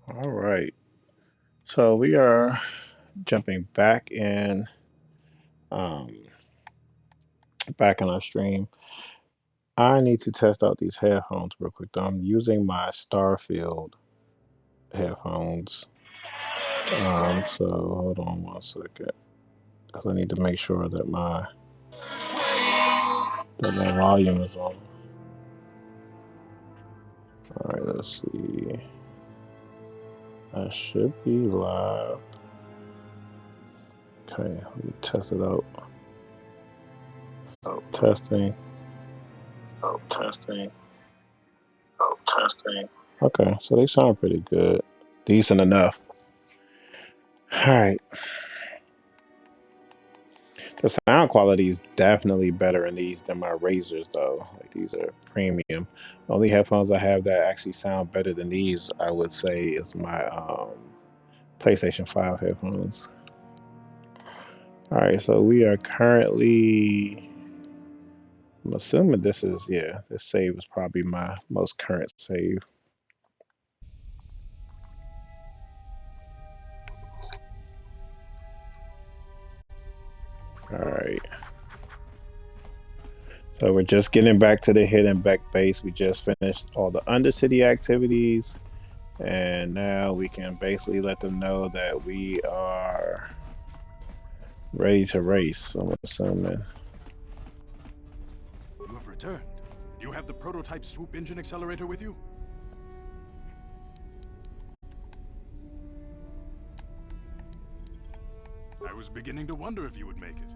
All right. So we are jumping um, back in our stream. I need to test out these headphones real quick. Though I'm using my Starfield headphones. So hold on one second, because I need to make sure that my volume is on. All right, let's see. I should be live. Okay, let me test it out. Oh, testing. Oh, testing. Oh, testing. Okay, so they sound pretty good. Decent enough. All right. The sound quality is definitely better in these than my Razors, though. Like these are premium. Only headphones I have that actually sound better than these, I would say, is my PlayStation 5 headphones. All right, so we are currently. I'm assuming this is, yeah, this save is probably my most current save. All right. So we're just getting back to the hidden back base. We just finished all the Undercity activities, and now we can basically let them know that we are ready to race. I'm assuming. You have returned. You have the prototype swoop engine accelerator with you? I was beginning to wonder if you would make it.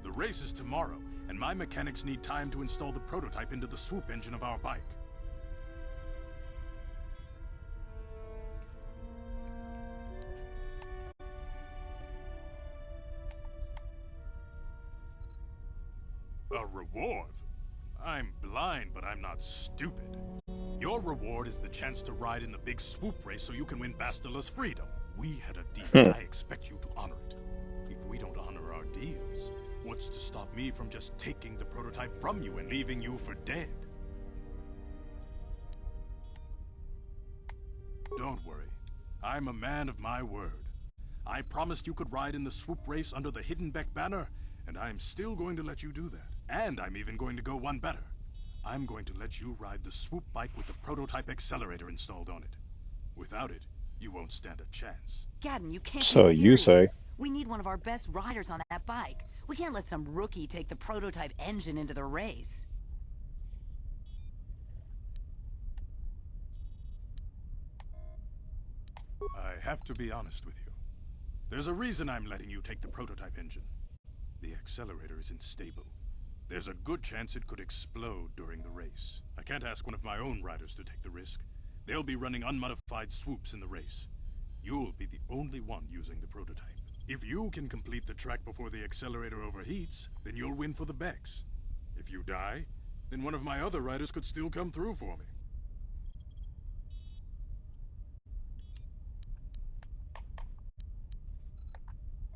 The race is tomorrow, and my mechanics need time to install the prototype into the swoop engine of our bike. A reward? I'm blind, but I'm not stupid. Your reward is the chance to ride in the big swoop race so you can win Bastila's freedom. We had a deal, and I expect you to honor it. If we don't honor our deals, what's to stop me from just taking the prototype from you and leaving you for dead? Don't worry. I'm a man of my word. I promised you could ride in the swoop race under the Hidden Beck banner, and I'm still going to let you do that. And I'm even going to go one better. I'm going to let you ride the swoop bike with the prototype accelerator installed on it. Without it, you won't stand a chance. Gadden, you can't So be you say. serious. We need one of our best riders on that bike. We can't let some rookie take the prototype engine into the race. I have to be honest with you. There's a reason I'm letting you take the prototype engine. The accelerator isn't stable. There's a good chance it could explode during the race. I can't ask one of my own riders to take the risk. They'll be running unmodified swoops in the race. You'll be the only one using the prototype. If you can complete the track before the accelerator overheats, then you'll win for the Becks. If you die, then one of my other riders could still come through for me.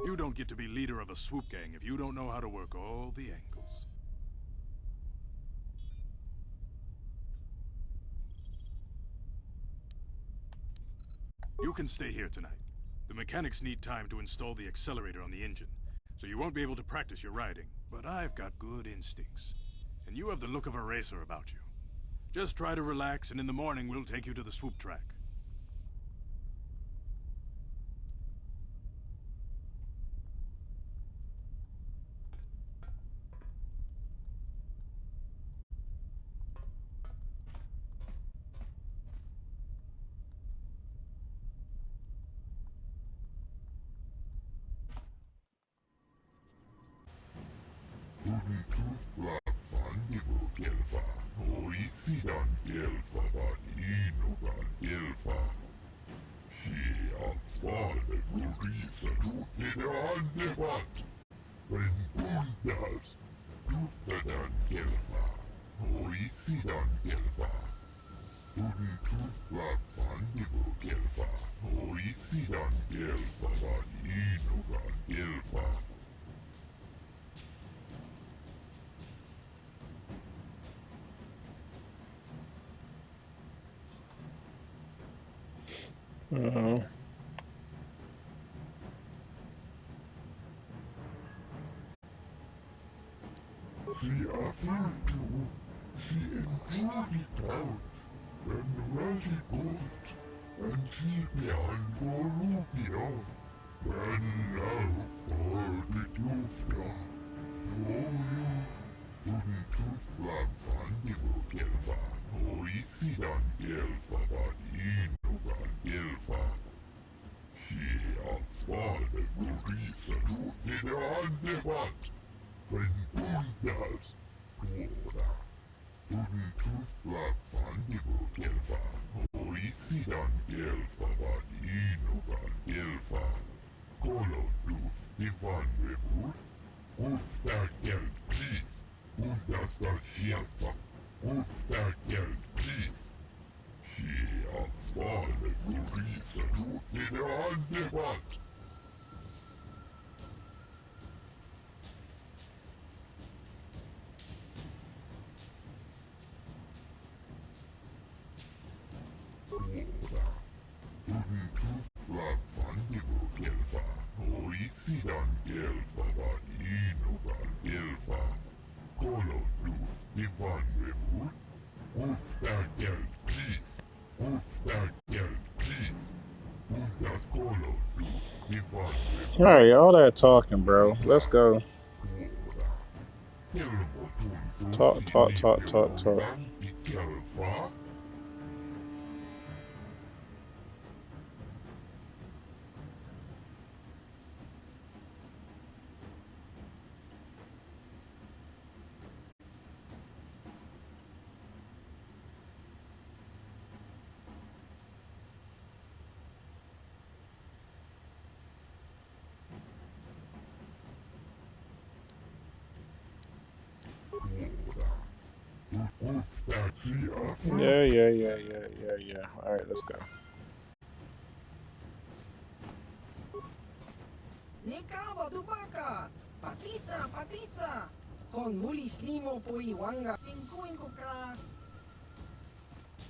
You don't get to be leader of a swoop gang if you don't know how to work all the angles. You can stay here tonight. The mechanics need time to install the accelerator on the engine, so you won't be able to practice your riding. But I've got good instincts, and you have the look of a racer about you. Just try to relax, and in the morning we'll take you to the swoop track. Uh, She offered to, she enjoyed it out, and really good, and she began Bolivia, when now for the Jufra, Tuntusblan fandigo gelfa, oisidan gelfa vadinogan gelfa, she avfade gurisa tufide andevat, Ventundas, tuoda. Tuntusblan fandigo gelfa, oisidan gelfa vadinogan gelfa, kolodus divan revur, Ustakel please, Undasta shelfa, Ustakel please. She avfade gurisa tufide andevat. Tuntusblan fandigo gelfa, oisidan gelfa vadinogan gelfa, kolodus divan revur, Ustakel please, Ustakel please, Undas kolodus divan all revur. right, all that talking, bro. Let's go. Tuoda. Kelmo Talk, tuntusi talk, talk, talk, talk. libeollanti gelfa. Yeah, yeah, yeah, yeah, yeah, yeah. All right, let's go. Nikawa dubaka! Patisa, patisa! Kon mulis limo po iwanga. Tingkuin ko ka.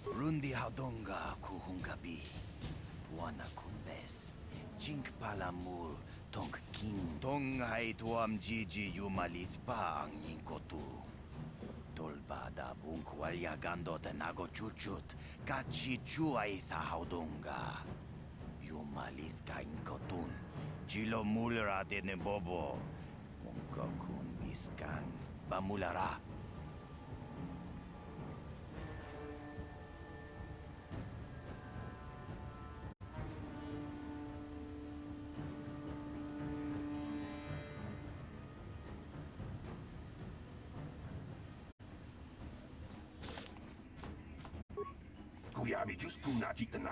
Rundi Haudonga Kuhungabi, Wana Kundes, Jink Palamul, Tong King, Tong Hai Tuam Gigi Yumalit Pa ang Inkotu. Tolba da Bunkwalya Gando de Nago Chuchut, Kachi Chuaitha Haudonga. Yumalit Ka Inkotun, Jilo Mulra de Nebobo, Munkokun Biskang, Bamulara.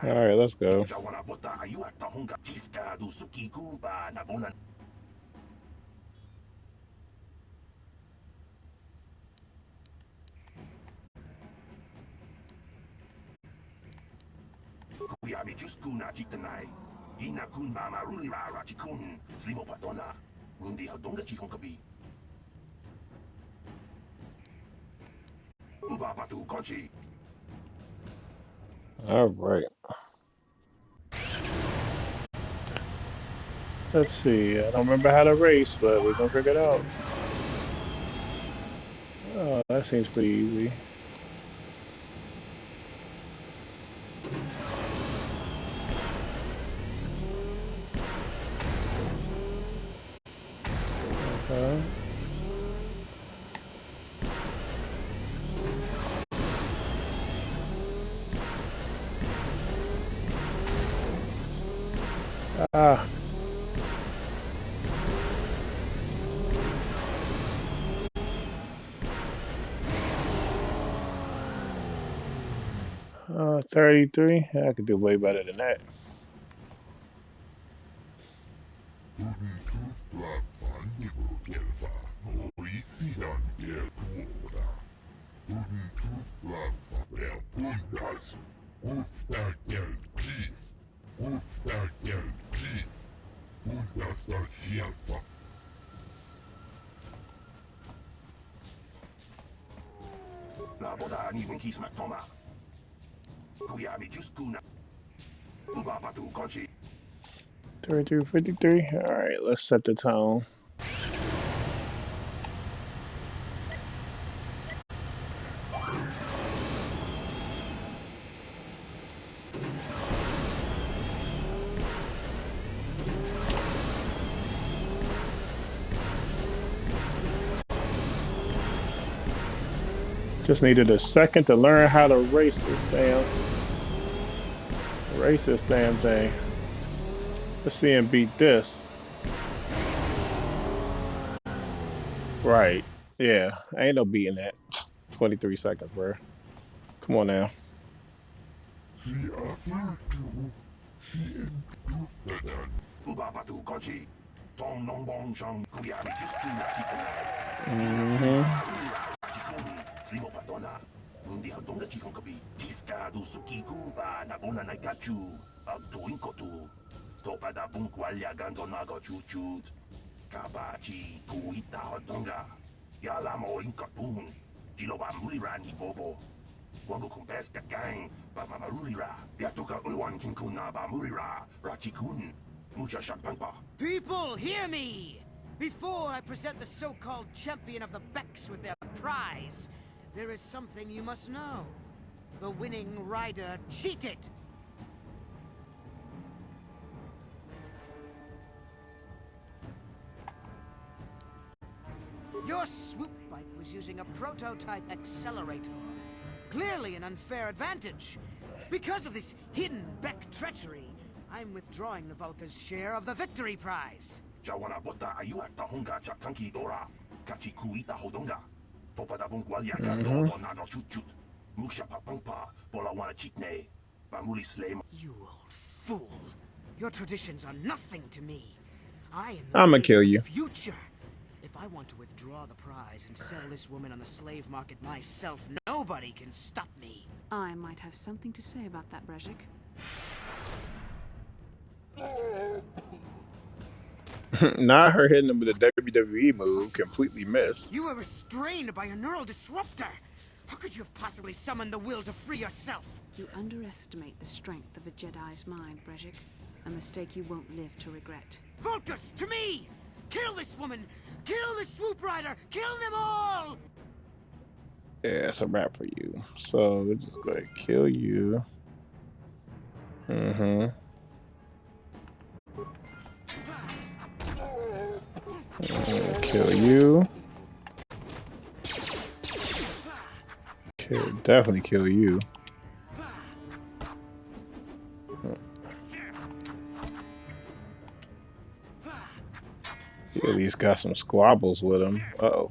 All right, let's go. All right. Let's see. I don't remember how to race, but we're gonna figure it out. Oh, that seems pretty easy. Okay. Ah. 33. I could do way better than that. 33, 53. All right, let's set the tone. Just needed a second to learn how to race this damn thing. Let's see him beat this. Right. Yeah. Ain't no beating that. 23 seconds, bro. Come on now. People, hear me! Before I present the so-called champion of the Becks with their prize, there is something you must know. The winning rider cheated! Your swoop bike was using a prototype accelerator. Clearly an unfair advantage. Because of this hidden Beck treachery, I'm withdrawing the Vulca's share of the victory prize. You old fool. Your traditions are nothing to me. I am the I'ma wave kill of you. Future. If I want to withdraw the prize and sell this woman on the slave market myself, nobody can stop me. I might have something to say about that, Brejik. Not her hitting him with a WWE move, completely missed. You were restrained by a neural disruptor. How could you have possibly summoned the will to free yourself? You underestimate the strength of a Jedi's mind, Brejik. A mistake you won't live to regret. Vulcus, to me! Kill this woman! Kill the swoop rider! Kill them all! Yeah, it's a wrap for you. So we're just gonna kill you. Kill you. Definitely kill you. He at least got some squabbles with him. Uh-oh.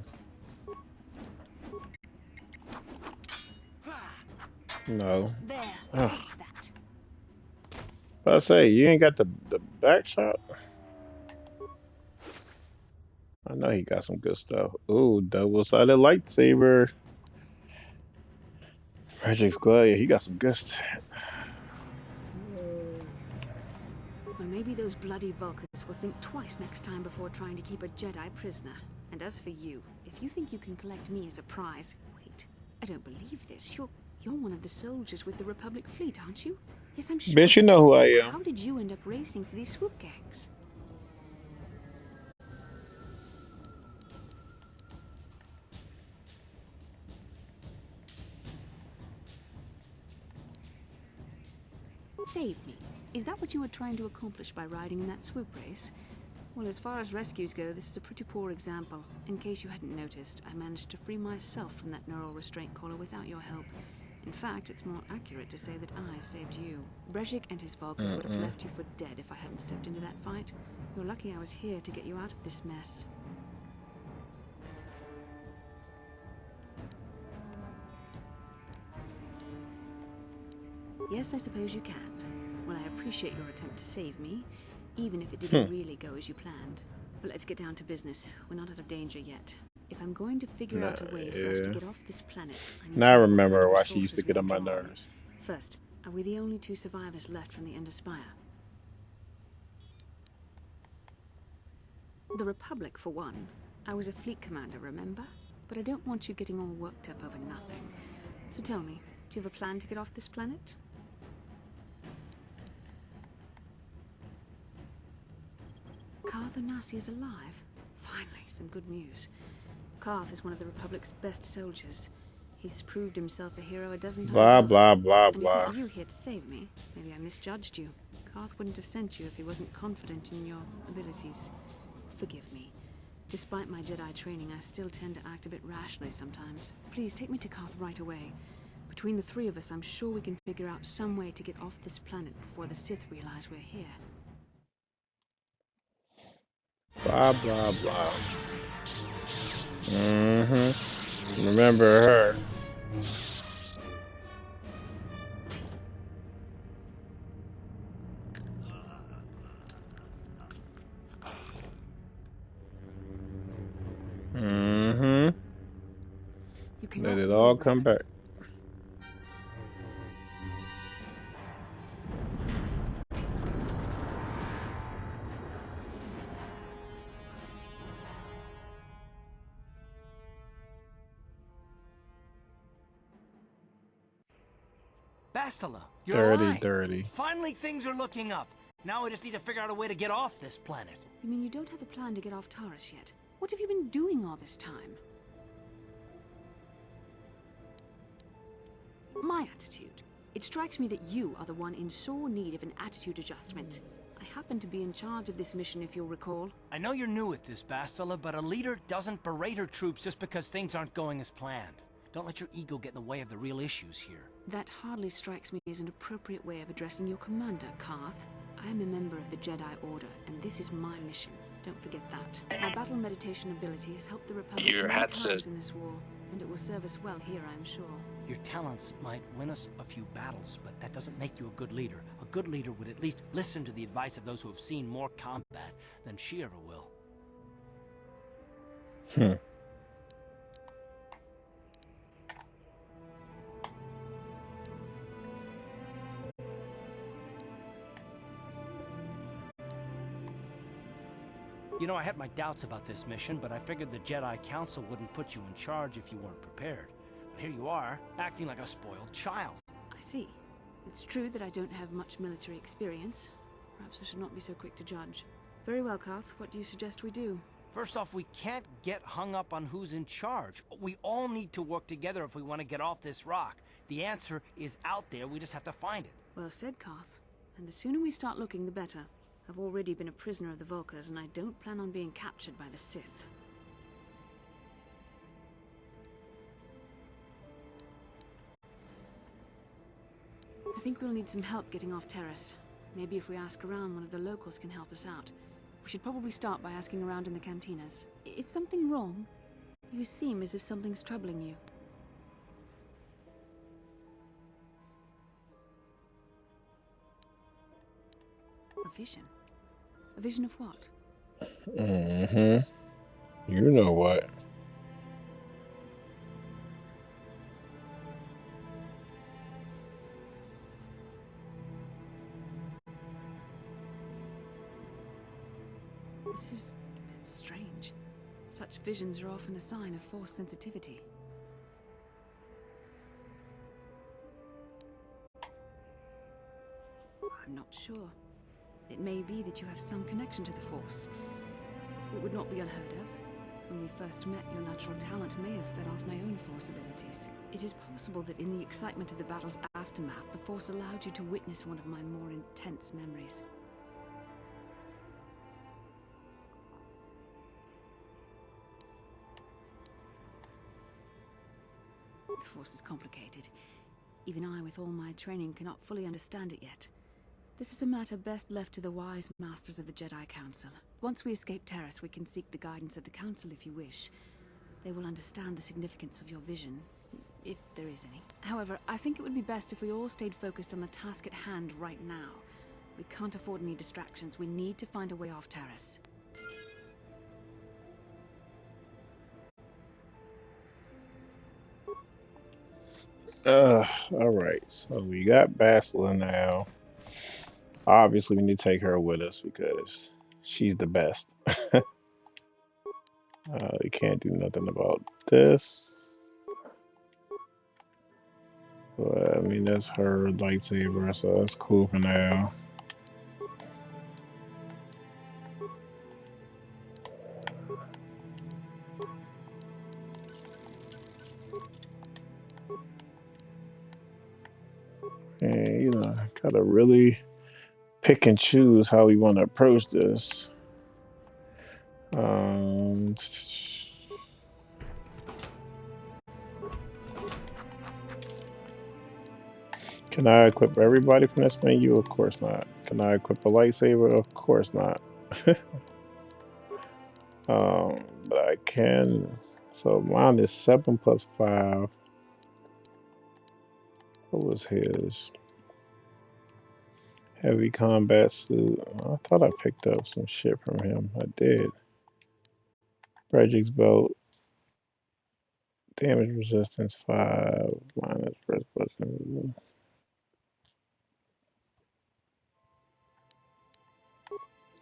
No. There. Oh. Take that. I say, you ain't got the back shot? I know he got some good stuff. Ooh, double-sided lightsaber. Project's Gladiator, he got some good stuff. Well, maybe those bloody Vulcans will think twice next time before trying to keep a Jedi prisoner. And as for you, if you think you can collect me as a prize... Wait, I don't believe this. You're one of the soldiers with the Republic fleet, aren't you? Yes, I'm sure. Bitch, you know who I am. How did you end up racing for these swoop gangs? Save me. Is that what you were trying to accomplish by riding in that swoop race? Well, as far as rescues go, this is a pretty poor example. In case you hadn't noticed, I managed to free myself from that neural restraint collar without your help. In fact, it's more accurate to say that I saved you. Brejik and his Vulcans would have left you for dead if I hadn't stepped into that fight. You're lucky I was here to get you out of this mess. Yes, I suppose you can. Well, I appreciate your attempt to save me, even if it didn't really go as you planned. But let's get down to business. We're not out of danger yet. If I'm going to figure out a way for us to get off this planet, I need Now I to know what remember kind of why she used to resources get on we my can draw on. nerves. First, are we the only two survivors left from the Ender Spire? The Republic, for one. I was a fleet commander, remember? But I don't want you getting all worked up over nothing. So tell me, do you have a plan to get off this planet? Karth Onasi is alive. Finally, some good news. Karth is one of the Republic's best soldiers. He's proved himself a hero a dozen times Blah, over. blah, blah, And he blah. sent you here to save me. Maybe I misjudged you. Karth wouldn't have sent you if he wasn't confident in your abilities. Forgive me. Despite my Jedi training, I still tend to act a bit rashly sometimes. Please, take me to Karth right away. Between the three of us, I'm sure we can figure out some way to get off this planet before the Sith realize we're here. Blah, blah, blah. Remember her. Let it all come back. Bastila, you're alive. Dirty. Finally, things are looking up. Now we just need to figure out a way to get off this planet. You mean you don't have a plan to get off Taris yet? What have you been doing all this time? My attitude. It strikes me that you are the one in sore need of an attitude adjustment. I happen to be in charge of this mission, if you'll recall. I know you're new at this, Bastila, but a leader doesn't berate her troops just because things aren't going as planned. Don't let your ego get in the way of the real issues here. That hardly strikes me as an appropriate way of addressing your commander, Karth. I am a member of the Jedi Order, and this is my mission. Don't forget that. My battle meditation ability has helped the Republic many times in this war, and it will serve us well here, I am sure. Your talents might win us a few battles, but that doesn't make you a good leader. A good leader would at least listen to the advice of those who have seen more combat than she ever will. You know, I had my doubts about this mission, but I figured the Jedi Council wouldn't put you in charge if you weren't prepared. But here you are, acting like a spoiled child. I see. It's true that I don't have much military experience. Perhaps I should not be so quick to judge. Very well, Karth. What do you suggest we do? First off, we can't get hung up on who's in charge. We all need to work together if we want to get off this rock. The answer is out there, we just have to find it. Well said, Karth. And the sooner we start looking, the better. I've already been a prisoner of the Vulkars, and I don't plan on being captured by the Sith. I think we'll need some help getting off Taris. Maybe if we ask around, one of the locals can help us out. We should probably start by asking around in the cantinas. Is something wrong? You seem as if something's troubling you. A vision? A vision of what? You know what. This is a bit strange. Such visions are often a sign of force sensitivity. I'm not sure. It may be that you have some connection to the Force. It would not be unheard of. When we first met, your natural talent may have fed off my own Force abilities. It is possible that in the excitement of the battle's aftermath, the Force allowed you to witness one of my more intense memories. The Force is complicated. Even I, with all my training, cannot fully understand it yet. This is a matter best left to the wise masters of the Jedi Council. Once we escape Taris, we can seek the guidance of the Council if you wish. They will understand the significance of your vision, if there is any. However, I think it would be best if we all stayed focused on the task at hand right now. We can't afford any distractions. We need to find a way off Taris. Alright, so we got Bastila now. Obviously, we need to take her with us because she's the best. We can't do nothing about this. But, I mean, that's her lightsaber, so that's cool for now. Gotta really pick and choose how we want to approach this. Um, can I equip everybody from this menu? Of course not. Can I equip a lightsaber? Of course not. But I can. So mine is 7 plus 5. What was his? Heavy combat suit. I thought I picked up some shit from him. I did. Frederick's belt. Damage resistance 5. Minus first button.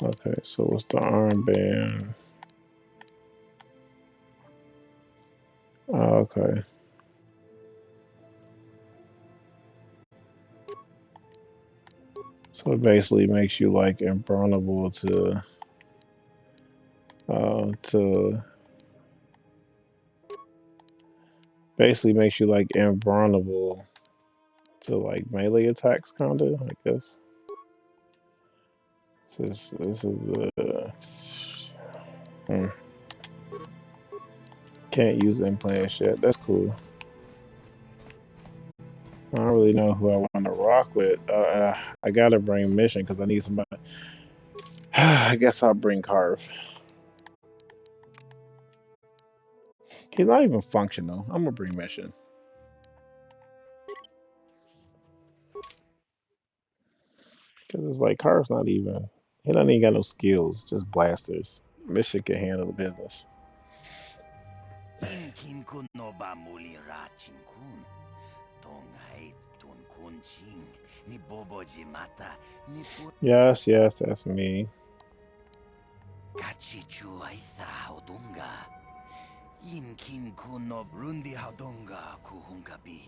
Okay, so what's the armband? Oh, okay. So it basically makes you like invulnerable to basically makes you like invulnerable to like melee attacks, kinda. I guess. This is can't use implant yet. That's cool. I don't really know who I want to rock with. I gotta bring Mission because I need somebody. I guess I'll bring Carve. He's not even functional. I'm gonna bring Mission. Because it's like Carve's not even. He doesn't even got no skills, just blasters. Mission can handle the business. Inkin kun no ba muli ra chinkun. Tongai tun kun ching. Ni bobo jimata. Ni pu. Yes, that's me. Kachichu aitha haudunga. Inkin kun no brundi haudunga kuhungabi.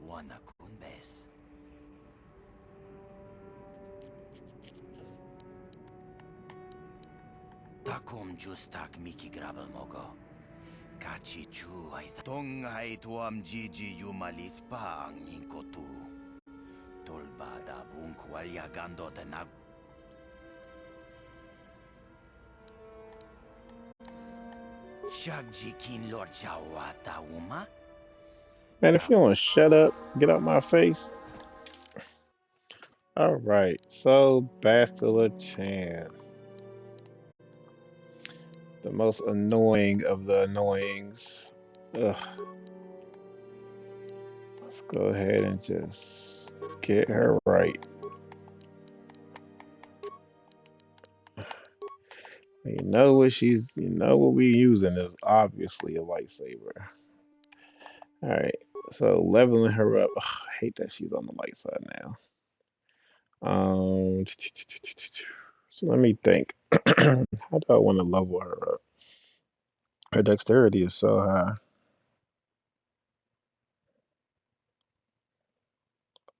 Wana kunbes. Takom justak miki grabel mogo. Kachichu aitha. Tongai tuam jiji yumalith pa ang inkotu. Tolbada bunkwalya gando tenag. Shagjikin Lord Chawata Uma? Man, if you want to shut up, get out my face. All right, so Bastila Shan, the most annoying of the annoyings. Ugh. Let's go ahead and just get her right. You know what we using is obviously a lightsaber. All right, so leveling her up. Ugh, I hate that she's on the light side now. So let me think. How do I want to level her up? Her dexterity is so high.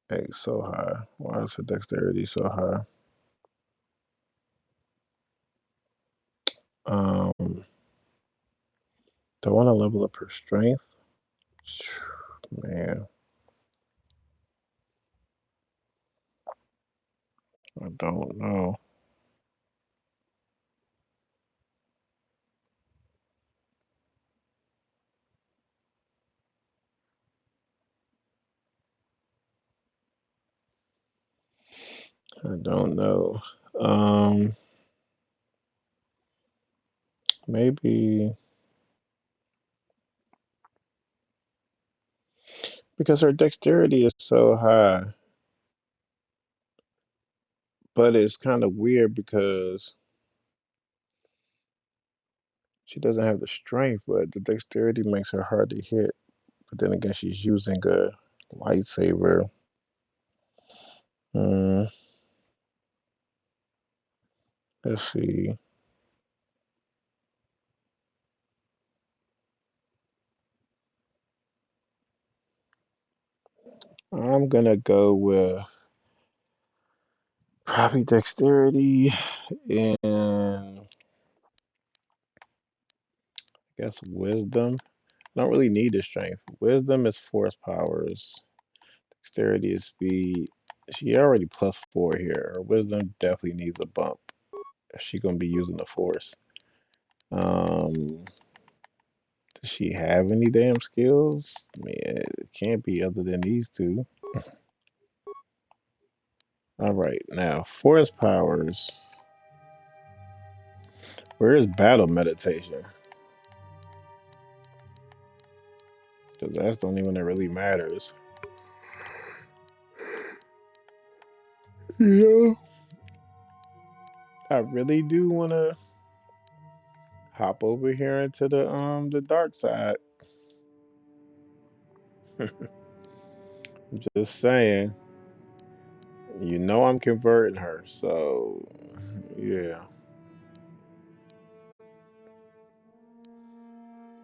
Hey, so high. Why is her dexterity so high? Do I want to level up her strength? Man, I don't know. I don't know. Um, maybe because her dexterity is so high, but it's kind of weird because she doesn't have the strength, but the dexterity makes her hard to hit. But then again, she's using a lightsaber. Mm, let's see. I'm gonna go with probably dexterity and I guess wisdom. I don't really need the strength. Wisdom is force powers. Dexterity is speed. She already +4 here. Her wisdom definitely needs a bump. She gonna be using the force. Does she have any damn skills? I mean, it can't be other than these two. All right, now force powers. Where is battle meditation? Because that's the only one that really matters. Yeah. I really do want to hop over here into the dark side. I'm just saying. You know I'm converting her, so yeah.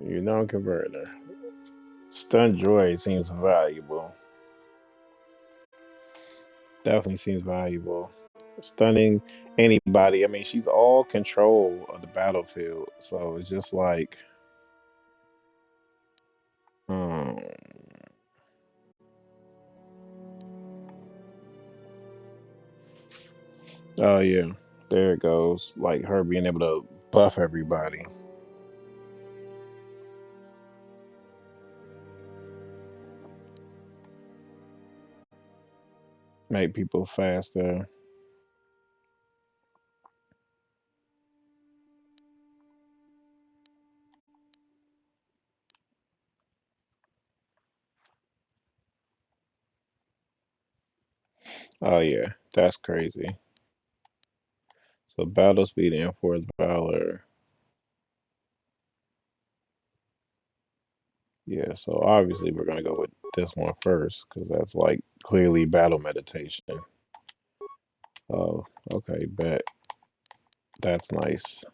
You know I'm converting her. Stun droid seems valuable. Definitely seems valuable. Stunning anybody. I mean, she's all control of the battlefield, so it's just like, um, oh yeah, there it goes. Like her being able to buff everybody, make people faster. Oh yeah, that's crazy. So battle speed and force valor. Yeah, so obviously we're gonna go with this one first because that's like clearly battle meditation. Oh, okay, bet. That's nice.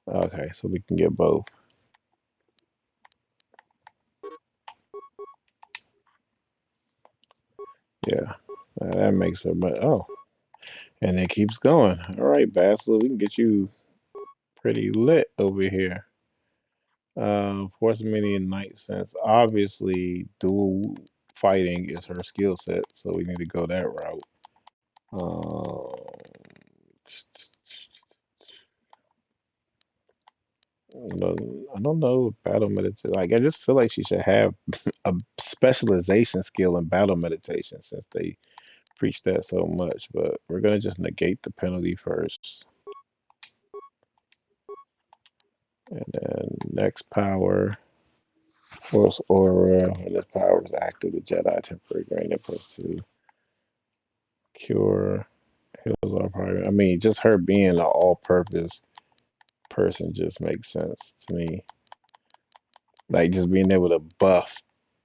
Okay, so we can get both. Yeah, that makes it. But oh, and it keeps going. All right, Bastila, we can get you pretty lit over here. Force Minion Night Sense. Obviously, dual fighting is her skill set, so we need to go that route. Um, No, I don't know battle meditation. Like I just feel like she should have a specialization skill in battle meditation since they preach that so much. But we're gonna just negate the penalty first, and then next power, force aura. When this power is active, the Jedi temporary granted +2 cure heals all primary. I mean, just her being an all-purpose person just makes sense to me. Like just being able to buff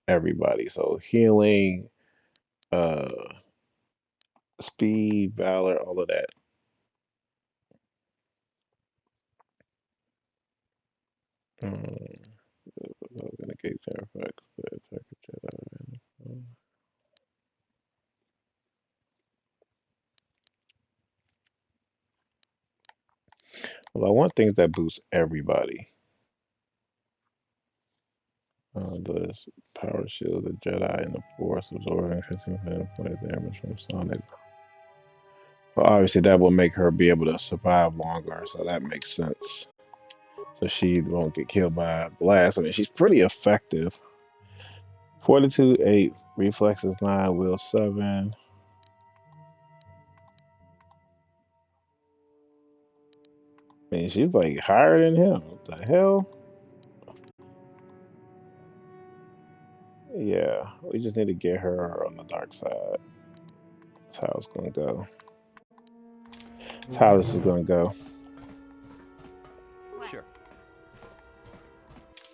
everybody. So healing, uh speed, valor, all of that. Um, negate their effects. The attack of Jedi. Well, I want things that boost everybody. The power shield, the Jedi, and the Force absorbing 15% point damage from Sonic. Well, obviously that will make her be able to survive longer, so that makes sense. So she won't get killed by a blast. I mean, she's pretty effective. Fortitude 8, reflexes 9, will 7. I mean, she's like higher than him. What the hell? Yeah, we just need to get her on the dark side. That's how it's gonna go. That's how this is gonna go. Sure.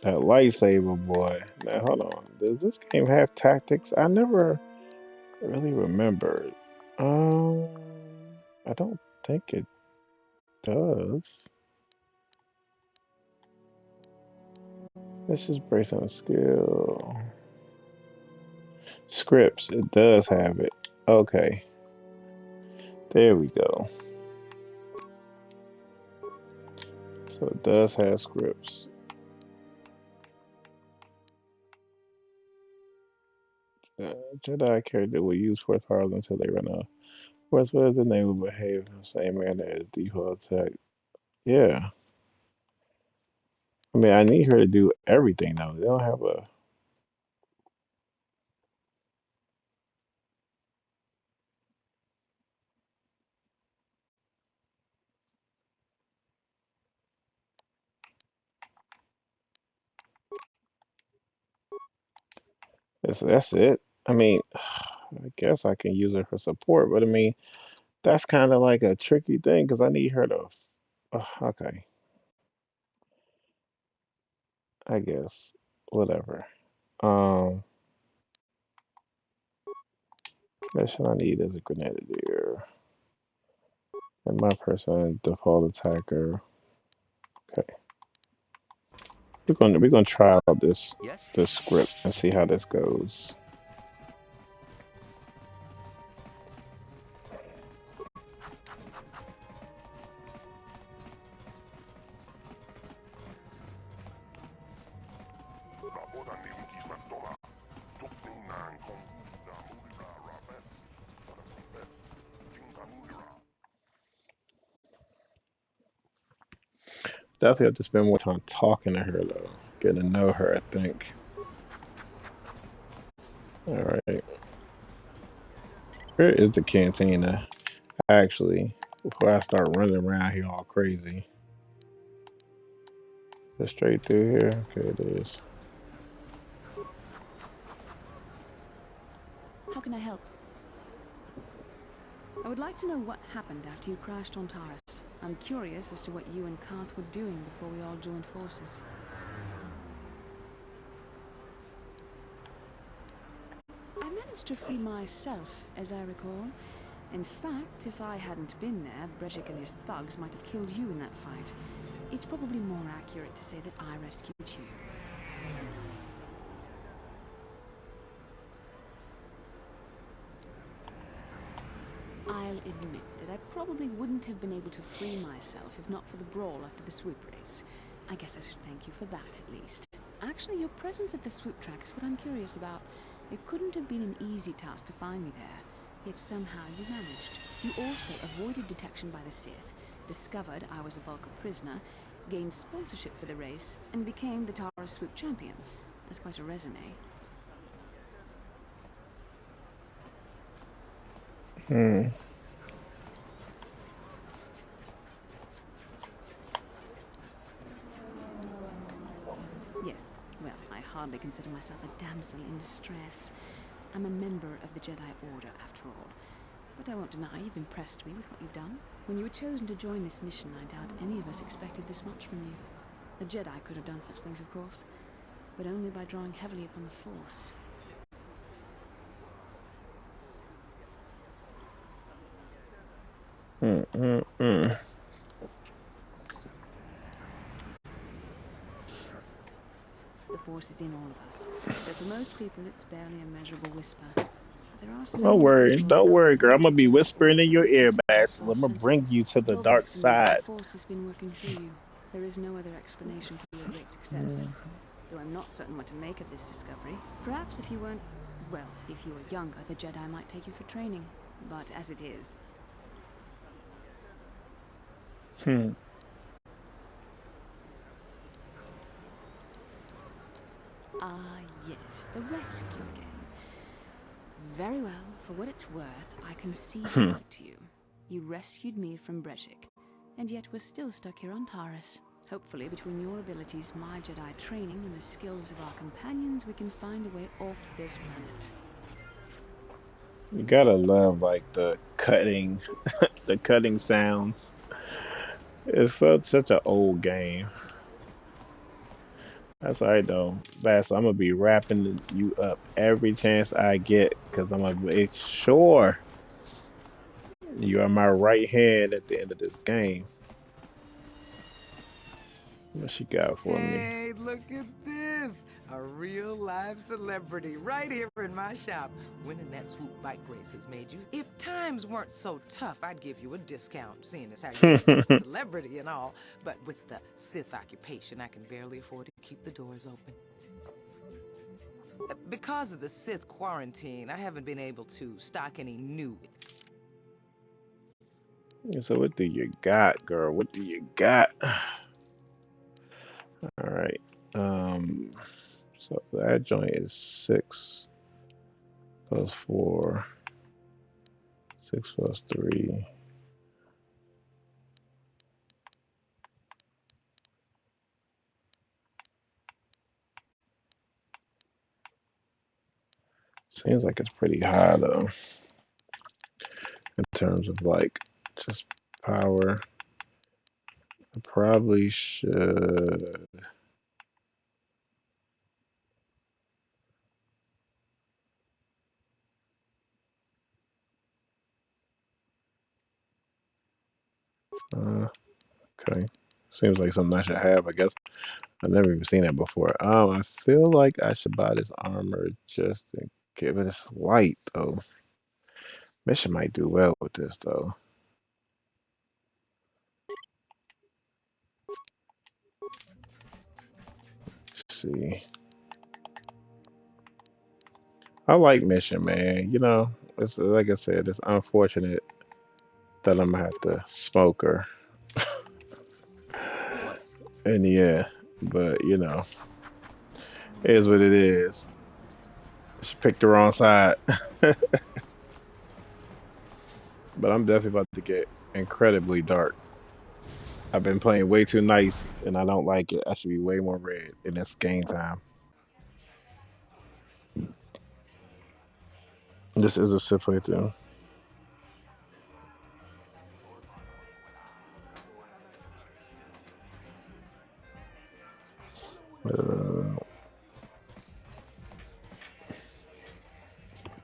That lightsaber boy. Now hold on. Does this game have tactics? I never really remembered. Um, I don't think it does. Let's just brace on skill. Scripts. It does have it. Okay. There we go. So it does have scripts. Jedi character will use force powers until they run out. Force whether then they will behave in the same manner as default attack. Yeah. I mean, I need her to do everything though. They don't have a. That's it. I mean, I guess I can use her for support, but I mean, that's kind of like a tricky thing because I need her to. Okay, I guess whatever. Um, mission I need is a grenadier, and my person default attacker. Okay, we're gonna try out Yes? this script and see how this goes. Definitely have to spend more time talking to her though, getting to know her. I think. All right, where is the cantina? Actually, before I start running around here all crazy. Is it straight through here? Okay, it is. How can I help? I would like to know what happened after you crashed on Taris. I'm curious as to what you and Karth were doing before we all joined forces. I managed to free myself, as I recall. In fact, if I hadn't been there, Brejik and his thugs might have killed you in that fight. It's probably more accurate to say that I rescued you. I'll admit that I probably wouldn't have been able to free myself if not for the brawl after the swoop race. I guess I should thank you for that, at least. Actually, your presence at the swoop track is what I'm curious about. It couldn't have been an easy task to find me there, yet somehow you managed. You also avoided detection by the Sith, discovered I was a Vulcan prisoner, gained sponsorship for the race, and became the Taris swoop champion. That's quite a resume. Hmm. Yes, well, I hardly consider myself a damsel in distress. I'm a member of the Jedi Order, after all. But I won't deny you've impressed me with what you've done. When you were chosen to join this mission, I doubt any of us expected this much from you. A Jedi could have done such things, of course, but only by drawing heavily upon the Force. Mm. The Force is in all of us. Though for most people, it's barely a measurable whisper. But there are some Don't worry, individuals don't worry, girl. outside I'm gonna the be Jedi whispering Order in your ear, who are Bastila. I'm Force gonna bring sensitive. you to It's the dark obvious to me that side. the Force has been working through you. There is no other explanation for your great success. Though I'm not certain what to make of this discovery. Perhaps if you weren't... Well, if you were younger, the Jedi might take you for training. But as it is... Hmm. Ah, yes, the rescue again. Very well, for what it's worth, I concede the point to you. You rescued me from Brejik, and yet we're still stuck here on Taris. Hopefully, between your abilities, my Jedi training, and the skills of our companions, we can find a way off this planet. You gotta love like the cutting, the cutting sounds. It's such an old game. That's all right though, Bass. I'm gonna be wrapping you up every chance I get because I'm gonna make sure you are my right hand at the end of this game. What she got for me? Hey, look at this! A real live celebrity right here in my shop. Winning that swoop bike race has made you. If times weren't so tough, I'd give you a discount, seeing as how you're a celebrity and all. But with the Sith occupation, I can barely afford to keep the doors open. Because of the Sith quarantine, I haven't been able to stock any new. So what do you got, girl? What do you got? All right. So that joint is 6 plus 4. 6 plus 3. Seems like it's pretty high though, in terms of like just power. I probably should. Okay. Seems like something I should have, I guess. I've never even seen that before. I feel like I should buy this armor just to give it this light though. Mission might do well with this though. Let's see. I like Mission, man. You know, it's like I said, it's unfortunate that I'm gonna have to smoke her. And yeah, but you know, it is what it is. She picked the wrong side. But I'm definitely about to get incredibly dark. I've been playing way too nice, and I don't like it. I should be way more red, and it's game time. This is a Sith playthrough.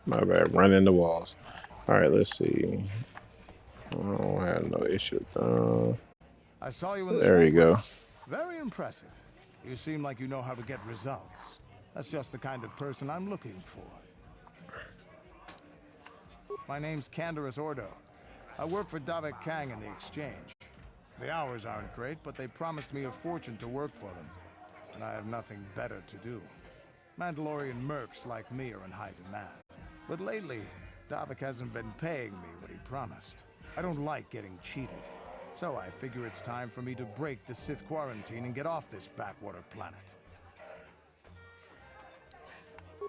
My bad, running the walls. All right, let's see. I don't have no issue. I saw you in the There you go. race. Very impressive. You seem like you know how to get results. That's just the kind of person I'm looking for. My name's Canderous Ordo. I work for Davik Kang in the exchange. The hours aren't great, but they promised me a fortune to work for them. And I have nothing better to do. Mandalorian mercs like me are in high demand. But lately, Davik hasn't been paying me what he promised. I don't like getting cheated. So I figure it's time for me to break the Sith quarantine and get off this backwater planet.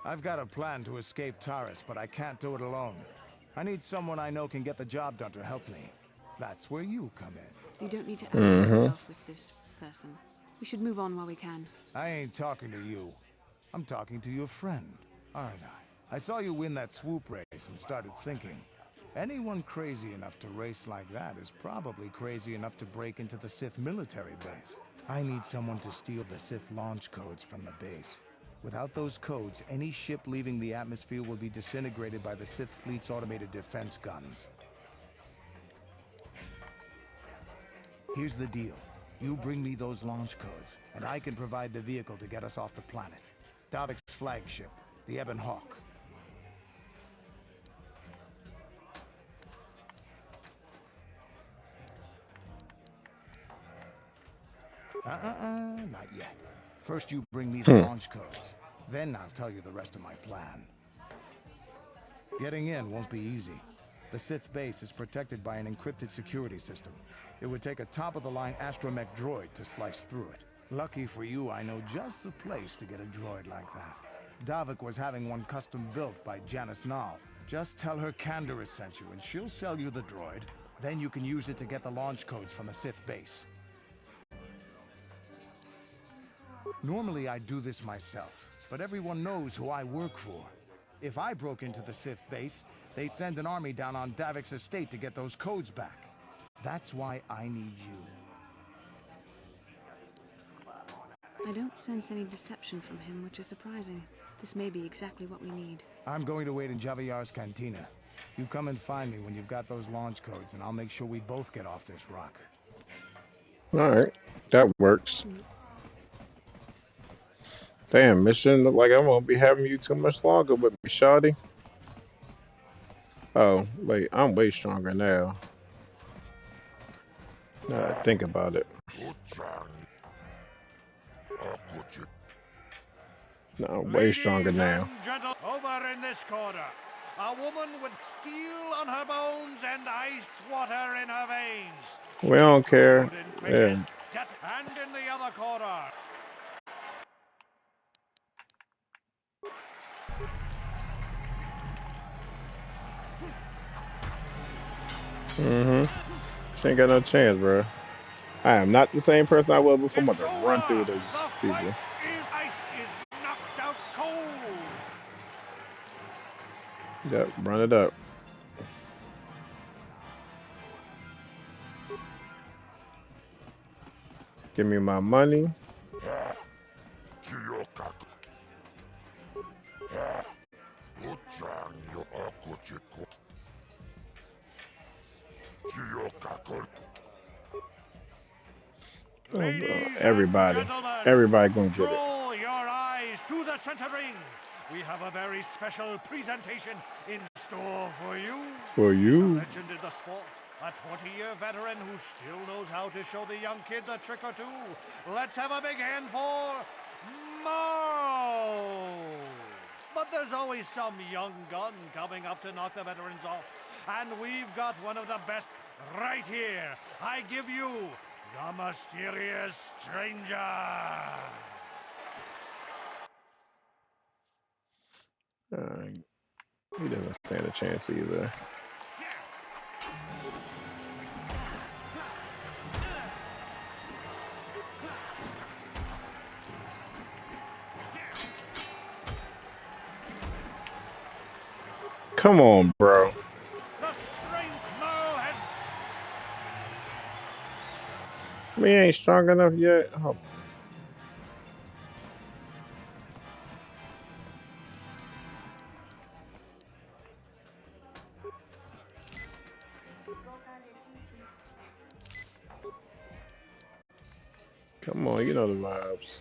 I've got a plan to escape Taris, but I can't do it alone. I need someone I know can get the job done to help me. That's where you come in. You don't need to ally yourself with this person. We should move on while we can. I ain't talking to you. I'm talking to your friend, aren't I? I saw you win that swoop race and started thinking, anyone crazy enough to race like that is probably crazy enough to break into the Sith military base. I need someone to steal the Sith launch codes from the base. Without those codes, any ship leaving the atmosphere will be disintegrated by the Sith fleet's automated defense guns. Here's the deal. You bring me those launch codes, and I can provide the vehicle to get us off the planet. Davik's flagship, the Ebon Hawk. Not yet. First you bring me the launch codes. Then I'll tell you the rest of my plan. Getting in won't be easy. The Sith base is protected by an encrypted security system. It would take a top-of-the-line astromech droid to slice through it. Lucky for you, I know just the place to get a droid like that. Davik was having one custom built by Janice Nall. Just tell her Canderous sent you, and she'll sell you the droid. Then you can use it to get the launch codes from the Sith base. Normally I'd do this myself, but everyone knows who I work for. If I broke into the Sith base, they'd send an army down on Davik's estate to get those codes back. That's why I need you. I don't sense any deception from him, which is surprising. This may be exactly what we need. I'm going to wait in Javier's cantina. You come and find me when you've got those launch codes, and I'll make sure we both get off this rock. Alright, that works. Damn, mission look like I won't be having you too much longer with me, shawty. Oh, wait, I'm way stronger now. Now that I think about it. No, way stronger now. Over in this corner, a woman with steel on her bones and ice water in her veins. We don't care. Yeah. And in the other corner. She ain't got no chance, bro. I am not the same person I was before. I'm about to run through these people. Ice is knocked out cold. Yep, run it up. Give me my money. Oh, everybody gonna get it. Draw your eyes to the center ring. We have a very special presentation in store for you. For you. He's a legend in the sport. A 20-year veteran who still knows how to show the young kids a trick or two. Let's have a big hand for Morrow. But there's always some young gun coming up to knock the veterans off. And we've got one of the best right here. I give you the Mysterious Stranger. He doesn't stand a chance either. Come on, bro. The strength Merle has. We ain't strong enough yet. Oh. Come on, you know the vibes.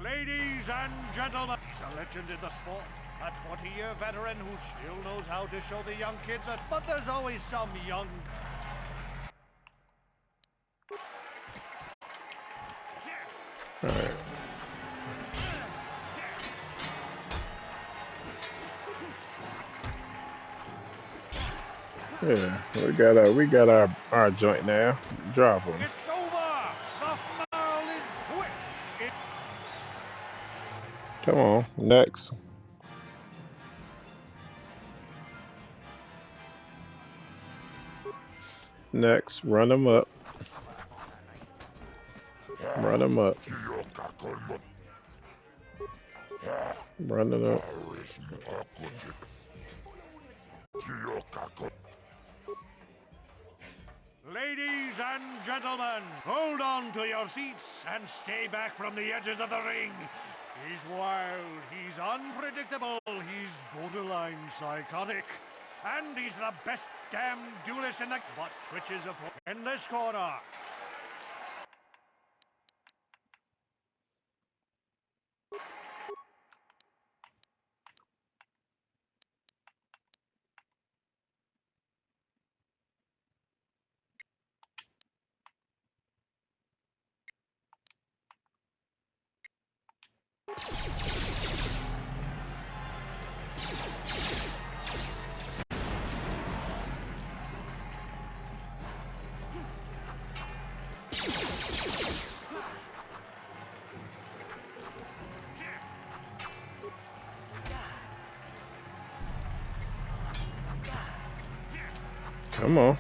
Ladies and gentlemen, he's a legend in the sport. A 20-year veteran who still knows how to show the young kids it. But there's always some young... All right. Yeah, we got our joint now. Drop him. It's over. The Merle is twitched. Come on, next. Next, run him up. Run him up. Run it up. Ladies and gentlemen, hold on to your seats and stay back from the edges of the ring. He's wild, he's unpredictable, he's borderline psychotic. And he's the best damn duelist in the... But Twitch's opponent in this corner. Come on.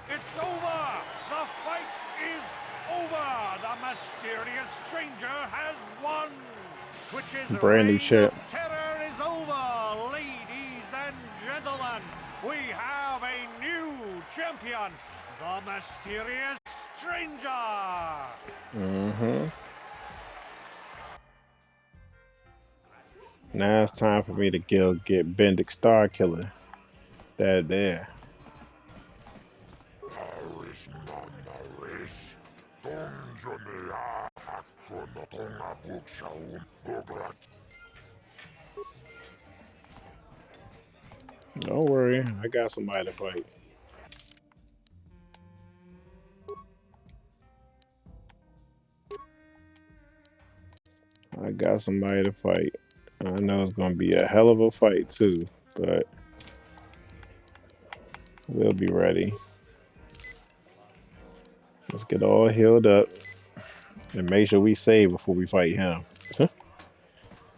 It's over! The fight is over! The mysterious stranger has won! Twitch's Brand new reign chip. of terror is over! Ladies and gentlemen, we have a new champion, the mysterious stranger. Mm-hmm. Now it's time for me to get Bendick Star Killer. That there. Taris Manaris. Donjonea Hakonotonga Bukshaum Bograt. Don't worry, I got somebody to fight. I got somebody to fight. I know it's gonna be a hell of a fight too, but we'll be ready. Let's get all healed up and make sure we save before we fight him.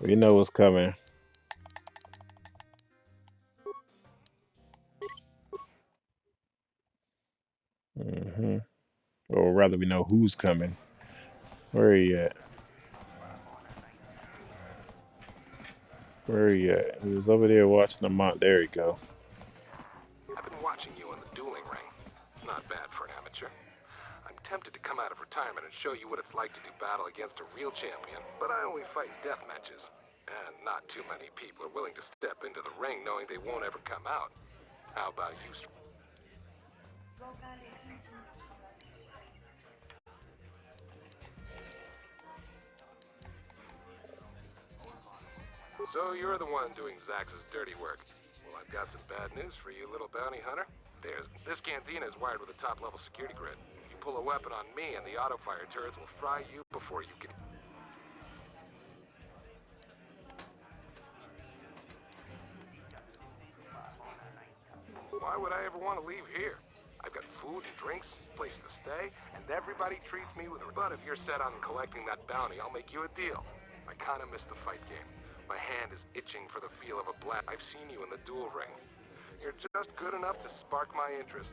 We know what's coming. Mm-hmm. Or rather, we know who's coming. Where are you at? Where are you at? He was over there watching the mont. There you go. I've been watching you in the dueling ring. Not bad for an amateur. I'm tempted to come out of retirement and show you what it's like to do battle against a real champion, but I only fight in death matches. And not too many people are willing to step into the ring knowing they won't ever come out. How about you? So you're the one doing Zax's dirty work. Well, I've got some bad news for you, little bounty hunter. This cantina is wired with a top-level security grid. You pull a weapon on me and the auto-fire turrets will fry you before you can... Why would I ever want to leave here? I've got food and drinks, place to stay, and everybody treats me with a... But if you're set on collecting that bounty, I'll make you a deal. I kind of missed the fight game. My hand is itching for the feel of a blast. I've seen you in the duel ring. You're just good enough to spark my interest.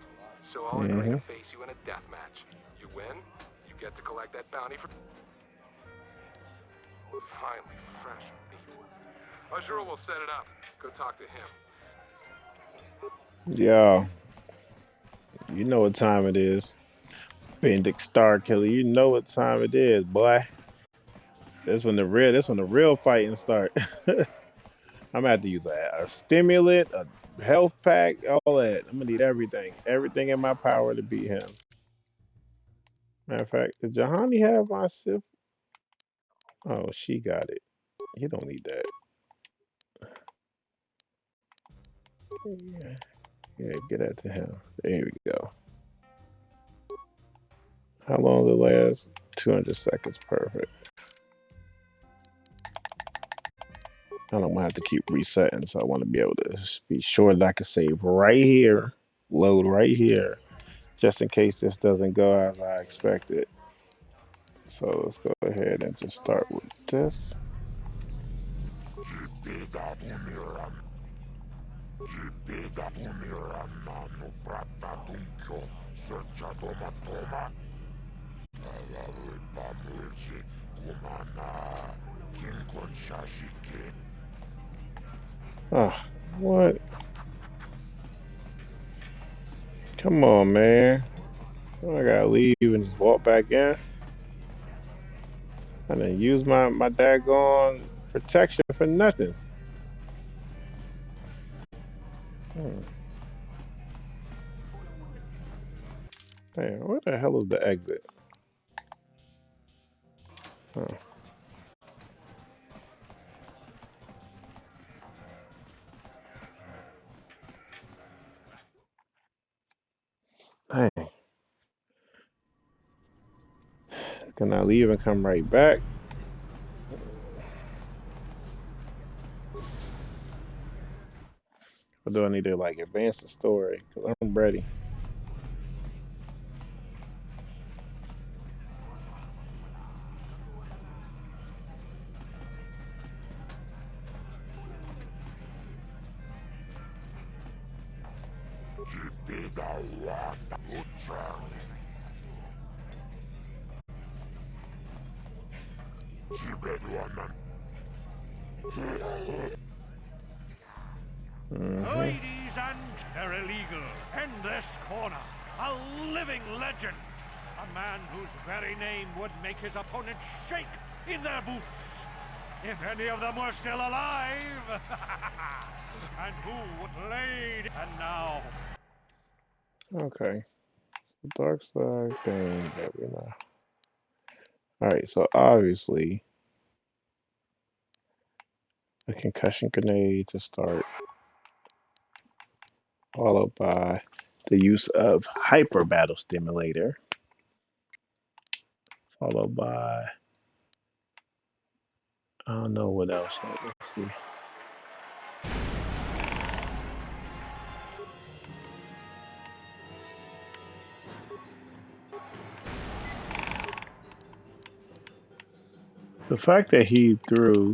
So I'll agree to face you in a death match. You win, you get to collect that bounty for... Finally, fresh meat. Ashura will set it up. Go talk to him. Yo, you know what time it is. Bendick Star Killer, you know what time it is, boy. That's when the real fighting start. I'm gonna have to use a stimulant, a health pack, all that. I'm gonna need everything in my power to beat him. Matter of fact, does Jahani have my Sith? Oh, she got it. You don't need that. Yeah, get that to him. There we go. How long does it last? 200 seconds. Perfect. And I'm gonna have to keep resetting, so I want to be able to be sure that I can save right here, load right here, just in case this doesn't go as I expected. So let's go ahead and just start with this. Ah, what? Come on, man. I gotta leave and just walk back in. And then use my daggone protection for nothing. Damn, where the hell is the exit? Huh. Dang. Can I leave and come right back? Or do I need to like advance the story? Because I'm ready. Ladies and they're illegal. In this corner, a living legend. A man whose very name would make his opponents shake in their boots. If any of them were still alive. And who would laid and now. Okay. Dark side thing that we know. Alright, so obviously a concussion grenade to start, followed by the use of hyper battle stimulator, followed by I don't know what else. Let's see. The fact that he threw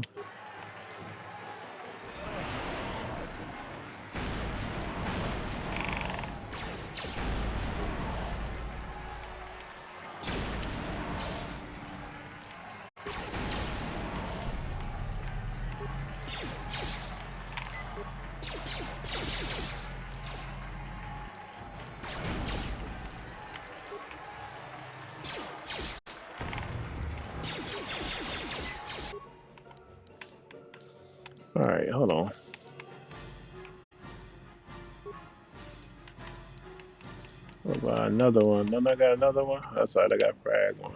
Alright, hold on. What about another one? Don't I got another one? That's right, I got frag one.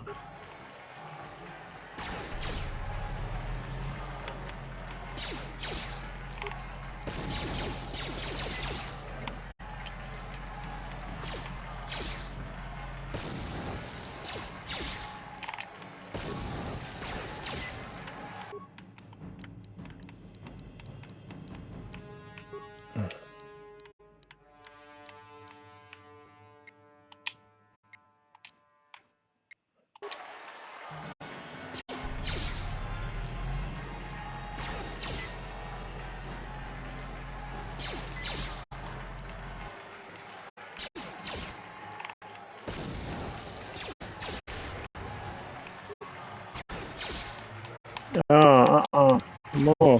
Come on.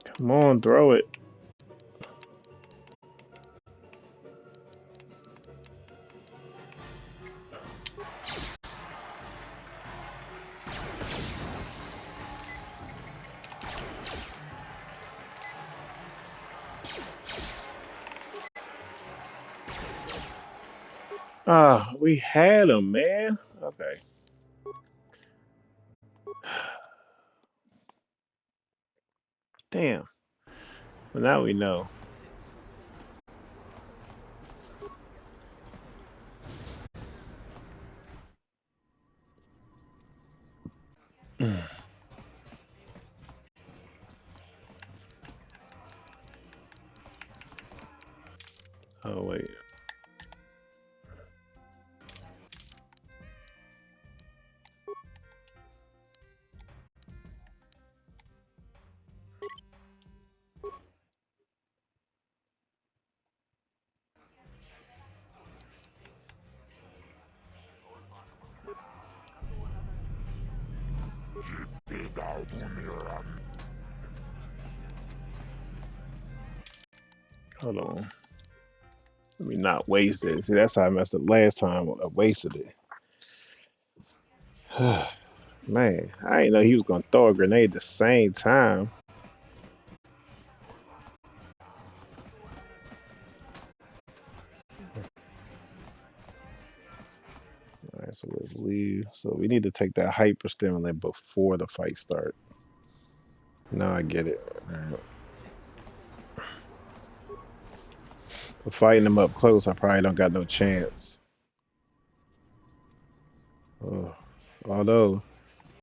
Come on, throw it. Ah, we had him, man. Okay. Damn. Well, now we know. Oh, wait. Hold on. Let me not waste it. See, that's how I messed up last time. I wasted it. Man, I didn't know he was going to throw a grenade at the same time. All right, so let's leave. So we need to take that hyper stimulant before the fight start. Now I get it. All right. But fighting them up close, I probably don't got no chance. Although,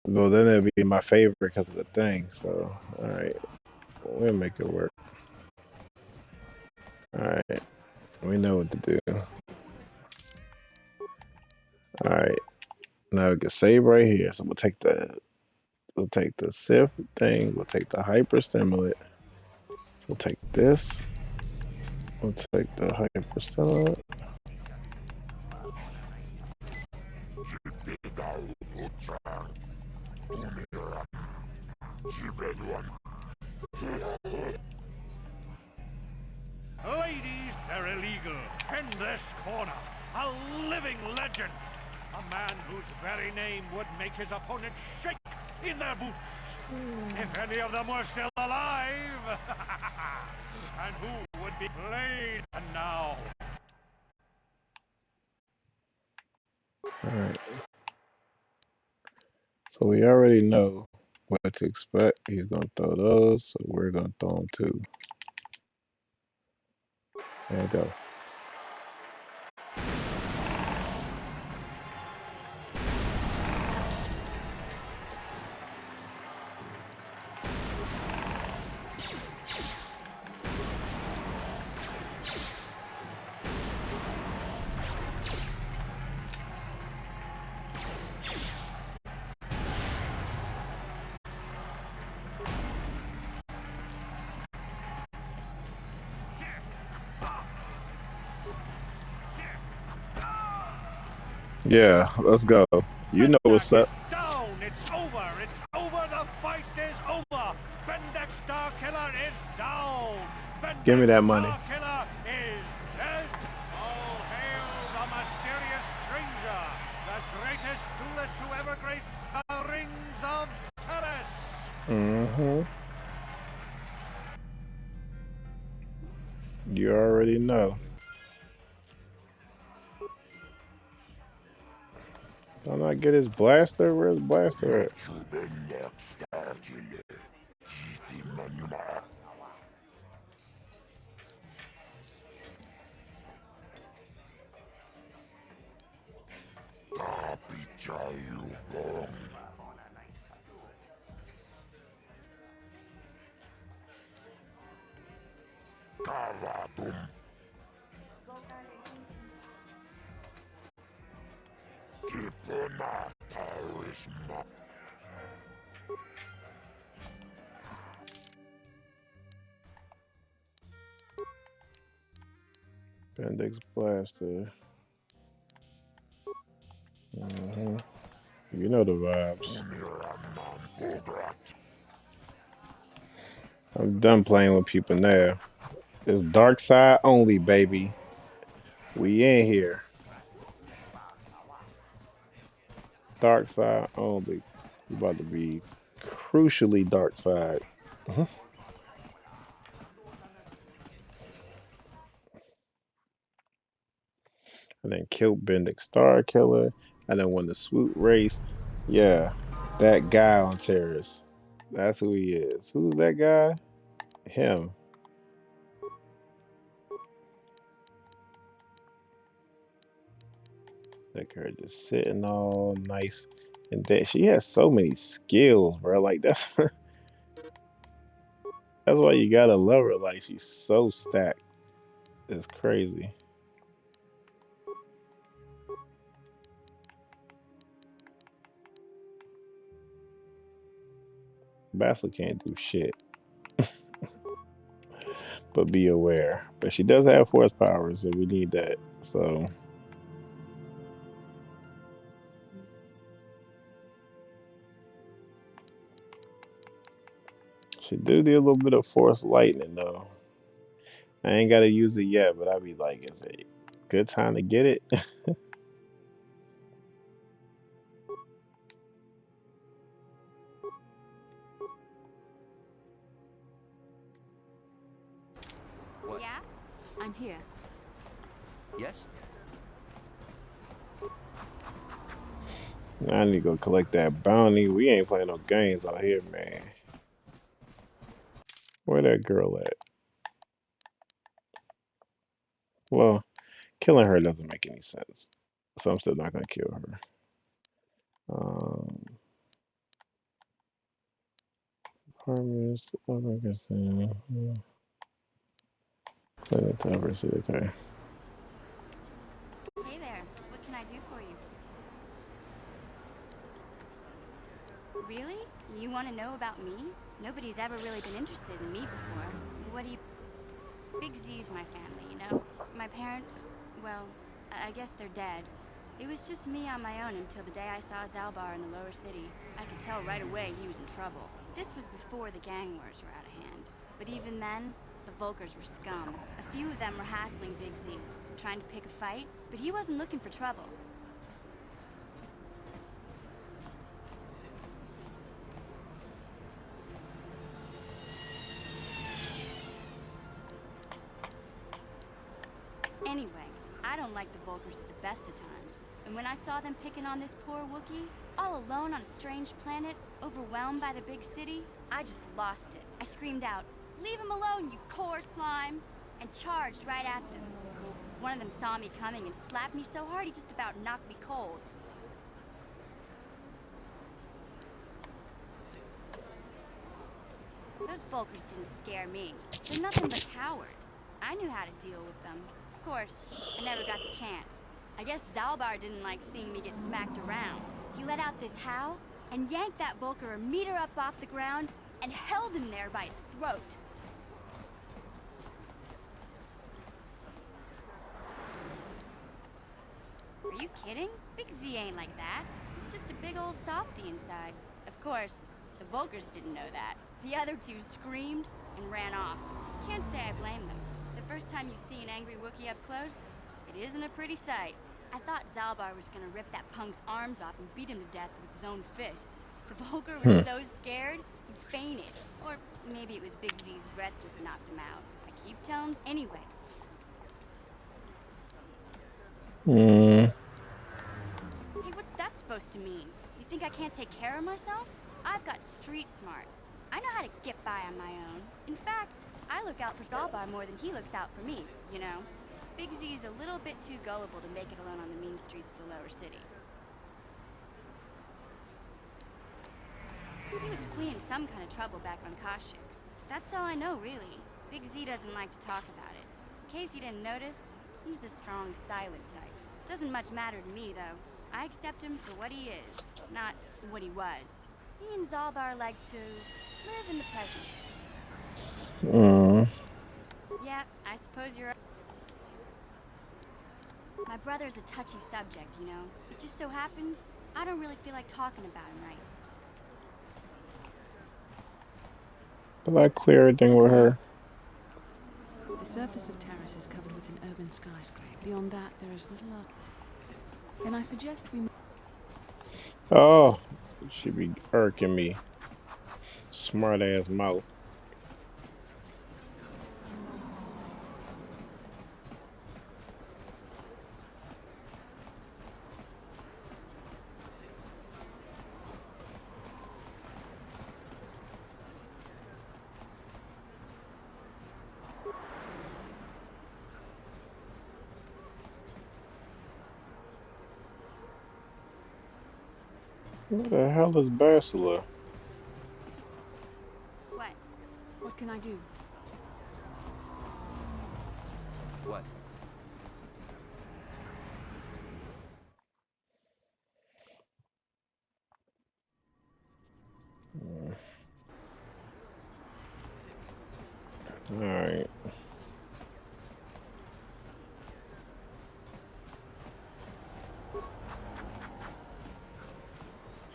well, then it'll be my favorite because of the thing. So, all right, we'll make it work. All right, we know what to do. All right, now we can save right here. So we'll take the We'll take the Sith thing. We'll take the hyper stimulant. We'll take this. We'll take the hyper stimulant. Ladies, they're illegal. In this corner, a living legend. A man whose very name would make his opponent shake in their boots. If any of them were still alive. And who would be played? And now. Alright. So we already know what to expect. He's going to throw those, so we're going to throw them too. There we go. Yeah, let's go. You know what's up. Down! It's over! It's over! The fight is over! Bendek Starkiller is down! Bendek Give me that money. Starkiller is dead! All hail the mysterious stranger! The greatest duelist to ever grace the rings of Taris! Mm-hmm. You already know. Don't I get his blaster? Where's the blaster at? Bendix blaster. Mm-hmm. You know the vibes. I'm done playing with people now. It's dark side only, baby. We in here. Dark side only. We about to be crucially dark side. And then killed Bendix Star Killer. And then won the swoop race. Yeah. That guy on Taris. That's who he is. Who's that guy? Him. Like her just sitting all nice. And that she has so many skills, bro. Like that's that's why you gotta love her. Like she's so stacked. It's crazy. Bastila can't do shit. But be aware. But she does have force powers, so we need that. So she do need a little bit of force lightning though. I ain't gotta use it yet, but I be like, is it a good time to get it? What? Yeah? I'm here. Yes? I need to go collect that bounty. We ain't playing no games out here, man. Where that girl at? Well, killing her doesn't make any sense. So I'm still not gonna kill her. Harvest, Planet Diversity, okay. Hey there, what can I do for you? Really? You want to know about me? Nobody's ever really been interested in me before. What do you... Big Z's my family, you know? My parents, well, I guess they're dead. It was just me on my own until the day I saw Zalbar in the lower city. I could tell right away he was in trouble. This was before the gang wars were out of hand. But even then, the Vulkars were scum. A few of them were hassling Big Z, trying to pick a fight, but he wasn't looking for trouble. Anyway, I don't like the Vulkars at the best of times. And when I saw them picking on this poor Wookiee, all alone on a strange planet, overwhelmed by the big city, I just lost it. I screamed out, "Leave him alone, you core slimes!" and charged right at them. One of them saw me coming and slapped me so hard he just about knocked me cold. Those Vulkars didn't scare me. They're nothing but cowards. I knew how to deal with them. Of course, I never got the chance. I guess Zalbar didn't like seeing me get smacked around. He let out this howl and yanked that Vulkar a meter up off the ground and held him there by his throat. Are you kidding? Big Z ain't like that. He's just a big old softy inside. Of course, the Vulkars didn't know that. The other two screamed and ran off. Can't say I blame them. The first time you see an angry Wookiee up close, it isn't a pretty sight. I thought Zalbar was gonna rip that punk's arms off and beat him to death with his own fists. The Vulkar was so scared, he fainted. Or maybe it was Big Z's breath just knocked him out. I keep telling him. Anyway. Hey, what's that supposed to mean? You think I can't take care of myself? I've got street smarts. I know how to get by on my own. In fact, I look out for Zalbar more than he looks out for me, you know? Big Z's a little bit too gullible to make it alone on the mean streets of the lower city. He was fleeing some kind of trouble back on Kashyyyk. That's all I know, really. Big Z doesn't like to talk about it. In case you didn't notice, he's the strong, silent type. Doesn't much matter to me, though. I accept him for what he is, not what he was. He and Zalbar like to live in the present. Yeah, I suppose you're... My brother's a touchy subject, you know. It just so happens, I don't really feel like talking about him right. Will I clear everything with her? The surface of Taris is covered with an urban skyscraper. Beyond that, there is little else. Then I suggest we... Oh, she be irking me. Smart ass mouth. Where the hell is Bastila? What? What can I do? What? Alright.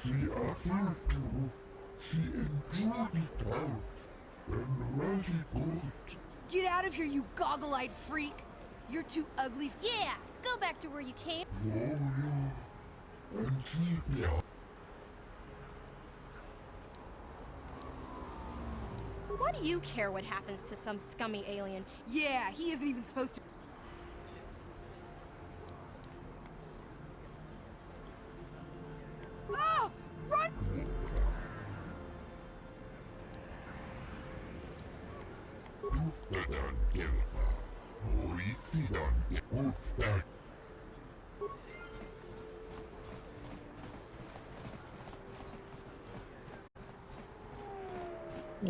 He offered to. He enjoyed it out. And very good. Get out of here, you goggle-eyed freak! You're too ugly. Yeah, go back to where you came. Loyal. And keep ya. Why do you care what happens to some scummy alien? Yeah, he isn't even supposed to... Oh! Run!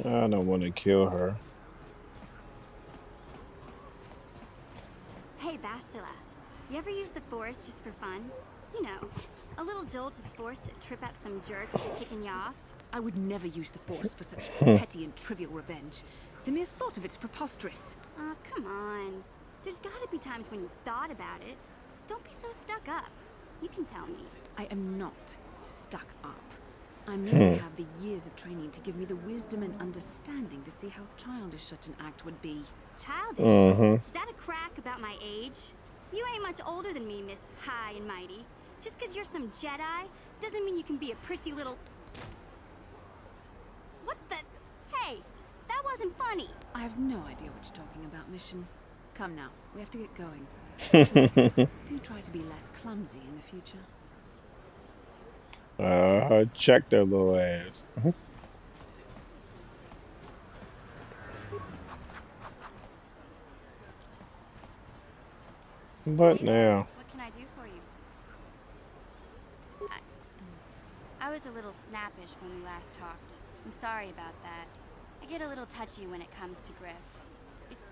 I don't want to kill her. Hey, Bastila. You ever use the Force just for fun? You know, a little jolt to the Force to trip up some jerk who's ticking you off? I would never use the Force for such petty and trivial revenge. The mere thought of it's preposterous. Oh, come on. There's gotta be times when you've thought about it. Don't be so stuck up. You can tell me. I am not stuck up. I merely have the years of training to give me the wisdom and understanding to see how childish such an act would be. Childish? Is that a crack about my age? You ain't much older than me, Miss High and Mighty. Just because you're some Jedi doesn't mean you can be a prissy little... What the... Hey, that wasn't funny. I have no idea what you're talking about, Mission. Come now, we have to get going. Please, do try to be less clumsy in the future. Check their little ass. What now? What can I do for you? I was a little snappish when we last talked. I'm sorry about that. I get a little touchy when it comes to Griff. It's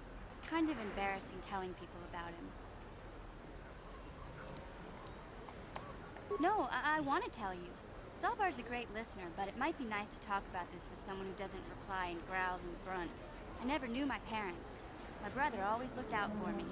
kind of embarrassing telling people about him. No, I want to tell you. Zalbar's a great listener, but it might be nice to talk about this with someone who doesn't reply in growls and grunts. I never knew my parents. My brother always looked out for me.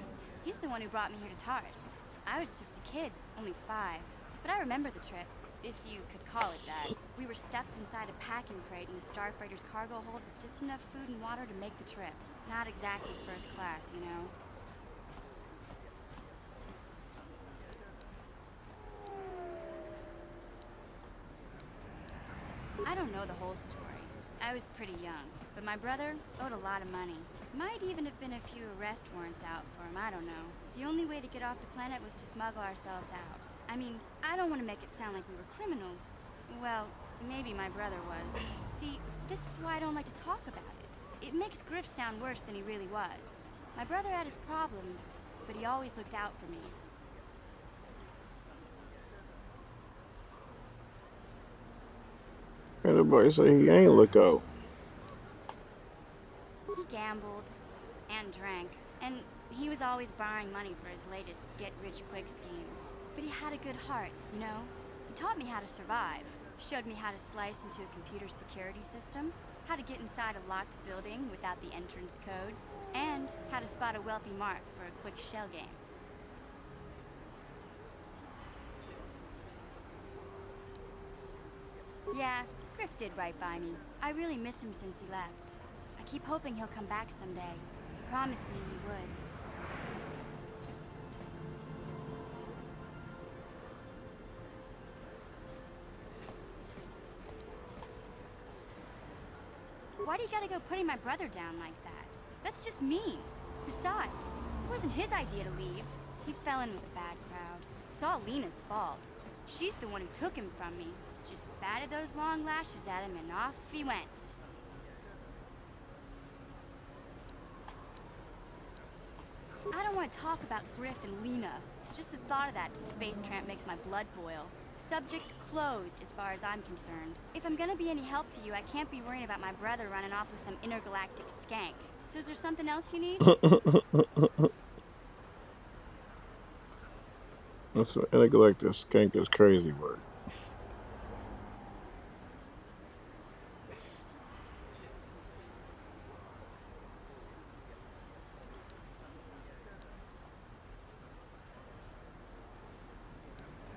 He's the one who brought me here to Taris. I was just a kid, only 5. But I remember the trip, if you could call it that. We were stuck inside a packing crate in the Starfighter's cargo hold with just enough food and water to make the trip. Not exactly first class, you know? I don't know the whole story. I was pretty young, but my brother owed a lot of money. Might even have been a few arrest warrants out for him, I don't know. The only way to get off the planet was to smuggle ourselves out. I mean, I don't want to make it sound like we were criminals. Well, maybe my brother was. See, this is why I don't like to talk about it. It makes Griff sound worse than he really was. My brother had his problems, but he always looked out for me. Everybody say he ain't look out. He gambled and drank, and he was always borrowing money for his latest get-rich-quick scheme. But he had a good heart, you know? He taught me how to survive, showed me how to slice into a computer security system, how to get inside a locked building without the entrance codes, and how to spot a wealthy mark for a quick shell game. Yeah, Griff did right by me. I really miss him since he left. I keep hoping he'll come back someday. He promised me he would. Why do you gotta go putting my brother down like that? That's just mean. Besides, it wasn't his idea to leave. He fell in with a bad crowd. It's all Lena's fault. She's the one who took him from me. Just batted those long lashes at him and off he went. I don't want to talk about Griff and Lena. Just the thought of that space tramp makes my blood boil. Subject's closed as far as I'm concerned. If I'm gonna be any help to you, I can't be worrying about my brother running off with some intergalactic skank. So is there something else you need? That's what intergalactic skank is crazy word.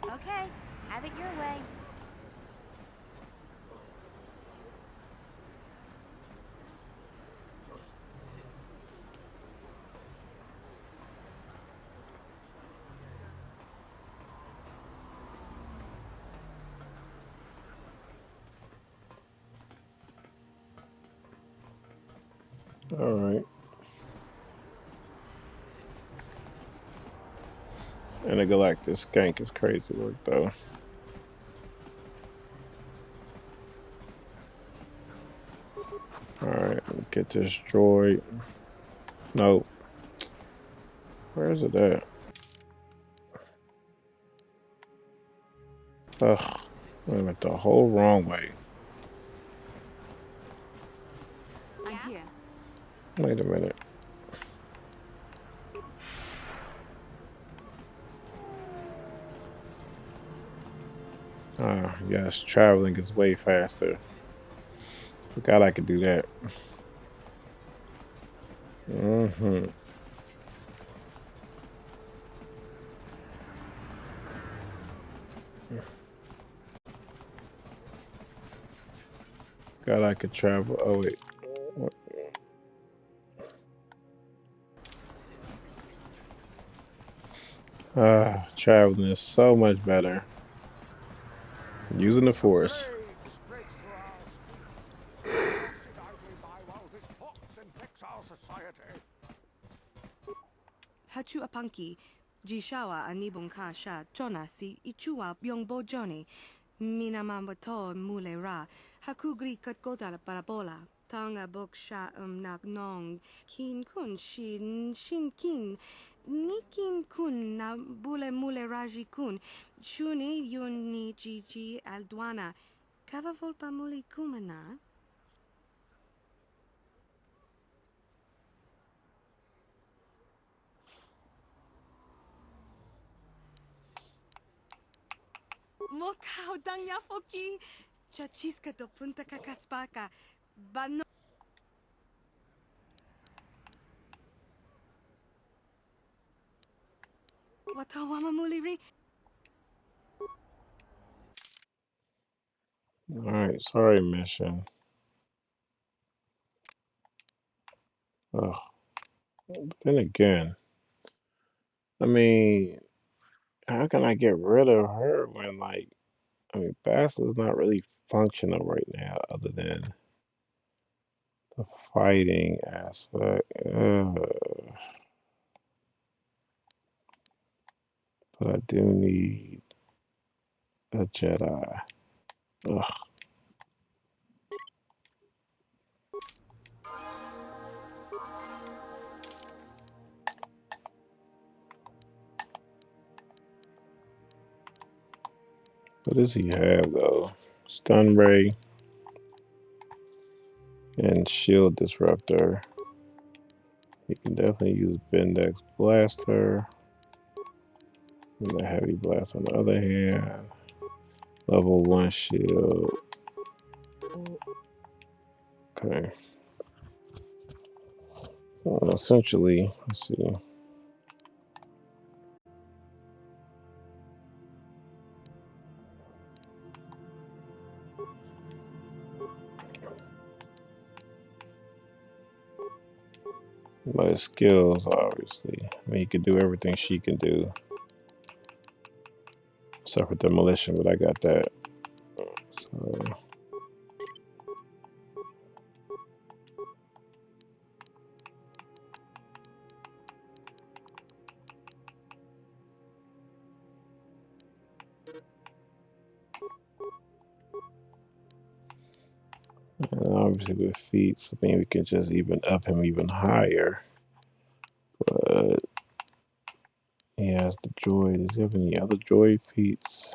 Okay, have it your way. All right. Intergalactic skank is crazy work though. Alright, get this droid. No. Where is it at? Ugh. I went the whole wrong way. I'm here. Wait a minute. Ah, yes, traveling is way faster. Forgot I could do that. Mm-hmm. God, I could travel. Oh wait. Traveling is so much better. Using the force. Hachu apanki, jishawa anibon kasha, chona si ichua byongbo joni, minamambato mule ra, hakugri katgota la parabola, tanga boksha nak nong, kin kun shin kin, nikin kun na bule mule raji kun, chuni yun ni jiji aldwana, kava volpa muli kumana. Mokau danya foki, chachiska do punta kakaspaka, bano. Watawama muliri. Alright, sorry, mission. Oh, but then again, I mean, how can I get rid of her when, like, I mean, Bastila's not really functional right now, other than the fighting aspect. But I do need a Jedi. Ugh. What does he have though? Stun Ray and Shield Disruptor. He can definitely use Bendex Blaster. And the Heavy Blast on the other hand. Level 1 shield. Okay. Well, essentially, let's see. My skills, obviously. I mean, he can do everything she can do. Except for demolition, but I got that. So. And obviously with feats, I mean, we can just even up him even higher. But he has the droid. Does he have any other droid feats?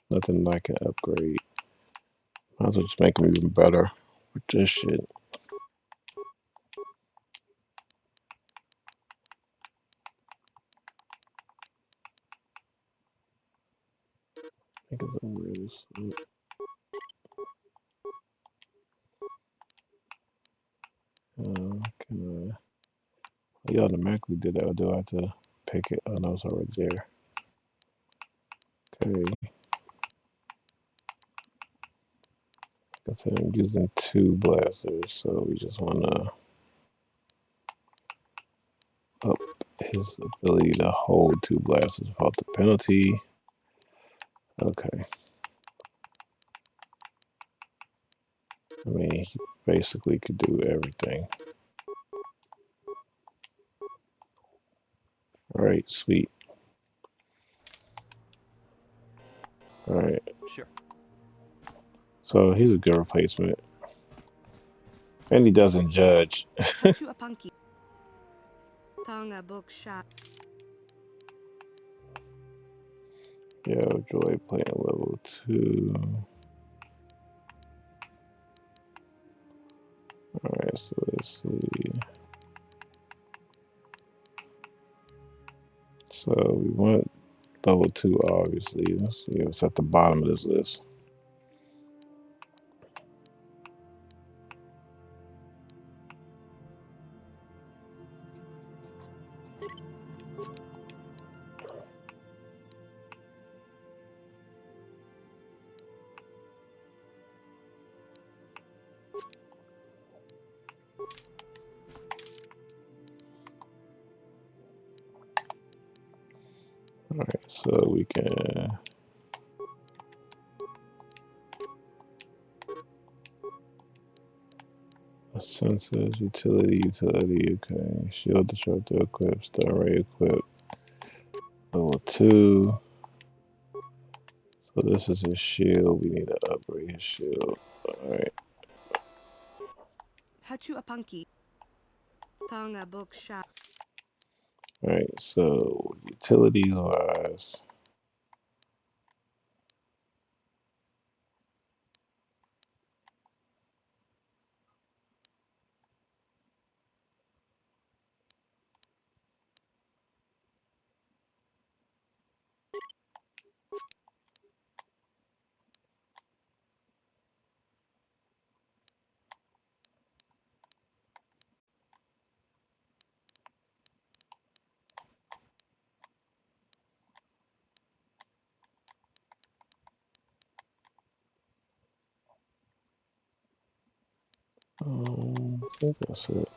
Nothing that I can upgrade. Might as well just make him even better with this shit. I think it's a really sweet. Can I? He automatically did that, or do I have to pick it? Oh no, it's already there. Okay. I said I'm using 2 blasters, so we just want to up his ability to hold 2 blasters without the penalty. Okay. I mean, he basically could do everything. Alright, sweet. Alright. Sure. So he's a good replacement. And he doesn't judge. Hachu apanki. Tanga boksha. Yeah, Joy playing level 2. Alright, so let's see. So we want level 2, obviously. Let's see what's at the bottom of this list. Alright, so we can sensors, utility, okay. Shield disruptor equipped, stun ray equipped. Level 2. So this is his shield. We need to upgrade his shield. Alright. Hachu apanki. Tonga book shop. Alright, so utilities wise. I think that's it.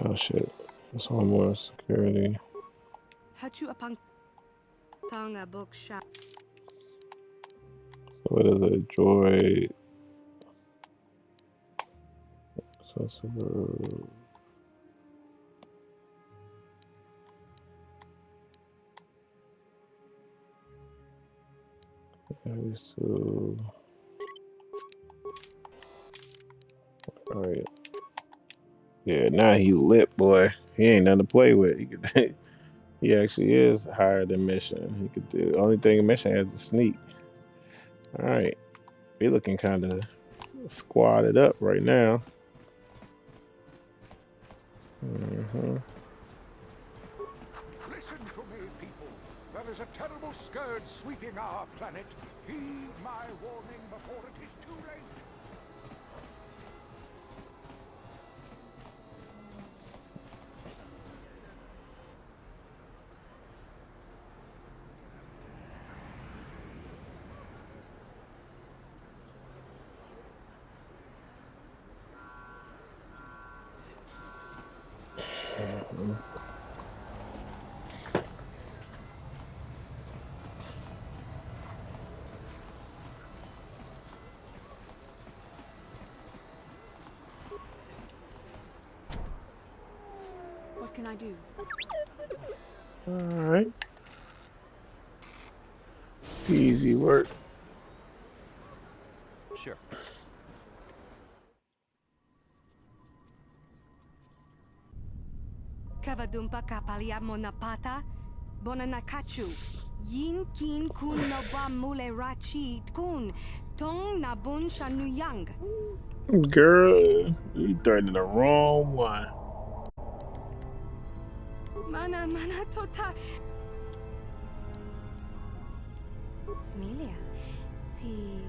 Oh shit. There's one more security. Hachu apanki. Tonga book shop. What is it? Droid. Sensible. So, alright. Yeah, now he lit, boy. He ain't nothing to play with. He could, he actually is higher than Mission. He could do. Only thing Mission has to sneak. Alright. We looking kind of squatted up right now. Listen to me, people. There is a terrible scourge sweeping our planet. Heed my warning before it is too late. What can I do? Alright. Easy work. Sure. Kavadumpa kapalia monapata. Bonanakachu. Yin kin kun no ba mule rachi kun. Tong nabun shanuyang. Girl, you threatening the wrong one. Mana tota. Smilia. Ti.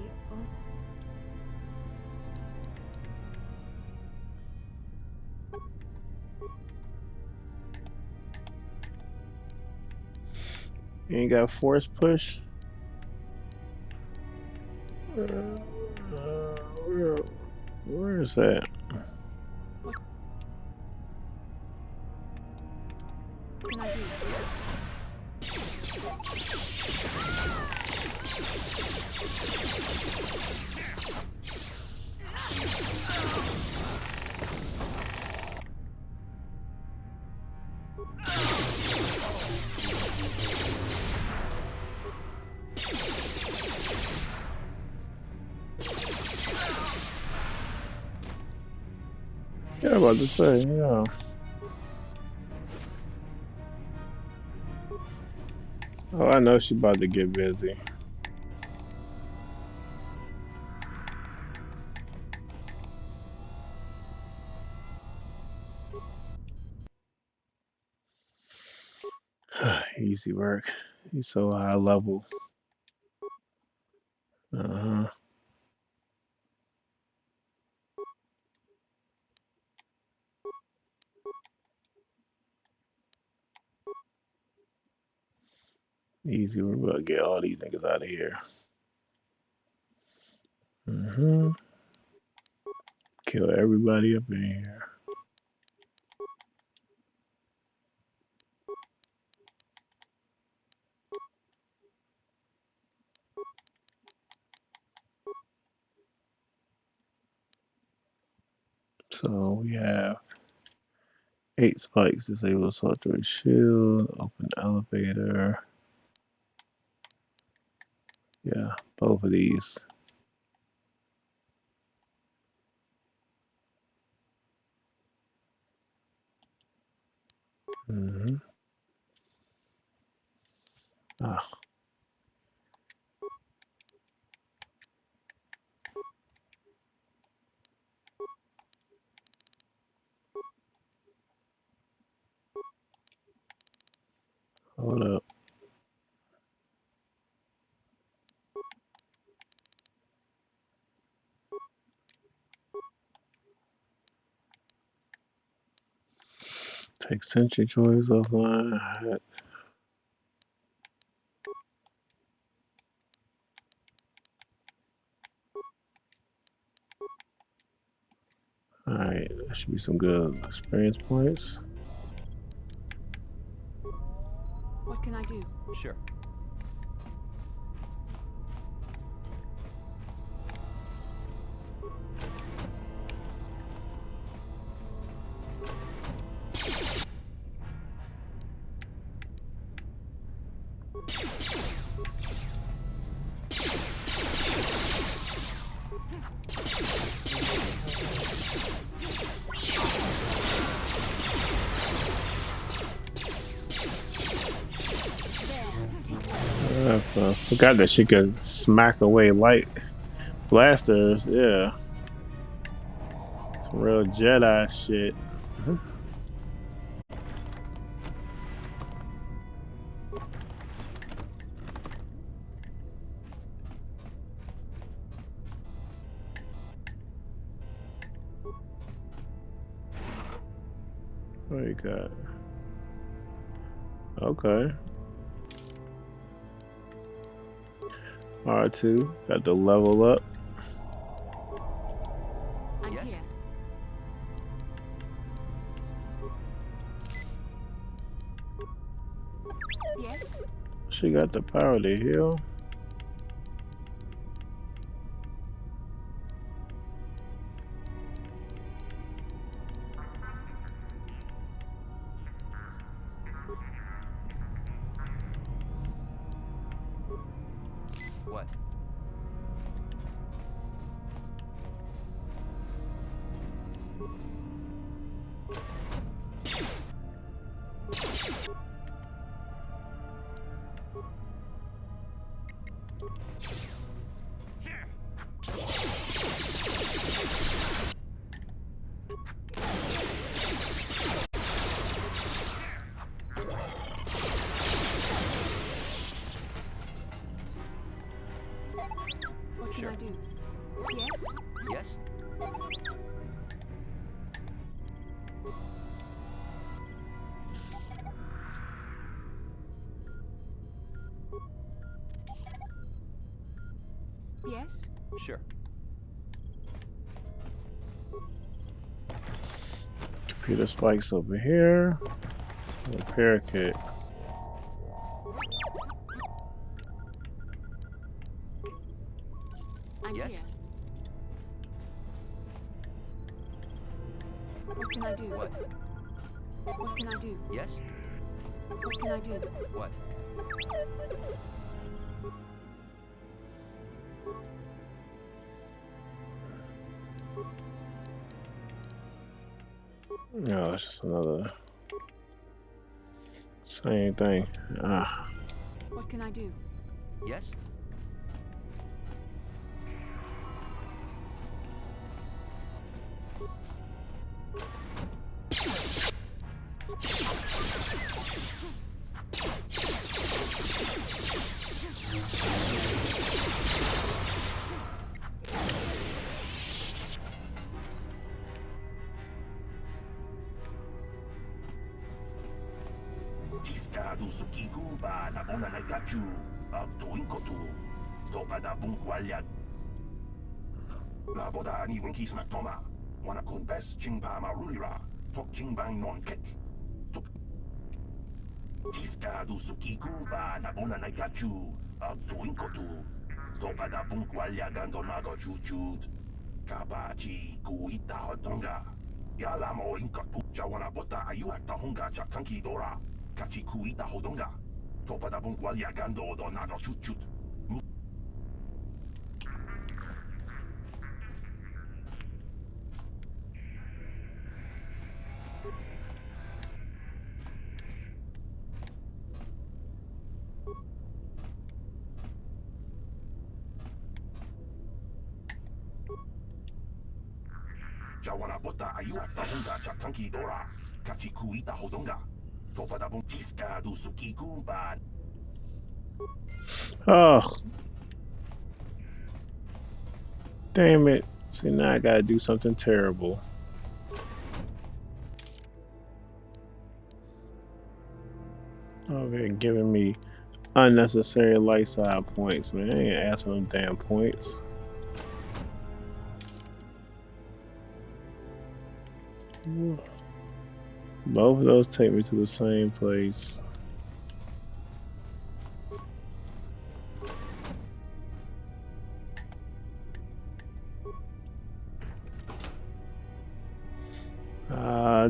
You ain't got force push? Where is that? What can I do? Yeah, I'm about to say, yeah. Oh, I know she about to get busy. Easy work. He's so high level. Easy. We're about to get all these niggas out of here. Kill everybody up in here. So we have 8 spikes, disable solitary shield, open elevator. Yeah, both of these. Mm-hmm. Ah. Hold up. Take Sentry Choice offline. Alright, that should be some good experience points. What can I do? Sure. I forgot that she could smack away light blasters. Yeah. Some real Jedi shit. What you got? Okay. R2 got the level up. I'm here. Yes. She got the power to heal. What? What can I do? Yes? Yes? Yes? Sure. Computer spikes over here. Repair kit. I'm Yes? here. What can I do? What? What can I do? Yes? What can I do? What? No, it's just another same thing. Ah. What can I do? Yes? Tiscado sukiku ba na una na gachu ang tuwing ko tu toka na bungkwalya la boda ni winki smack toma wana kun best chingpa marulira tok chingbang non kek Tiscado sukiku ba na una na gachu ang tuwing ko tu toka na bungkwalya gandonago chujud kabachi kuita hotonga Yala mo inkatu jawana bota ayu at tahunga chakanki dora. Kachi kuita hodonga. Topada bung walia gando do nado chut chut. Jawana bota ayu at tahunga chakanki dora. Kachi kuita hodonga. Topada bung tiska du suki kumpan. Oh, damn it. See, now I gotta do something terrible. Okay, giving me unnecessary light side points, man. I ain't asked for them damn points. Both of those take me to the same place.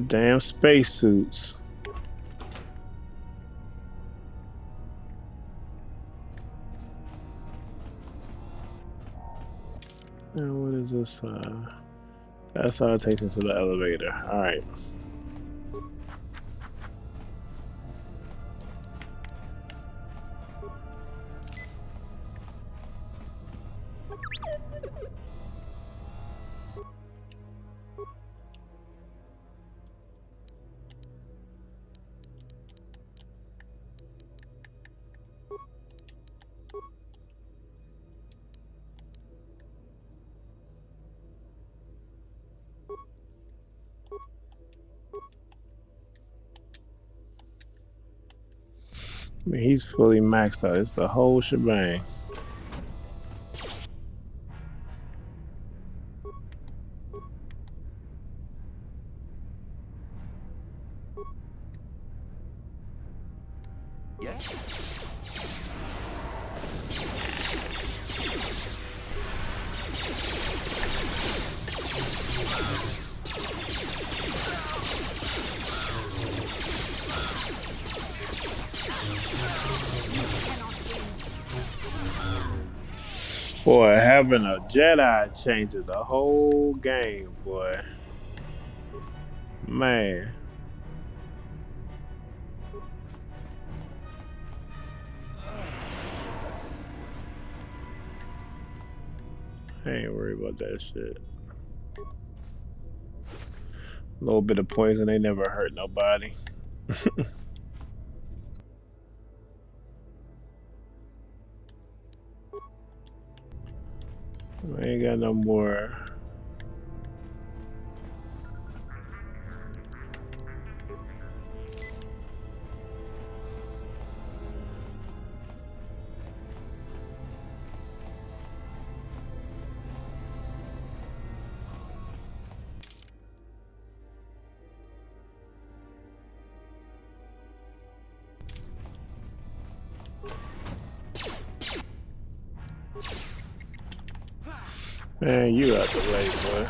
Damn spacesuits. Now what is this? That's how it takes me to the elevator. Alright. I mean, he's fully maxed out. It's the whole shebang. Yes. Boy, having a Jedi changes the whole game, boy. Man. I ain't worried about that shit. A little bit of poison ain't never hurt nobody. I ain't got no more. Man, you out the way, boy.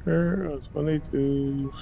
Sure, 22.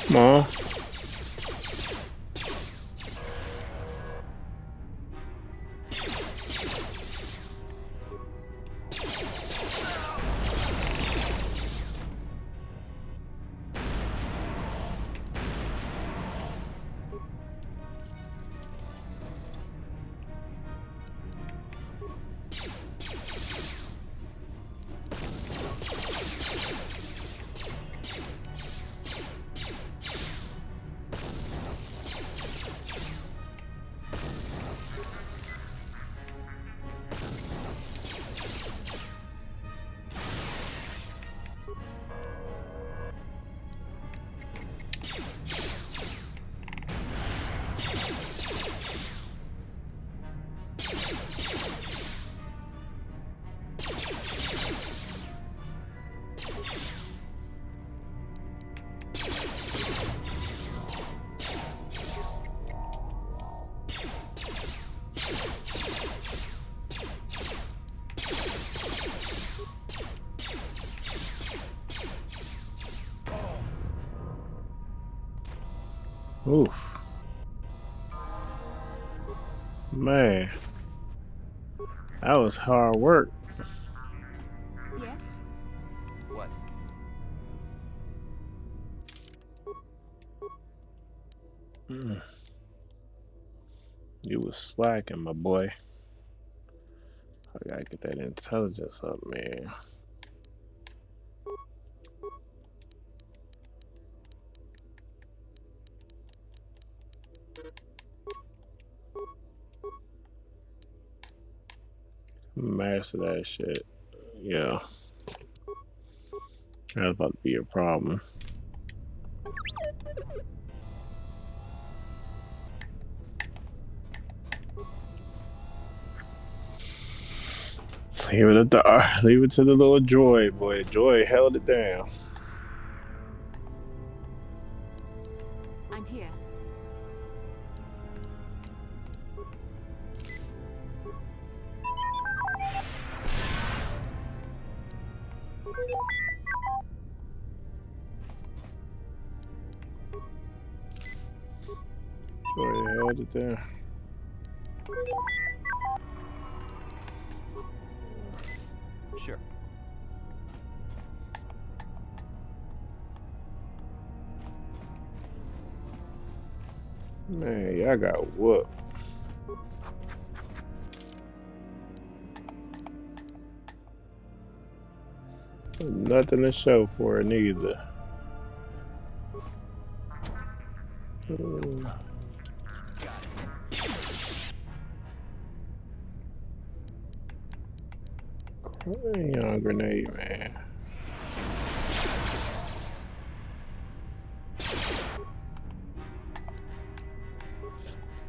Come on. Oof. Man, that was hard work. Yes? What? You was slacking, my boy. I gotta get that intelligence up, man. Master that shit. Yeah. That's about to be a problem. Leave it to the little droid, boy. Droid held it down. I'm here. Droid held it down. Sure. Man, y'all got whooped. Nothing to show for it neither. Young grenade, man.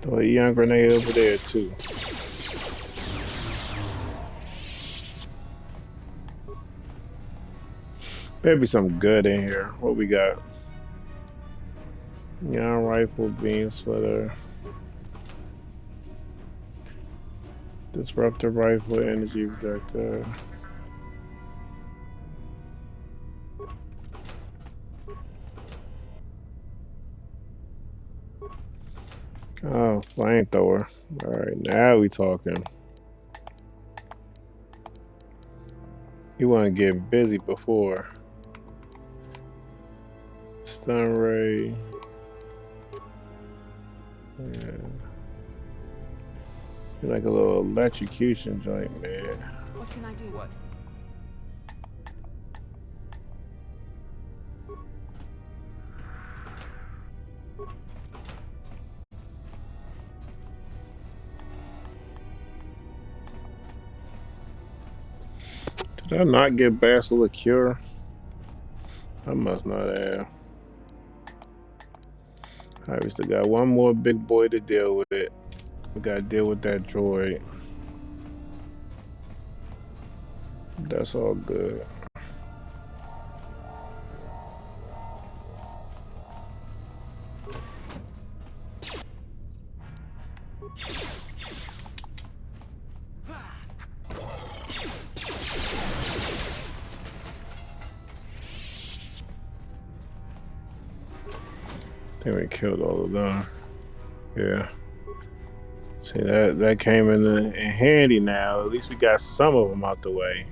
Throw a young grenade over there too. Better be something good in here. What we got? Young rifle, beam splitter. Disruptor rifle, energy projector. Oh, flamethrower. Alright, now we talking. You want to get busy before. Stun ray. Yeah. You're like a little electrocution joint, man. What can I do? What? Did I not get Bastila Cure? I must not have. Alright, we still got one more big boy to deal with. We gotta deal with that droid. That's all good. And we killed all of them. Yeah. See, that came in handy now. At least we got some of them out the way.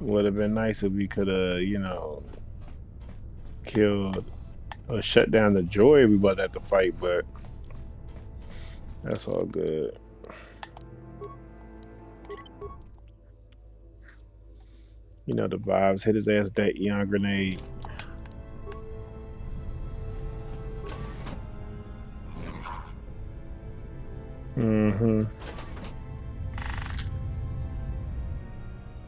Would have been nice if we could have, you know, killed or shut down the droid we about to have to fight, but that's all good. You know the vibes. Hit his ass with that Eon grenade. Mm-hmm.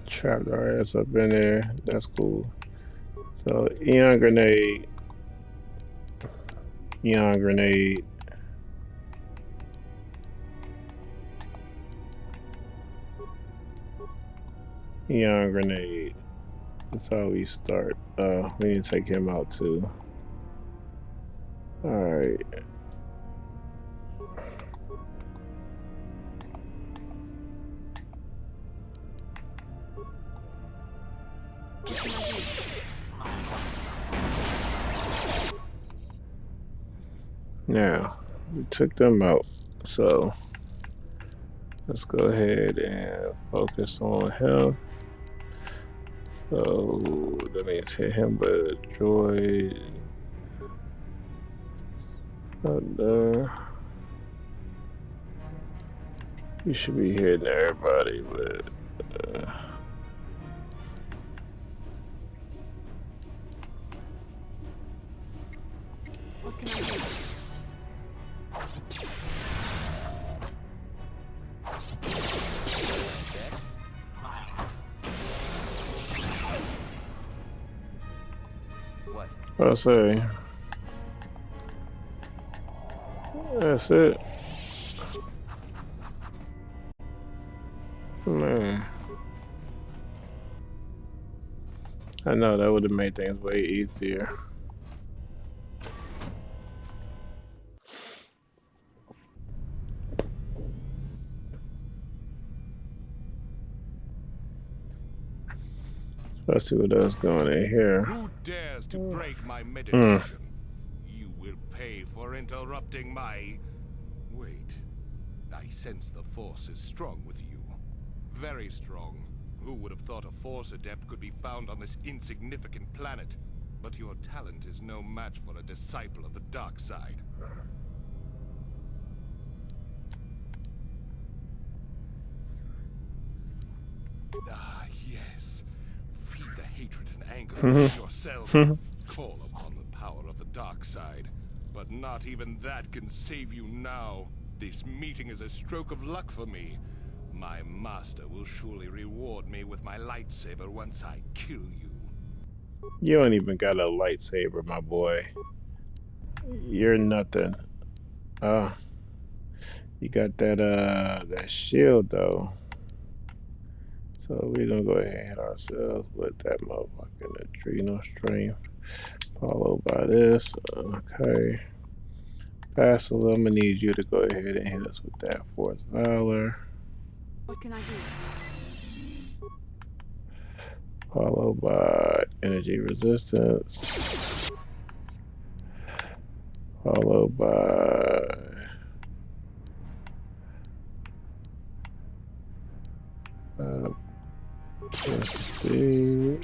Trapped our ass up in there. That's cool. So Eon grenade. Eon grenade. Eon grenade. That's how we start. We need to take him out too. Alright. Now, we took them out, so let's go ahead and focus on him. So that means hit him with a droid. You should be hitting everybody with. What can I do? What? I'll say. That's it. Man. I know that would have made things way easier. Let's see what else going in here. Who dares to break my meditation? You will pay for interrupting my... Wait. I sense the Force is strong with you. Very strong. Who would have thought a Force adept could be found on this insignificant planet? But your talent is no match for a disciple of the dark side. Ah, yes. Feed the hatred and anger within yourself. Call upon the power of the dark side. But not even that can save you now. This meeting is a stroke of luck for me. My master will surely reward me with my lightsaber once I kill you. You don't even got a lightsaber, my boy. You're nothing. You got that shield though. So we're gonna go ahead and hit ourselves with that motherfucking adrenal strength. Followed by this. Okay. Bastila, I'm gonna need you to go ahead and hit us with that Force Valor. What can I do? Followed by energy resistance. Followed by let's see.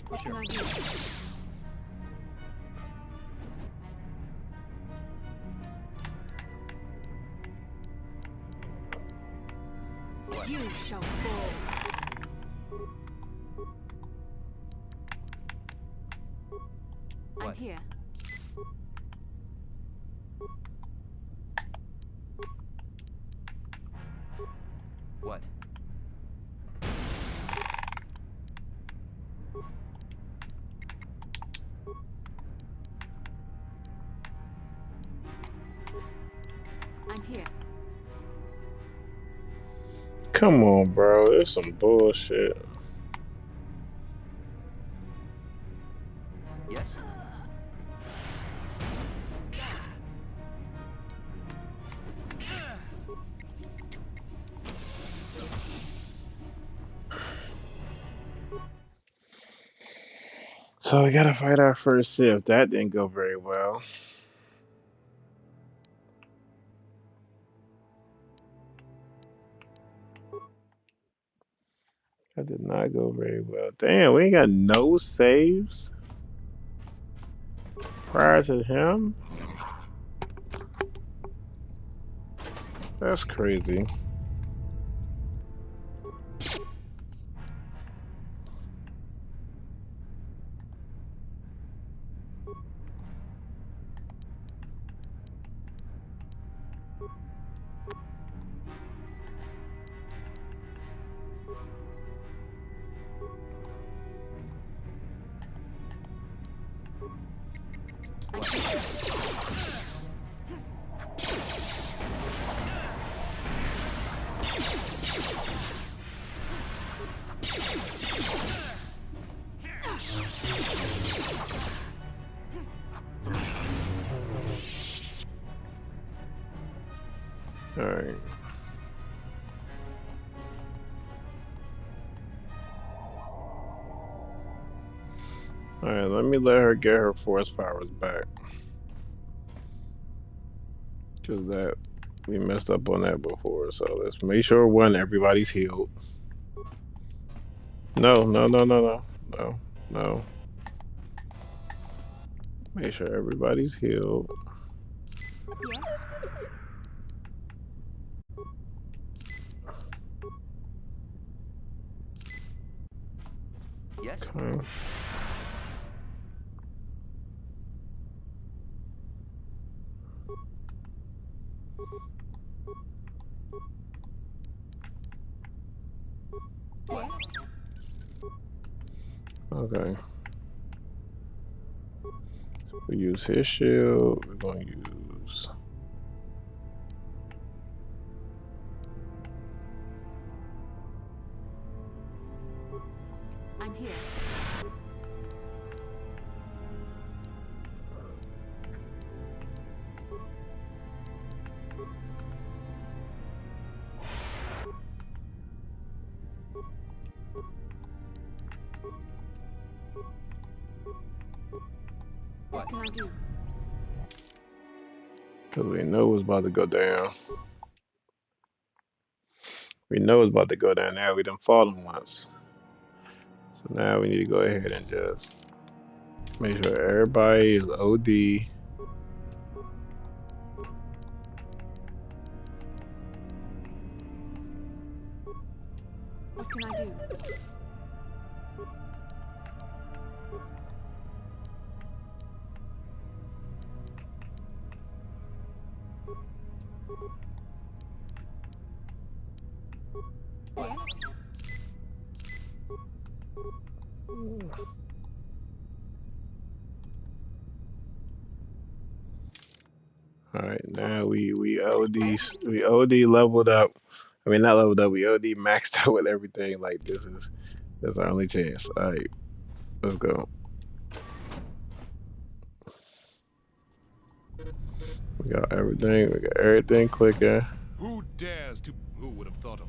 What can I do? You shall fall. I'm here. What? I'm here. Come on, bro. It's some bullshit. Yes? So we gotta fight our first Sith. That didn't go very well. That did not go very well. Damn, we ain't got no saves prior to him. That's crazy. Alright. Alright, let me let her get her force powers back. Cause that we messed up on that before, so let's make sure one, everybody's healed. No, no, no, no, no, no, no. Make sure everybody's healed. Yes? Yes? Okay. Yes? Okay. So we use his shield. We're going to use. I'm here. What can I do? Because we know it's about to go down. We know it's about to go down now. We done fallen once. So now we need to go ahead and just make sure everybody is OD. What can I do? Yes? All right, now we OD leveled up. I mean, not leveled up. We OD maxed out with everything. Like this our only chance. All right, let's go. We got everything. We got everything clicking. Who dares to? Who would have thought of?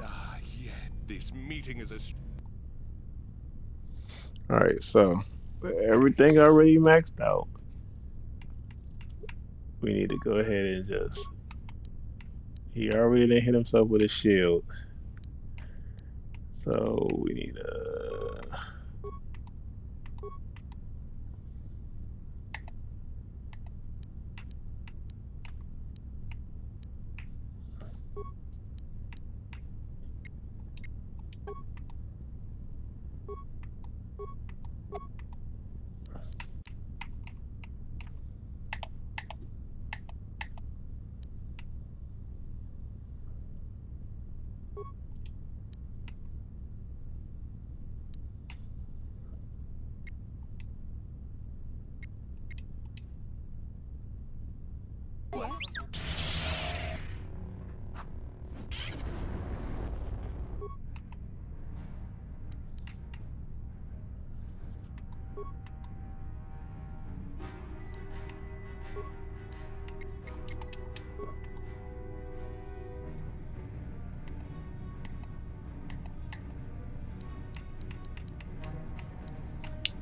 Ah, yeah. This meeting is a. All right, so everything already maxed out. We need to go ahead and just. He already didn't hit himself with a shield, so we need to.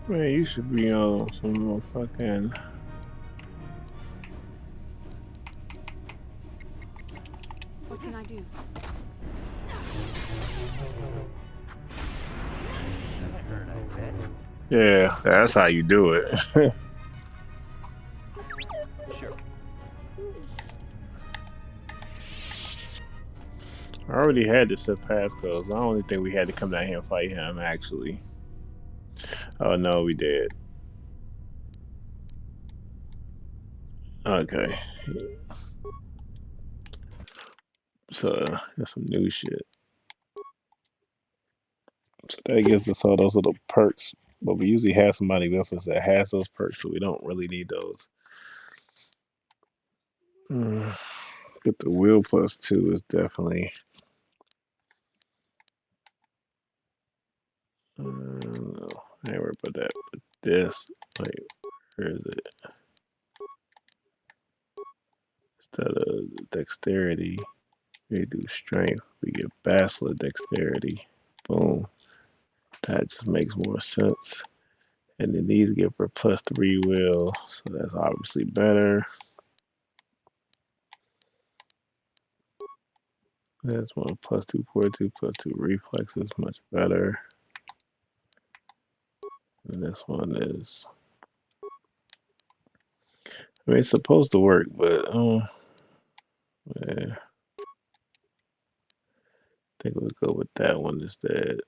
Man, you should be on some motherfucking. What can I do? Yeah, that's how you do it. Sure. I already had the Sith passcodes. I don't think we had to come down here and fight him, actually. Oh, no, we did. Okay. So, that's some new shit. So that gives us all those little perks. But we usually have somebody with us that has those perks, so we don't really need those. But the will +2 is definitely. No, I ain't worried about that. But this, wait, where is it? Instead of dexterity, we do strength. We get Bastila dexterity. Boom. That just makes more sense. And then these give her +3 will, so that's obviously better. That's one +2 fortitude, +2 reflex is much better. And this one is. I mean, it's supposed to work, but yeah. I think we'll go with that one instead.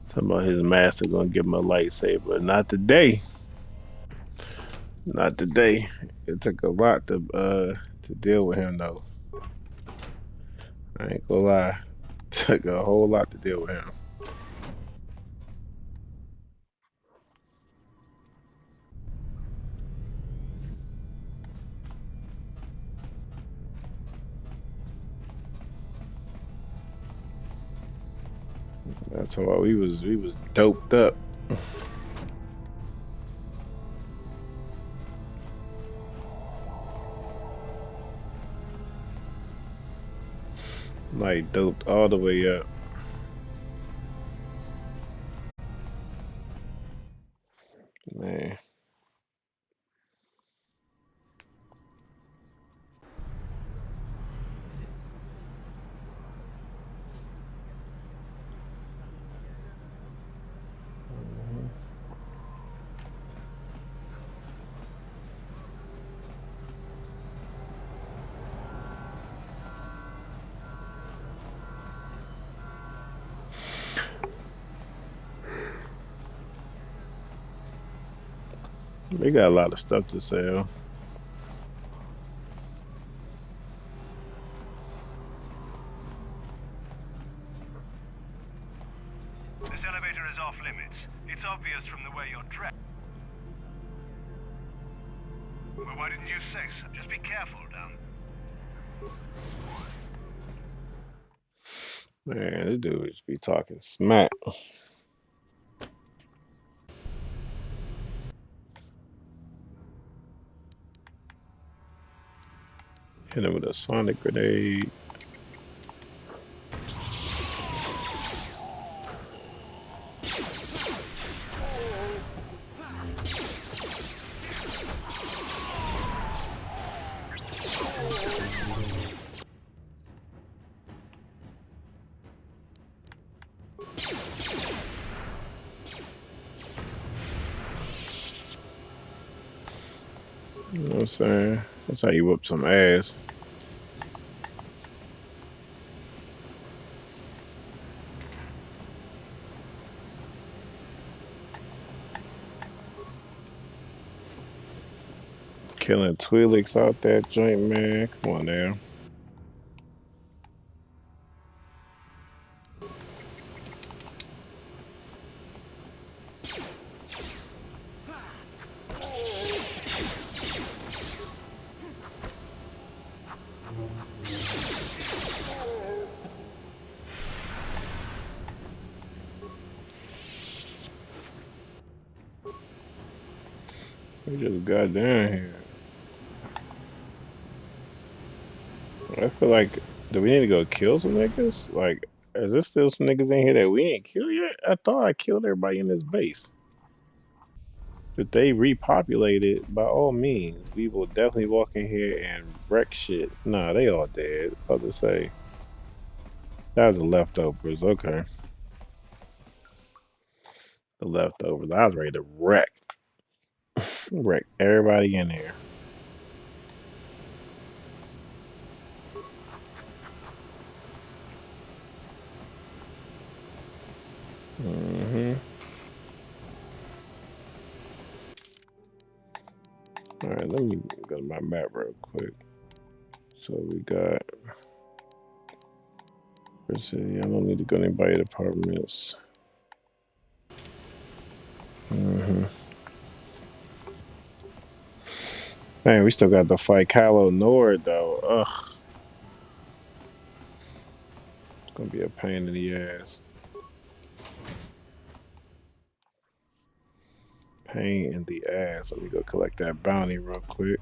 Talking about his master gonna give him a lightsaber. Not today. Not today. It took a lot to deal with him though. I ain't gonna lie. It took a whole lot to deal with him. That's why we was doped up. Like doped all the way up. Man. They got a lot of stuff to sell. This elevator is off limits. It's obvious from the way you're dressed. Well, why didn't you say so? Just be careful down. Man, this dude just be talking smack. Hit him with a sonic grenade. You know what I'm saying? That's how you whoop some ass. Killing Twi'leks out that joint, man. Come on now. We just got down here. I feel like, do we need to go kill some niggas? Like, is there still some niggas in here that we ain't killed yet? I thought I killed everybody in this base. If they repopulated, by all means, we will definitely walk in here and wreck shit. Nah, they all dead. About to say. That was the leftovers. Okay. The leftovers. I was ready to wreck. Wreck everybody in there. Mm-hmm. Alright, let me go to my map real quick. So we got city. I don't need to go to anybody's apartments. Mm-hmm. Man, we still got to fight Calo Nord though. Ugh. It's gonna be a pain in the ass. Pain in the ass. Let me go collect that bounty real quick.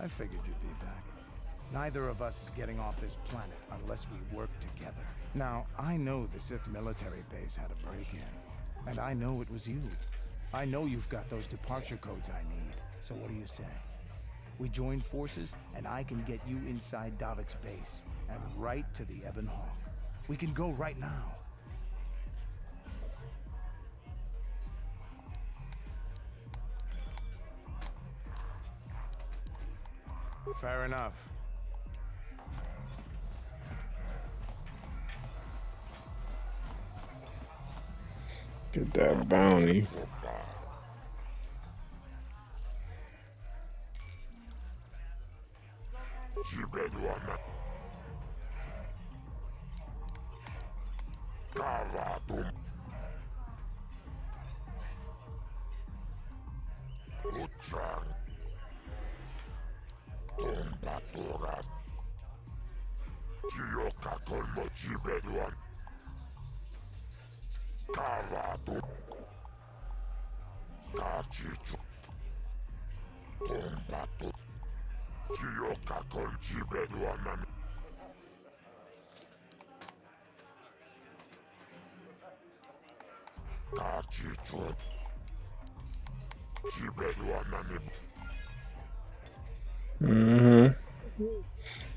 I figured you'd be back. Neither of us is getting off this planet unless we work together. Now, I know the Sith military base had a break-in, and I know it was you. I know you've got those departure codes I need. So what do you say? We join forces, and I can get you inside Davik's base, and right to the Ebon Hawk. We can go right now. Fair enough. Get that bounty. Mm-hmm.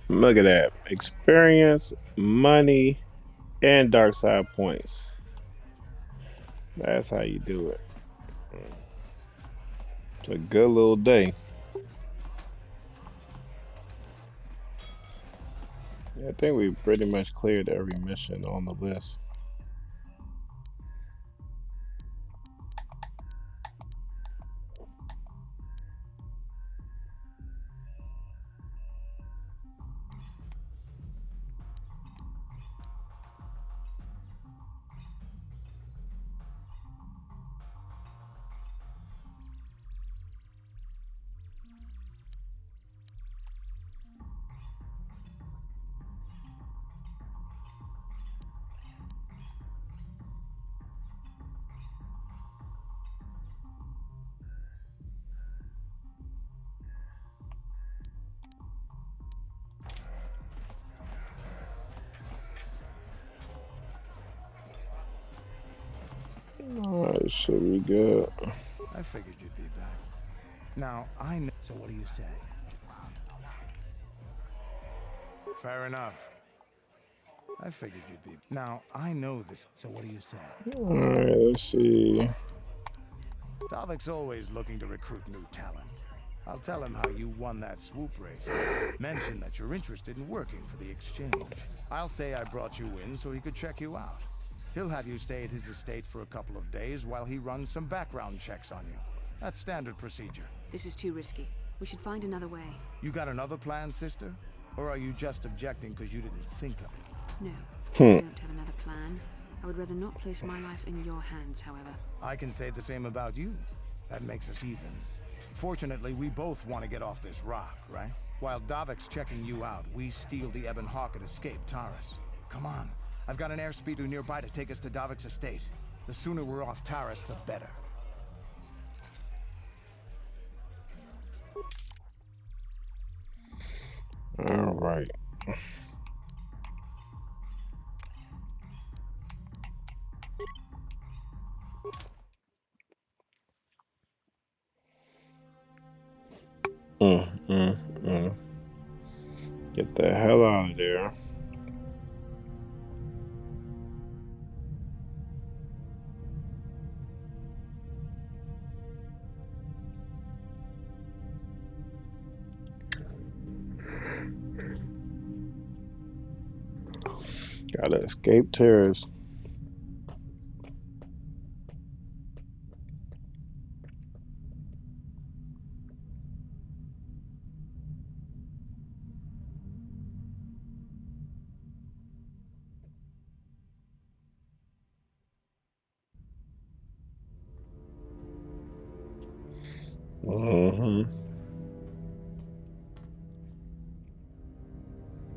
Look at that. Experience, money, and dark side points. That's how you do it. It's a good little day. Yeah, I think we pretty much cleared every mission on the list. Alright, should be good. I figured you'd be back. Now, I know. So what do you say? Fair enough. I figured you'd be. Now, I know this. So what do you say? Alright, let's see. Davik's always looking to recruit new talent. I'll tell him how you won that swoop race. Mention that you're interested in working for the exchange. I'll say I brought you in so he could check you out. He'll have you stay at his estate for a couple of days while he runs some background checks on you. That's standard procedure. This is too risky. We should find another way. You got another plan, sister? Or are you just objecting because you didn't think of it? No, I don't have another plan. I would rather not place my life in your hands, however. I can say the same about you. That makes us even. Fortunately, we both want to get off this rock, right? While Davik's checking you out, we steal the Ebon Hawk and escape Taris. Come on. I've got an airspeeder nearby to take us to Davik's estate. The sooner we're off Taris, the better. All right. Mm. Get the hell out of there. Gotta escape Taris.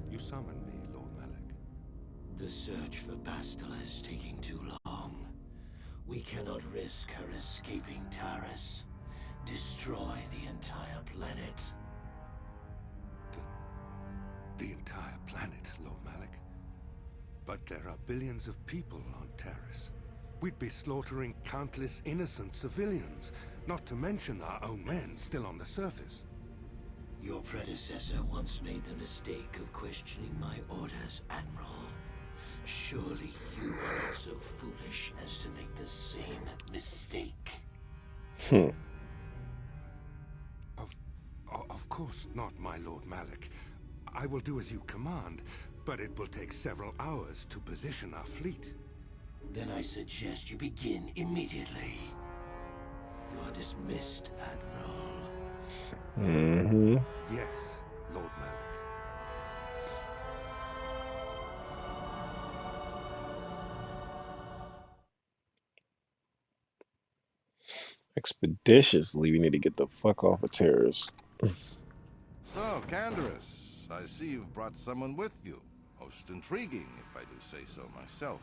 You summoned me, Lord Malak. The search for Bastila is taking too long. We cannot risk her escaping Taris. Destroy the entire planet. The entire planet, Lord Malak. But there are billions of people on Taris. We'd be slaughtering countless innocent civilians, not to mention our own men still on the surface. Your predecessor once made the mistake of questioning my orders, Admiral. Surely you are not so foolish as to make the same mistake. Of course not, my Lord Malak. I will do as you command, but it will take several hours to position our fleet. Then I suggest you begin immediately. You are dismissed, Admiral. Yes, Lord Malak. Expeditiously, we need to get the fuck off of Taris. So, Canderous, I see you've brought someone with you. Most intriguing, if I do say so myself.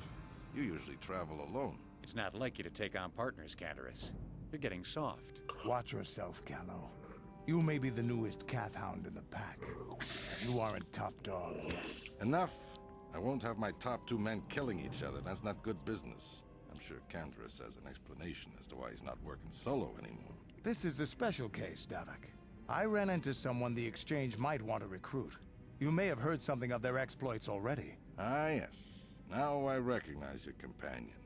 You usually travel alone. It's not like you to take on partners, Canderous. You're getting soft. Watch yourself, Calo. You may be the newest Cath Hound in the pack. You aren't top dog yet. Enough. I won't have my top two men killing each other. That's not good business. I'm sure Canderous has an explanation as to why he's not working solo anymore. This is a special case, Davik. I ran into someone the Exchange might want to recruit. You may have heard something of their exploits already. Ah, yes. Now I recognize your companion.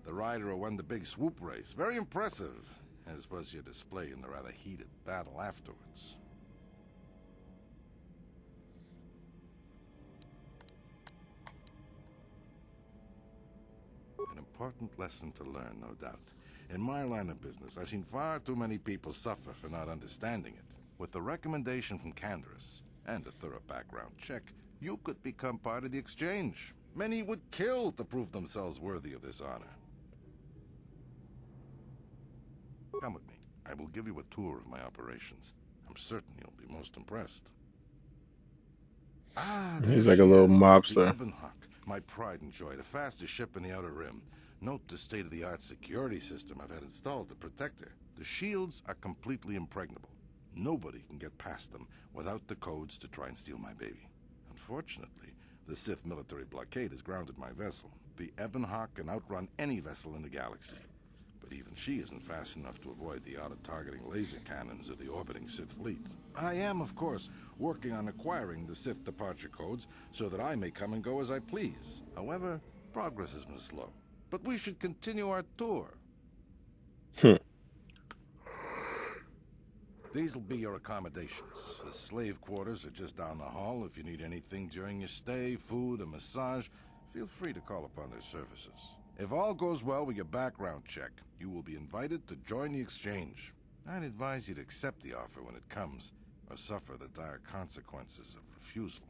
The rider who won the big swoop race. Very impressive, as was your display in the rather heated battle afterwards. An important lesson to learn, no doubt. In my line of business, I've seen far too many people suffer for not understanding it. With the recommendation from Canderous and a thorough background check, you could become part of the Exchange. Many would kill to prove themselves worthy of this honor. Come with me. I will give you a tour of my operations. I'm certain you'll be most impressed. Ah, He's like a little mobster. The Ebon Hawk, my pride and joy, the fastest ship in the Outer Rim. Note the state-of-the-art security system I've had installed to protect her. The shields are completely impregnable. Nobody can get past them without the codes to try and steal my baby. Unfortunately, the Sith military blockade has grounded my vessel. The Ebon Hawk can outrun any vessel in the galaxy. But even she isn't fast enough to avoid the auto-targeting laser cannons of the orbiting Sith fleet. I am, of course, working on acquiring the Sith departure codes so that I may come and go as I please. However, progress has been slow. But we should continue our tour. These will be your accommodations. The slave quarters are just down the hall. If you need anything during your stay, food, a massage, feel free to call upon their services. If all goes well with your background check, you will be invited to join the Exchange. I'd advise you to accept the offer when it comes, or suffer the dire consequences of refusal.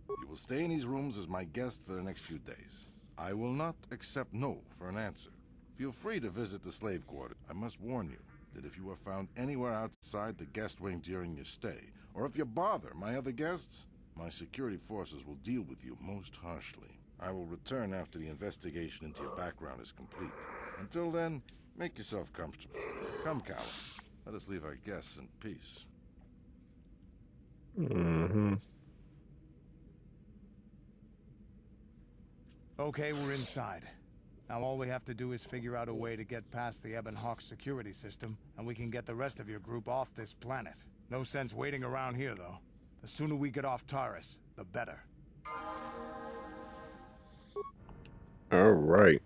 You will stay in these rooms as my guest for the next few days. I will not accept no for an answer. Feel free to visit the slave quarter. I must warn you that if you are found anywhere outside the guest wing during your stay, or if you bother my other guests, My security forces will deal with you most harshly. I will return after the investigation into your background is complete. Until then, make yourself comfortable. Come, Calo. Let us leave our guests in peace. Mm-hmm. Okay, we're inside. Now all we have to do is figure out a way to get past the Ebon Hawk security system, and we can get the rest of your group off this planet. No sense waiting around here, though. The sooner we get off Taris, the better. All right.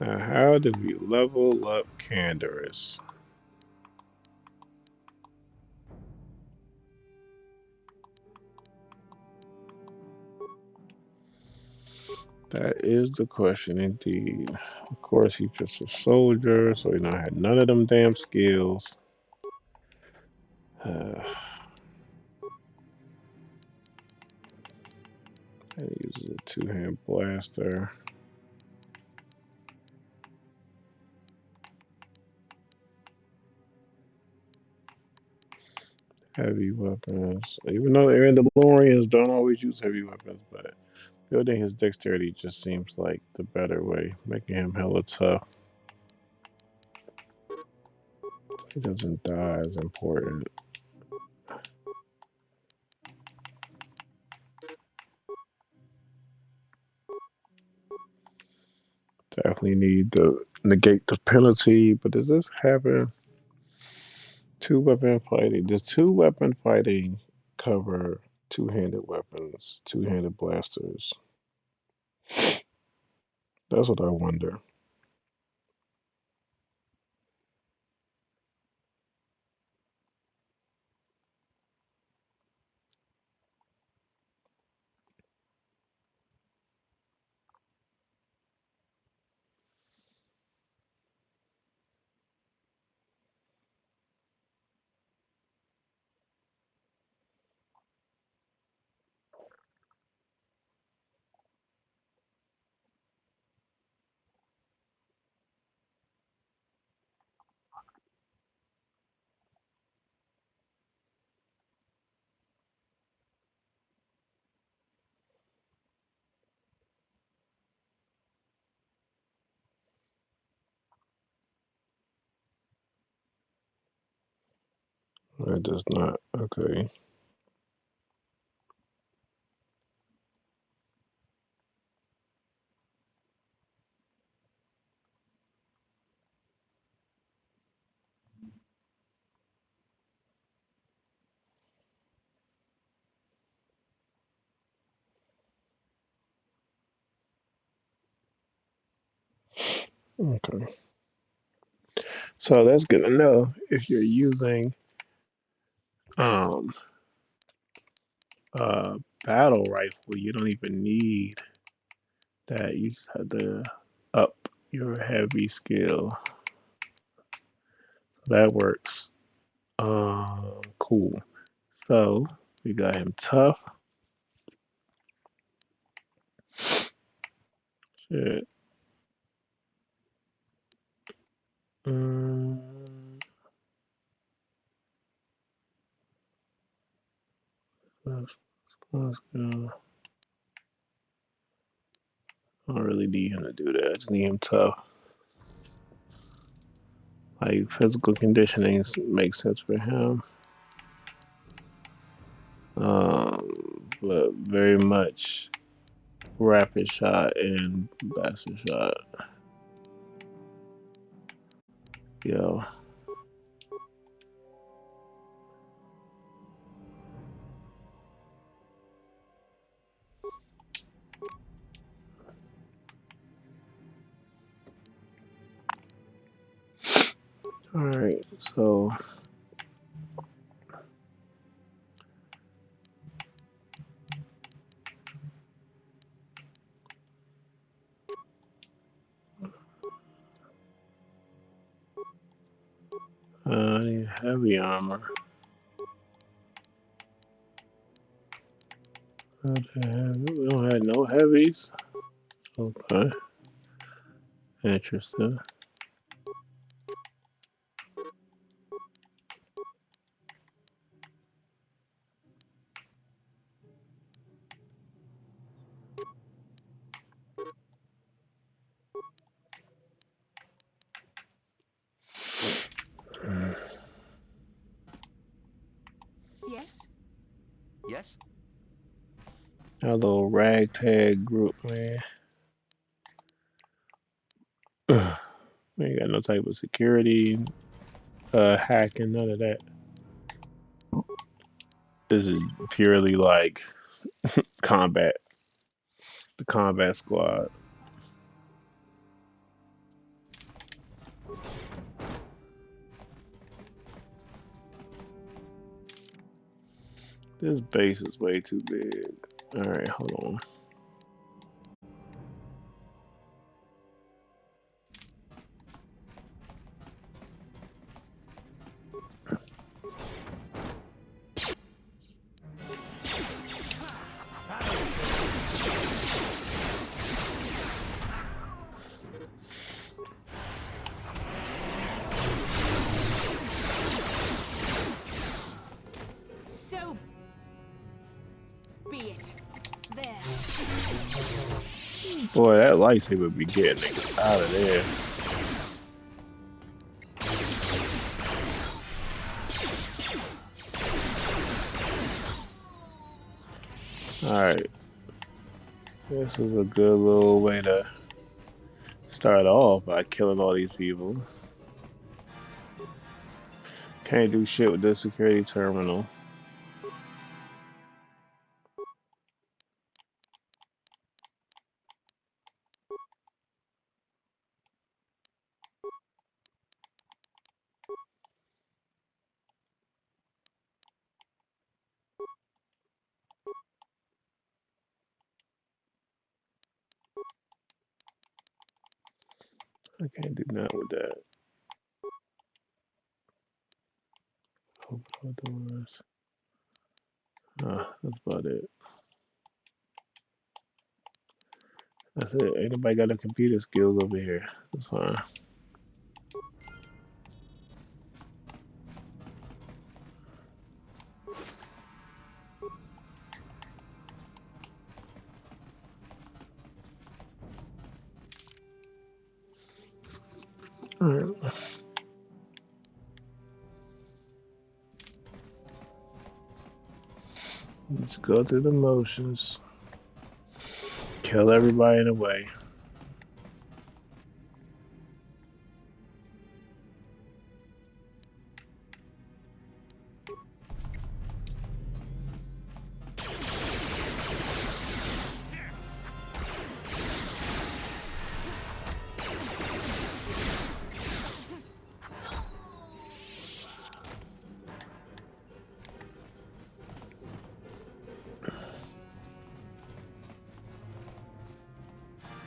Now, how do we level up Canderous? That is the question indeed. Of course, he's just a soldier, so he don't have none of them damn skills. And he uses a two-hand blaster. Heavy weapons. Even though the Mandalorians don't always use heavy weapons, but building his dexterity just seems like the better way, making him hella tough. He doesn't die is important. Definitely need to negate the penalty, but does this happen? Two weapon fighting. Does two weapon fighting cover two-handed weapons, two-handed blasters? That's what I wonder. It does not. Okay. Okay. So that's good to know. If you're using um a battle rifle, you don't even need that. You just have to up your heavy skill. That works. Cool. So we got him tough. Shit. Um, let's go. I don't really need him to do that. I just need him tough. Like physical conditioning makes sense for him. But very much rapid shot and bastard shot. Yo. Alright, so I need heavy armor. We don't have no heavies. Okay. Interesting. Yes? Our little ragtag group, man. We ain't got no type of security, hacking, none of that. This is purely like combat. The combat squad. This base is way too big. Alright, hold on. So be it. There. Boy, that lightsaber be getting niggas out of there. Alright. This is a good little way to start off by killing all these people. Can't do shit with this security terminal. I can't do nothing with that. Open all doors. That's about it. That's it. Ain't nobody got no computer skills over here. That's fine. Alright. Let's go through the motions. Kill everybody in the way.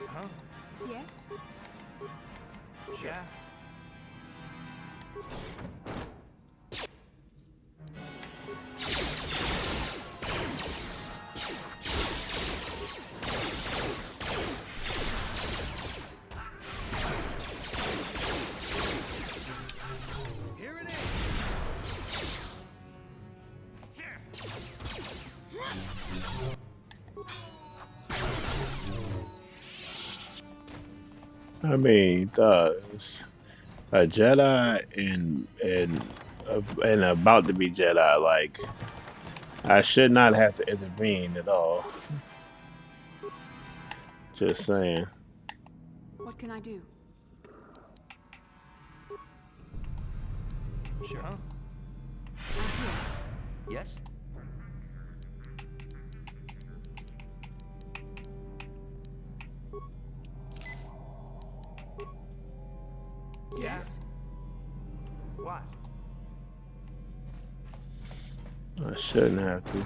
Huh? Yes? Yeah. Here it is. I mean, a Jedi and about to be Jedi, like, I should not have to intervene at all. Just saying. What can I do? Sure. Huh? Yes? Yes. What? I shouldn't have to.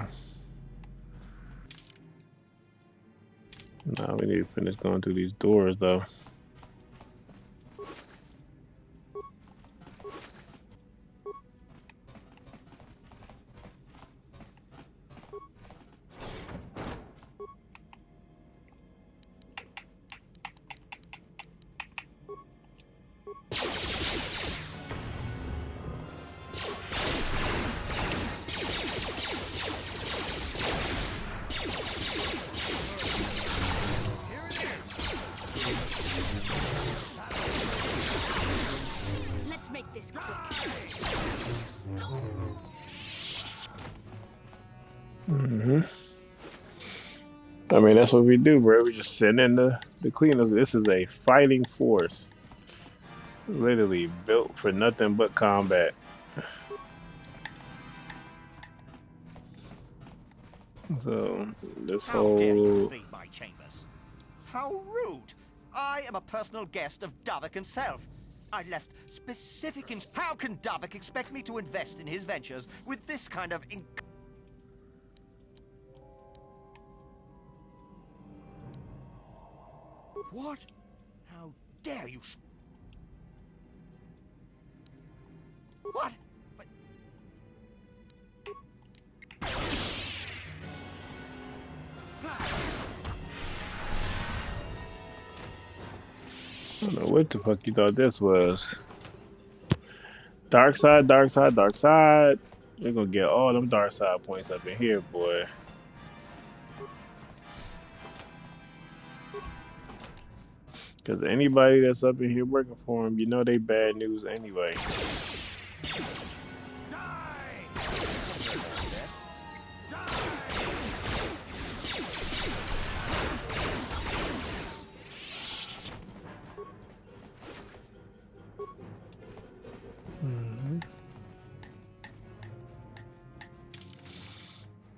Now we need to finish going through these doors, though. Let's make this quick. I mean, that's what we do, bro. We just send in the cleaners. This is a fighting force, literally built for nothing but combat. So this How dare you whole invade my chambers? How rude! I am a personal guest of Davik himself. I left specific How can Davik expect me to invest in his ventures with this kind of What? How dare you What? I don't know what the fuck you thought this was. Dark side, dark side, dark side. You're gonna get all them dark side points up in here, boy. Because anybody that's up in here working for him, you know they bad news anyway.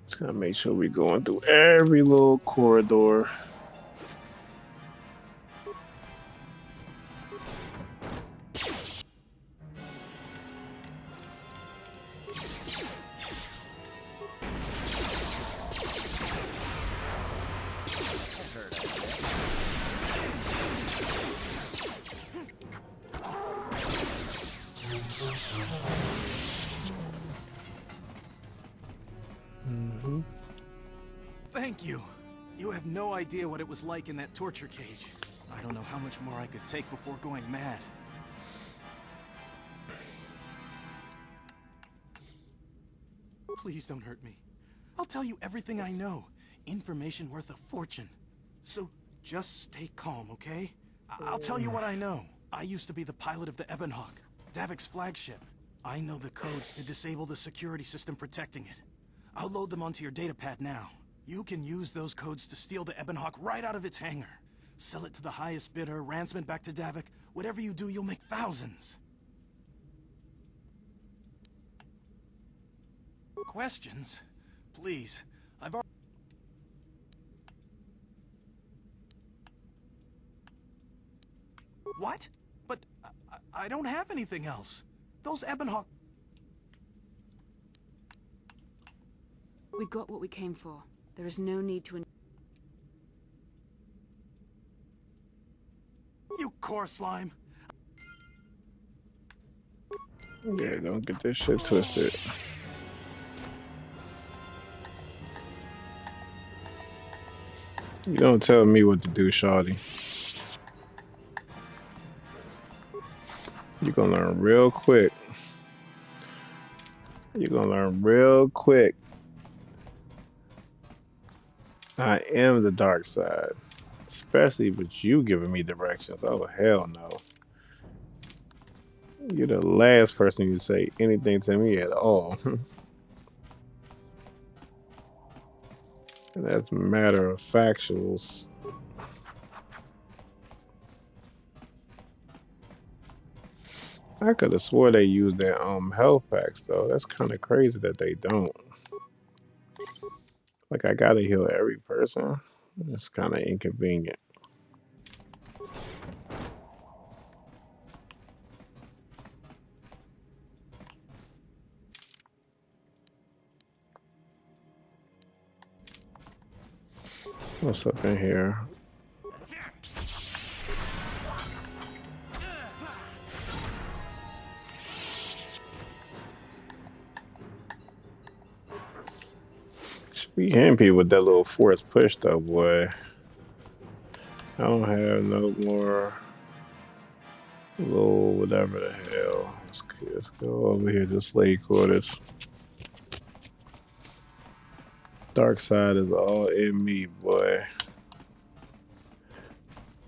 Just gotta make sure we're going through every little corridor. Thank you. You have no idea what it was like in that torture cage. I don't know how much more I could take before going mad. Please don't hurt me. I'll tell you everything I know. Information worth a fortune. So just stay calm, okay? I'll tell you what I know. I used to be the pilot of the Ebon Hawk, Davik's flagship. I know the codes to disable the security system protecting it. I'll load them onto your datapad now. You can use those codes to steal the Ebon Hawk right out of its hangar. Sell it to the highest bidder, ransom it back to Davik. Whatever you do, you'll make thousands. Questions? Please, I've already... What? But I don't have anything else. Those Ebon Hawk... We got what we came for. There is no need to... You core slime! Yeah, don't get this shit twisted. You don't tell me what to do, shawty. You're gonna learn real quick. You're gonna learn real quick. I am the dark side. Especially with you giving me directions. Oh, hell no. You're the last person to say anything to me at all. And that's matter of factuals. I could have swore they used their health packs though. That's kind of crazy that they don't. Like I gotta heal every person. It's kind of inconvenient. What's up in here? Should be happy with that little force push though, boy. I don't have no more little whatever the hell. Let's go over here to slave quarters. Dark side is all in me, boy.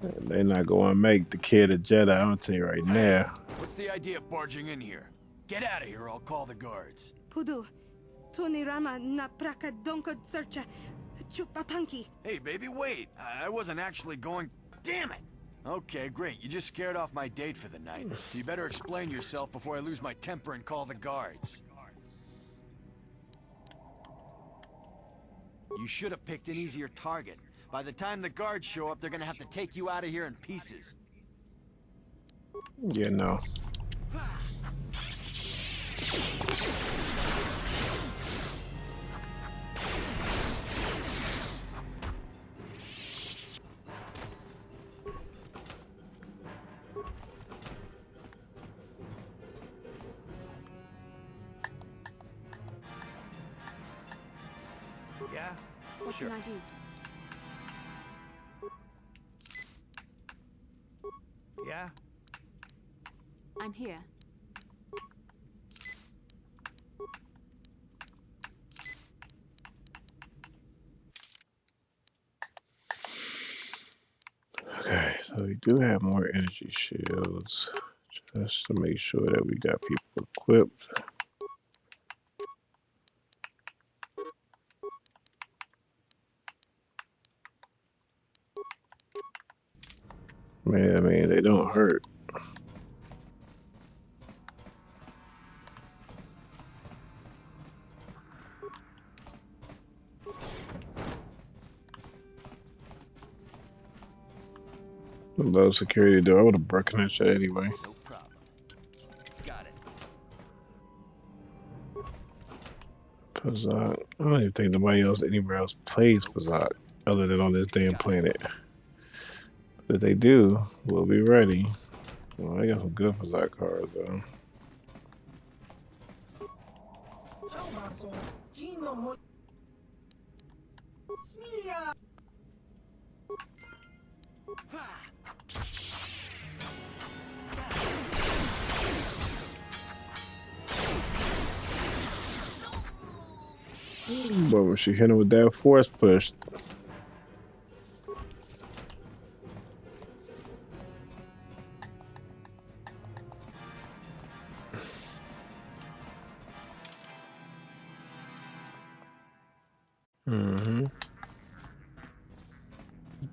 And they're not going to make the kid a Jedi, I'm going to tell you right now. What's the idea of barging in here? Get out of here or I'll call the guards. Pudu, Tony Rama na praka donko searcha. Hey, baby, wait. I wasn't actually going... Damn it! Okay, great. You just scared off my date for the night. So you better explain yourself before I lose my temper and call the guards. You should have picked an easier target. By the time the guards show up, they're gonna have to take you out of here in pieces. Yeah, no. Yeah? What Sure. can I do? Yeah? I'm here. Okay, so we do have more energy shields. Just to make sure that we got people equipped. Man, I mean, they don't hurt. Low security door. I would have broken that shit anyway. No problem. Got it. Pazak. I don't even think nobody else anywhere else plays Pazak other than on this damn planet. But if they do, we'll be ready. Well, I got some good Pazak cards though. But when she hit him with that force push.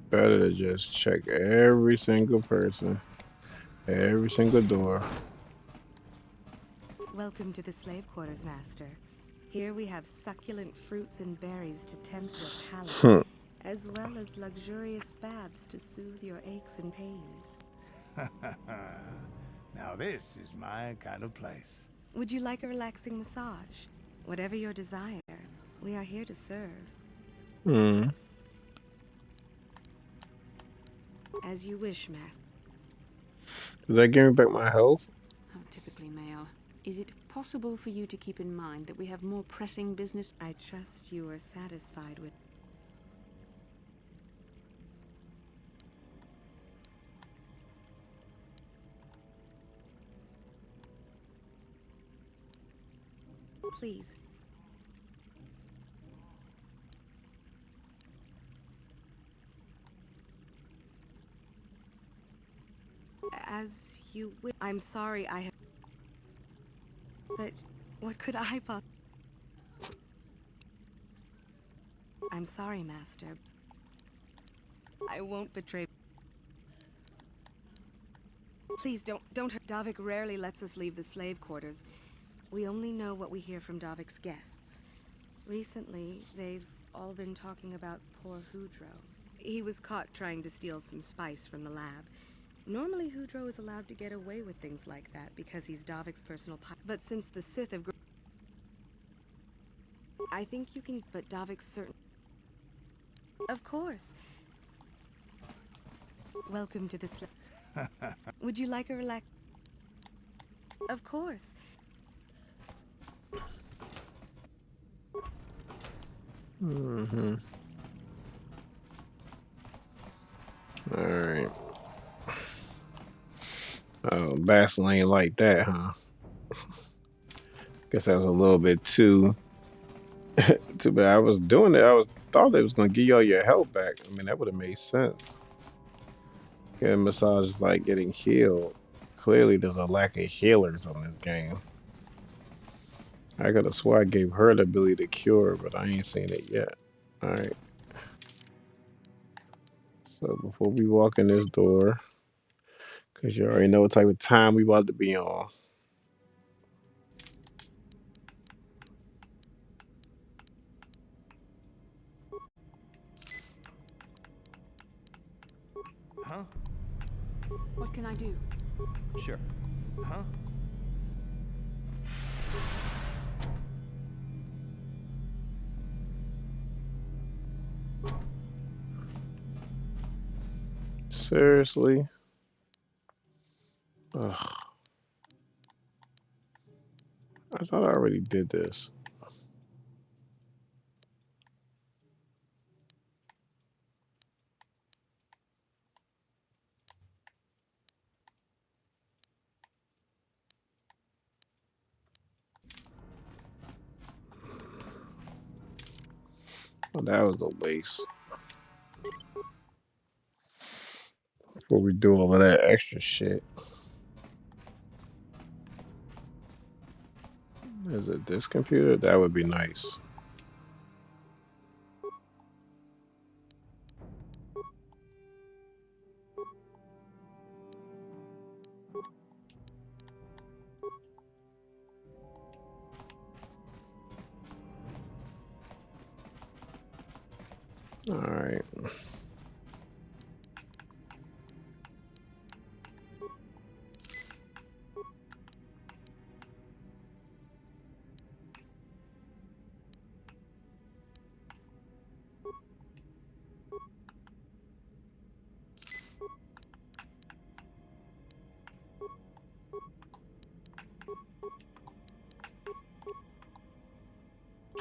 Better to just check every single person, every single door. Welcome to the slave quarters, Master. Here we have succulent fruits and berries to tempt your palate, as well as luxurious baths to soothe your aches and pains. Now this is my kind of place. Would you like a relaxing massage? Whatever your desire, we are here to serve. As you wish, Master. Does that give me back my health? How typically male. Is it possible for you to keep in mind that we have more pressing business? I trust you are satisfied with... Please. As you wish. I'm sorry I have... But what could I possibly... I'm sorry, Master. I won't betray... Please don't hurt. Davik rarely lets us leave the slave quarters. We only know what we hear from Davik's guests. Recently, they've all been talking about poor Hudro. He was caught trying to steal some spice from the lab. Normally, Hudro is allowed to get away with things like that because he's Davik's personal but since the Sith have I think you can, but Davik's certain... Of course. Welcome to the Would you like a relax... Of course. Alright. Oh, Bastila ain't like that, huh? Guess that was a little bit too bad. I was doing it. Thought they was gonna give you all your health back. I mean, that would have made sense. Getting massage is like getting healed. Clearly, there's a lack of healers on this game. I could have swore I gave her the ability to cure, but I ain't seen it yet. All right. So before we walk in this door, because you already know what type of time we about to be on. Huh? What can I do? Sure. Huh? Seriously? Ugh. I thought I already did this. Oh, that was a waste. Before we do all of that extra shit. Is it this computer? That would be nice. Alright.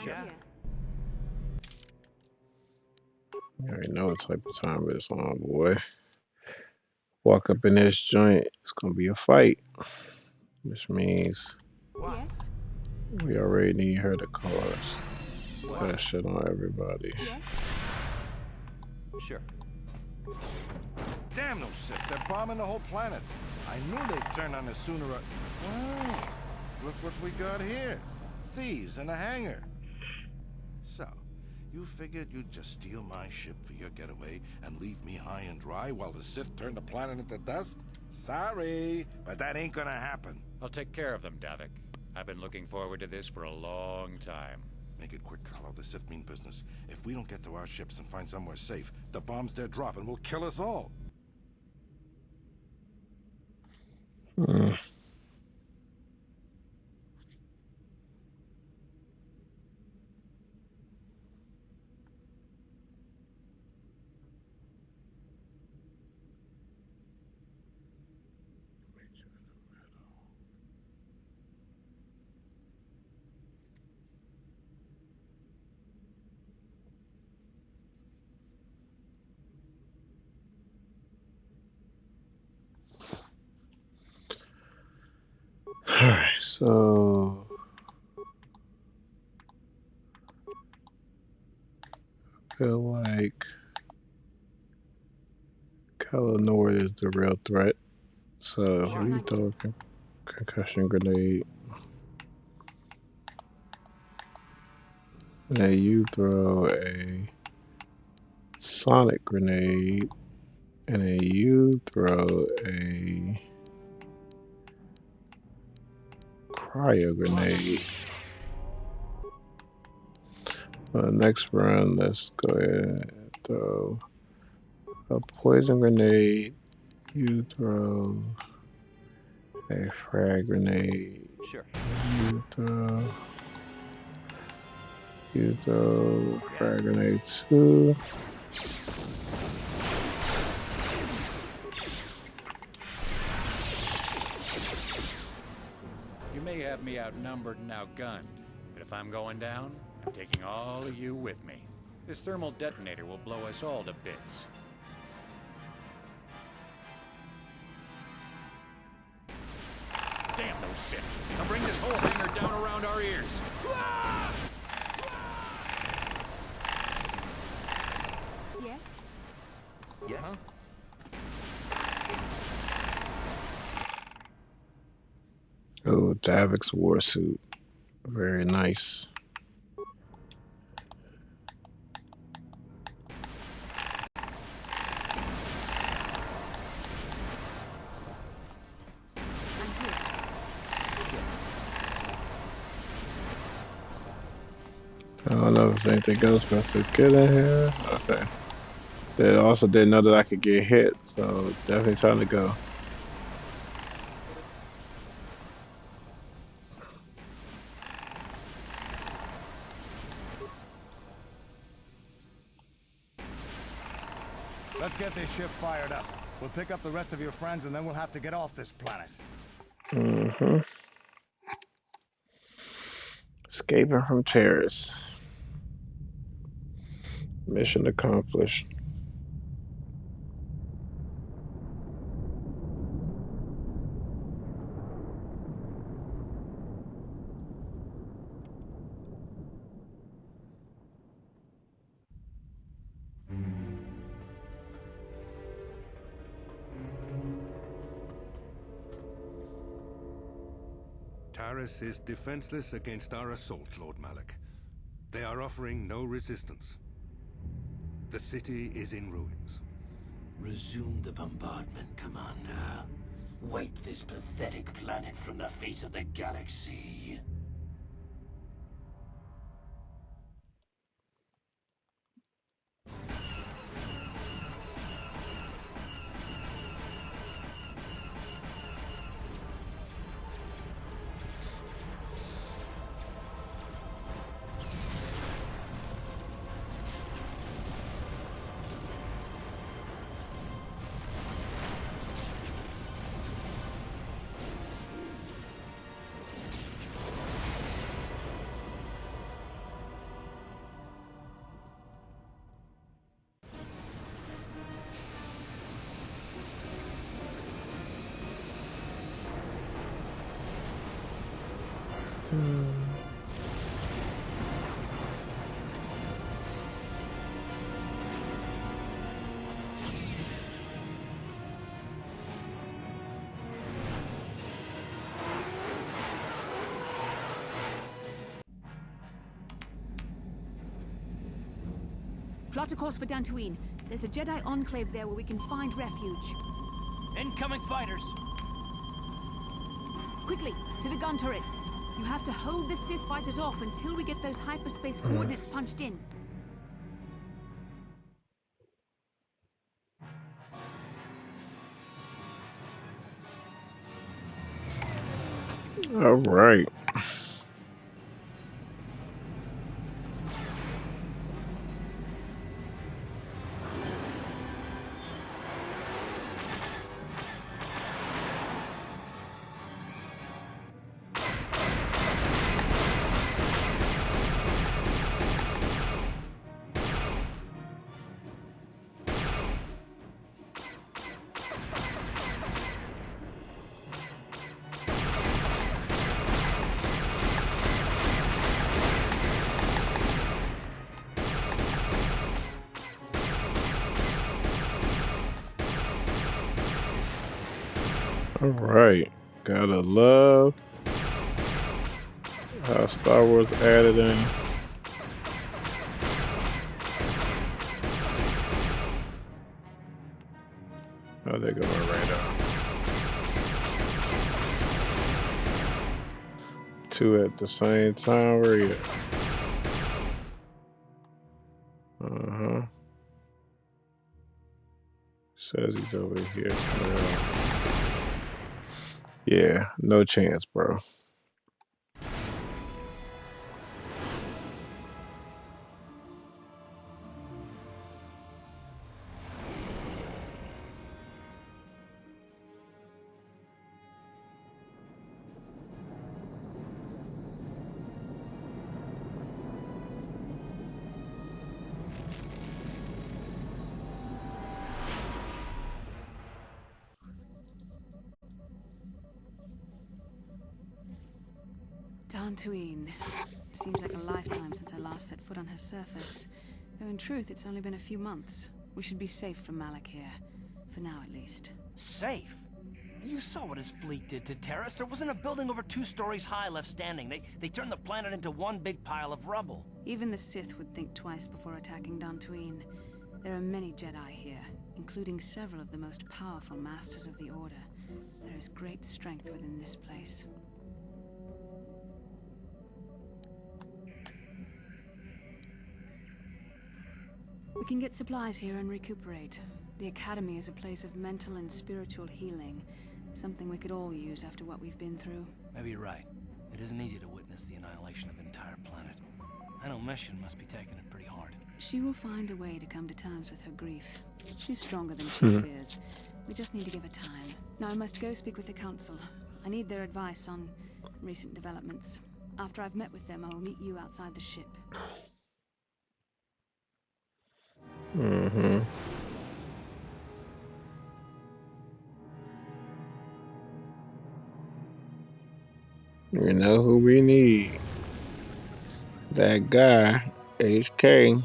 Yeah. You already know what type of time it is on, boy. Walk up in this joint, it's gonna be a fight. Which means Yes. we already need her to call us. Put that shit on everybody. Yes. Sure. Damn those Sith, they're bombing the whole planet. I knew they'd turn on us sooner or... Wow, look what we got here. Thieves in a hangar. So, you figured you'd just steal my ship for your getaway and leave me high and dry while the Sith turn the planet into dust? Sorry, but that ain't gonna happen. I'll take care of them, Davik. I've been looking forward to this for a long time. Make it quick, Calo. The Sith mean business. If we don't get to our ships and find somewhere safe, the bombs they're dropping will kill us all. Alright, so I feel like Calo Nord is the real threat. So if we throw a concussion grenade, and then you throw a sonic grenade, and then you throw a cryo grenade. For the next run, let's go ahead and throw a poison grenade. You throw a frag grenade. Sure. You throw frag grenade too. You may have me outnumbered and outgunned, but if I'm going down, I'm taking all of you with me. This thermal detonator will blow us all to bits. Damn those Sith! I'll bring this whole hangar down around our ears. Yes. Yes. Huh? Oh, Davik's war suit. Very nice. I don't know if there's anything else for us to get in here. Okay. They also didn't know that I could get hit, so definitely time to go. Let's get this ship fired up. We'll pick up the rest of your friends and then we'll have to get off this planet. Mm-hmm. Escaping from Taris. Mission accomplished. Taris is defenseless against our assault, Lord Malak. They are offering no resistance. The city is in ruins. Resume the bombardment, Commander. Wipe this pathetic planet from the face of the galaxy. Plot a course for Dantooine. There's a Jedi enclave there where we can find refuge. Incoming fighters! Quickly, to the gun turrets. You have to hold the Sith fighters off until we get those hyperspace coordinates punched in. All right. All right. Gotta love how Star Wars added in. Oh, they're going right on. Two at the same time. Where you at? Uh-huh. Says he's over here. Yeah, no chance, bro. Dantooine. Seems like a lifetime since I last set foot on her surface. Though in truth, it's only been a few months. We should be safe from Malak here. For now, at least. Safe? You saw what his fleet did to Taris. There wasn't a building over 2 stories high left standing. They turned the planet into one big pile of rubble. Even the Sith would think twice before attacking Dantooine. There are many Jedi here, including several of the most powerful masters of the Order. There is great strength within this place. We can get supplies here and recuperate. The Academy is a place of mental and spiritual healing. Something we could all use after what we've been through. Maybe you're right. It isn't easy to witness the annihilation of an entire planet. I know Mission must be taking it pretty hard. She will find a way to come to terms with her grief. She's stronger than she fears. We just need to give her time. Now I must go speak with the Council. I need their advice on recent developments. After I've met with them, I will meet you outside the ship. Mm-hmm. You know who we need? That guy, HK.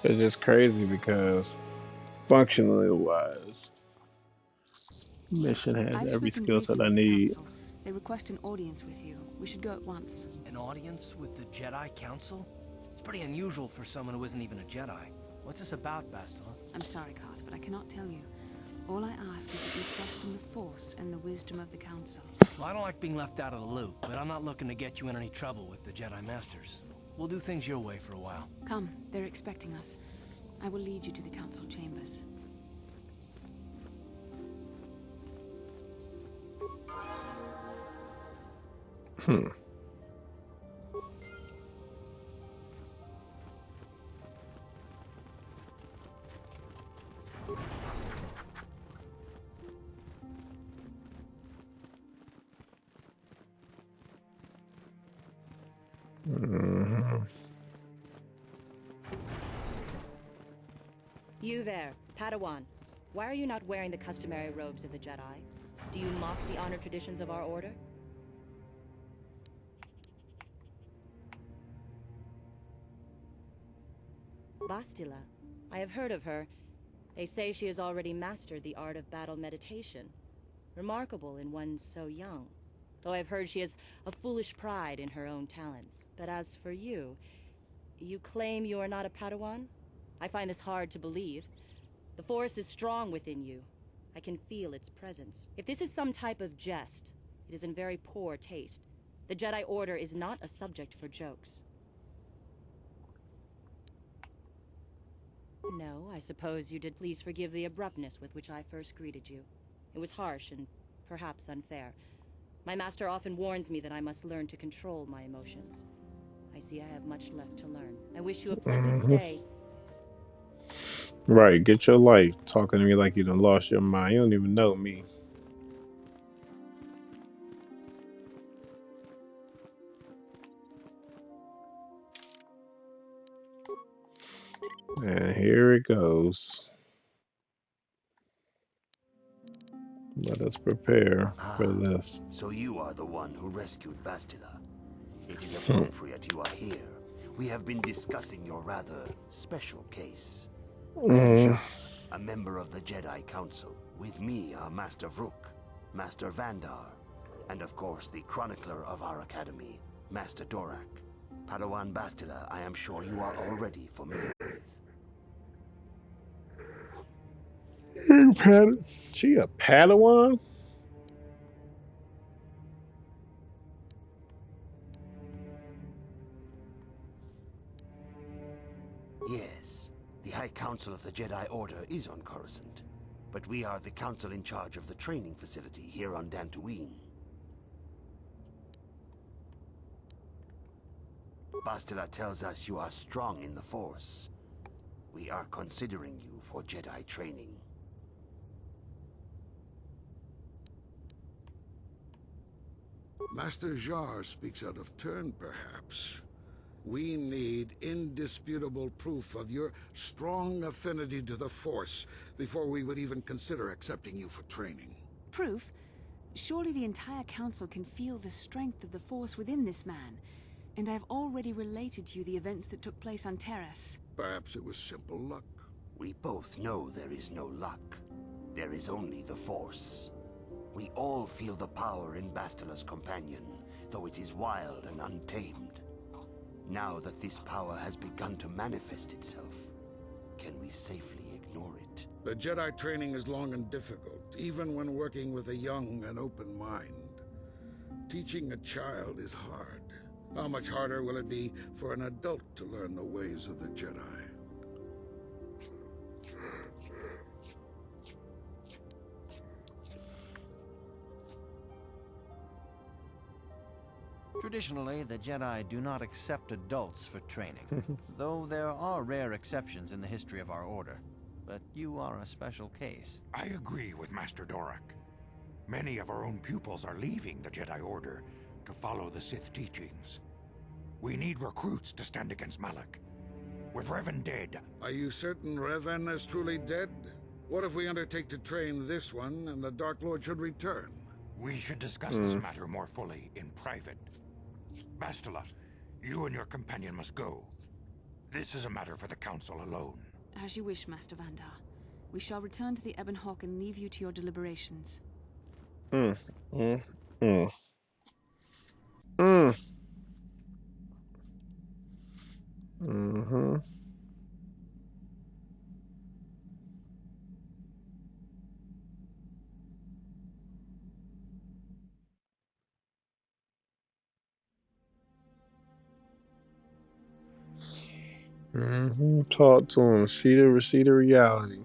It's just crazy because functionally wise, Mission has I've every spoken skill briefly set I with the need. Council. They request an audience with you. We should go at once. An audience with the Jedi Council? It's pretty unusual for someone who isn't even a Jedi. What's this about, Bastila? I'm sorry, Koth, but I cannot tell you. All I ask is that you trust in the Force and the wisdom of the Council. Well, I don't like being left out of the loop, but I'm not looking to get you in any trouble with the Jedi Masters. We'll do things your way for a while. Come, they're expecting us. I will lead you to the Council chambers. You there, Padawan. Why are you not wearing the customary robes of the Jedi? Do you mock the honored traditions of our order? Bastila. I have heard of her. They say she has already mastered the art of battle meditation. Remarkable in one so young. Though I've heard she has a foolish pride in her own talents. But as for you, you claim you are not a Padawan? I find this hard to believe. The Force is strong within you. I can feel its presence. If this is some type of jest, it is in very poor taste. The Jedi Order is not a subject for jokes. No, I suppose you did. Please forgive the abruptness with which I first greeted you. It was harsh and perhaps unfair. My master often warns me that I must learn to control my emotions. I see I have much left to learn. I wish you a pleasant stay. Right, get your life. Talking to me like you done lost your mind. You don't even know me. And here it goes. Let us prepare for this. So you are the one who rescued Bastila. It is appropriate you are here. We have been discussing your rather special case. A member of the Jedi Council. With me are Master Vrook, Master Vandar, and of course the chronicler of our academy, Master Dorak. Padawan Bastila, I am sure you are already familiar with. She a Padawan? Yes, the High Council of the Jedi Order is on Coruscant, but we are the council in charge of the training facility here on Dantooine. Bastila tells us you are strong in the Force. We are considering you for Jedi training. Master Jar speaks out of turn, perhaps. We need indisputable proof of your strong affinity to the Force before we would even consider accepting you for training. Proof? Surely the entire Council can feel the strength of the Force within this man. And I've already related to you the events that took place on Taris. Perhaps it was simple luck. We both know there is no luck. There is only the Force. We all feel the power in Bastila's companion, though it is wild and untamed. Now that this power has begun to manifest itself, can we safely ignore it? The Jedi training is long and difficult, even when working with a young and open mind. Teaching a child is hard. How much harder will it be for an adult to learn the ways of the Jedi? Traditionally, the Jedi do not accept adults for training, though there are rare exceptions in the history of our order. But you are a special case. I agree with Master Dorak. Many of our own pupils are leaving the Jedi Order to follow the Sith teachings. We need recruits to stand against Malak. With Revan dead... Are you certain Revan is truly dead? What if we undertake to train this one and the Dark Lord should return? We should discuss this matter more fully in private. Bastila, you and your companion must go. This is a matter for the Council alone. As you wish, Master Vandar. We shall return to the Ebon Hawk and leave you to your deliberations. Mm-hmm. Talk to him. See the reality.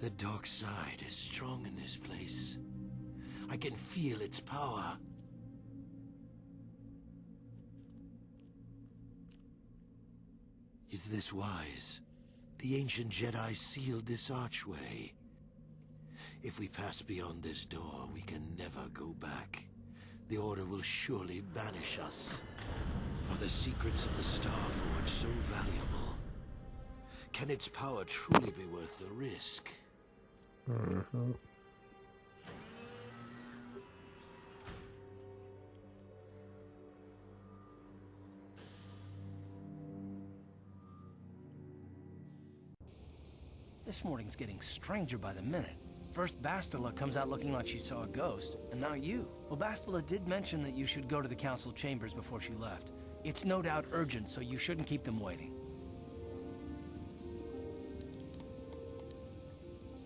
The dark side is strong in this place. I can feel its power. Is this wise? The ancient Jedi sealed this archway. If we pass beyond this door, we can never go back. The Order will surely banish us. Are the secrets of the Starforge so valuable? Can its power truly be worth the risk? This morning's getting stranger by the minute. First Bastila comes out looking like she saw a ghost, and now you. Well, Bastila did mention that you should go to the council chambers before she left. It's no doubt urgent, so you shouldn't keep them waiting.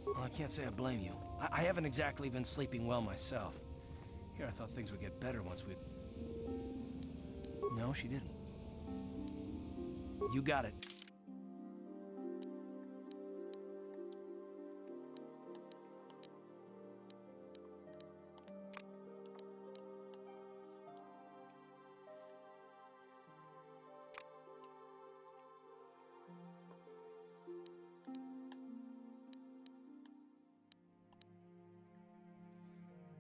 Well, I can't say I blame you. I haven't exactly been sleeping well myself. Here, I thought things would get better once we... No, she didn't. You got it.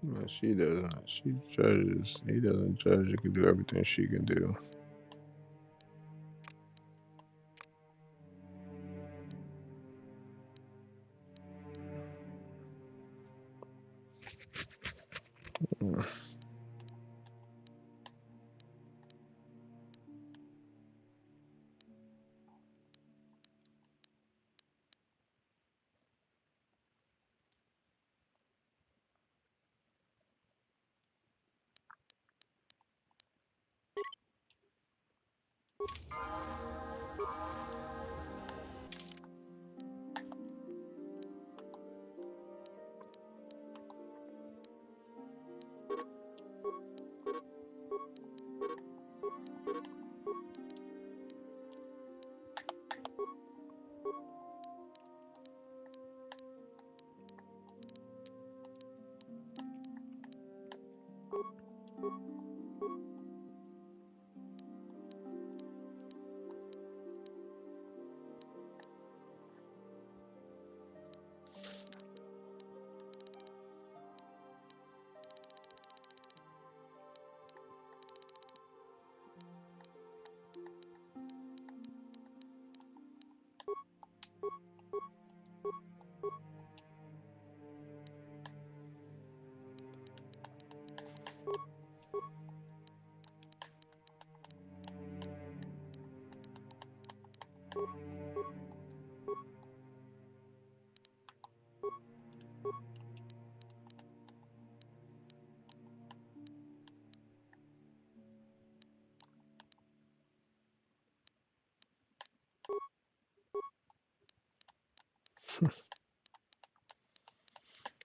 No, she doesn't. She judges. He doesn't judge. He can do everything she can do.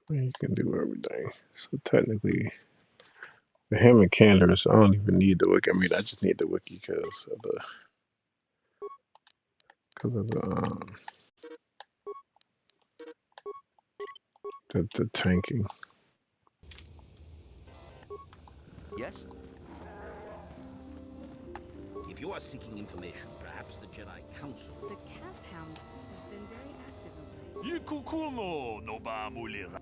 He can do everything. So technically, for him and Canderous, I don't even need the wiki. I mean, I just need the wiki because of the tanking. Yes? If you are seeking information, perhaps the Jedi Council. The Cath Hounds have been very active of late. Yikukumo no ba mulira.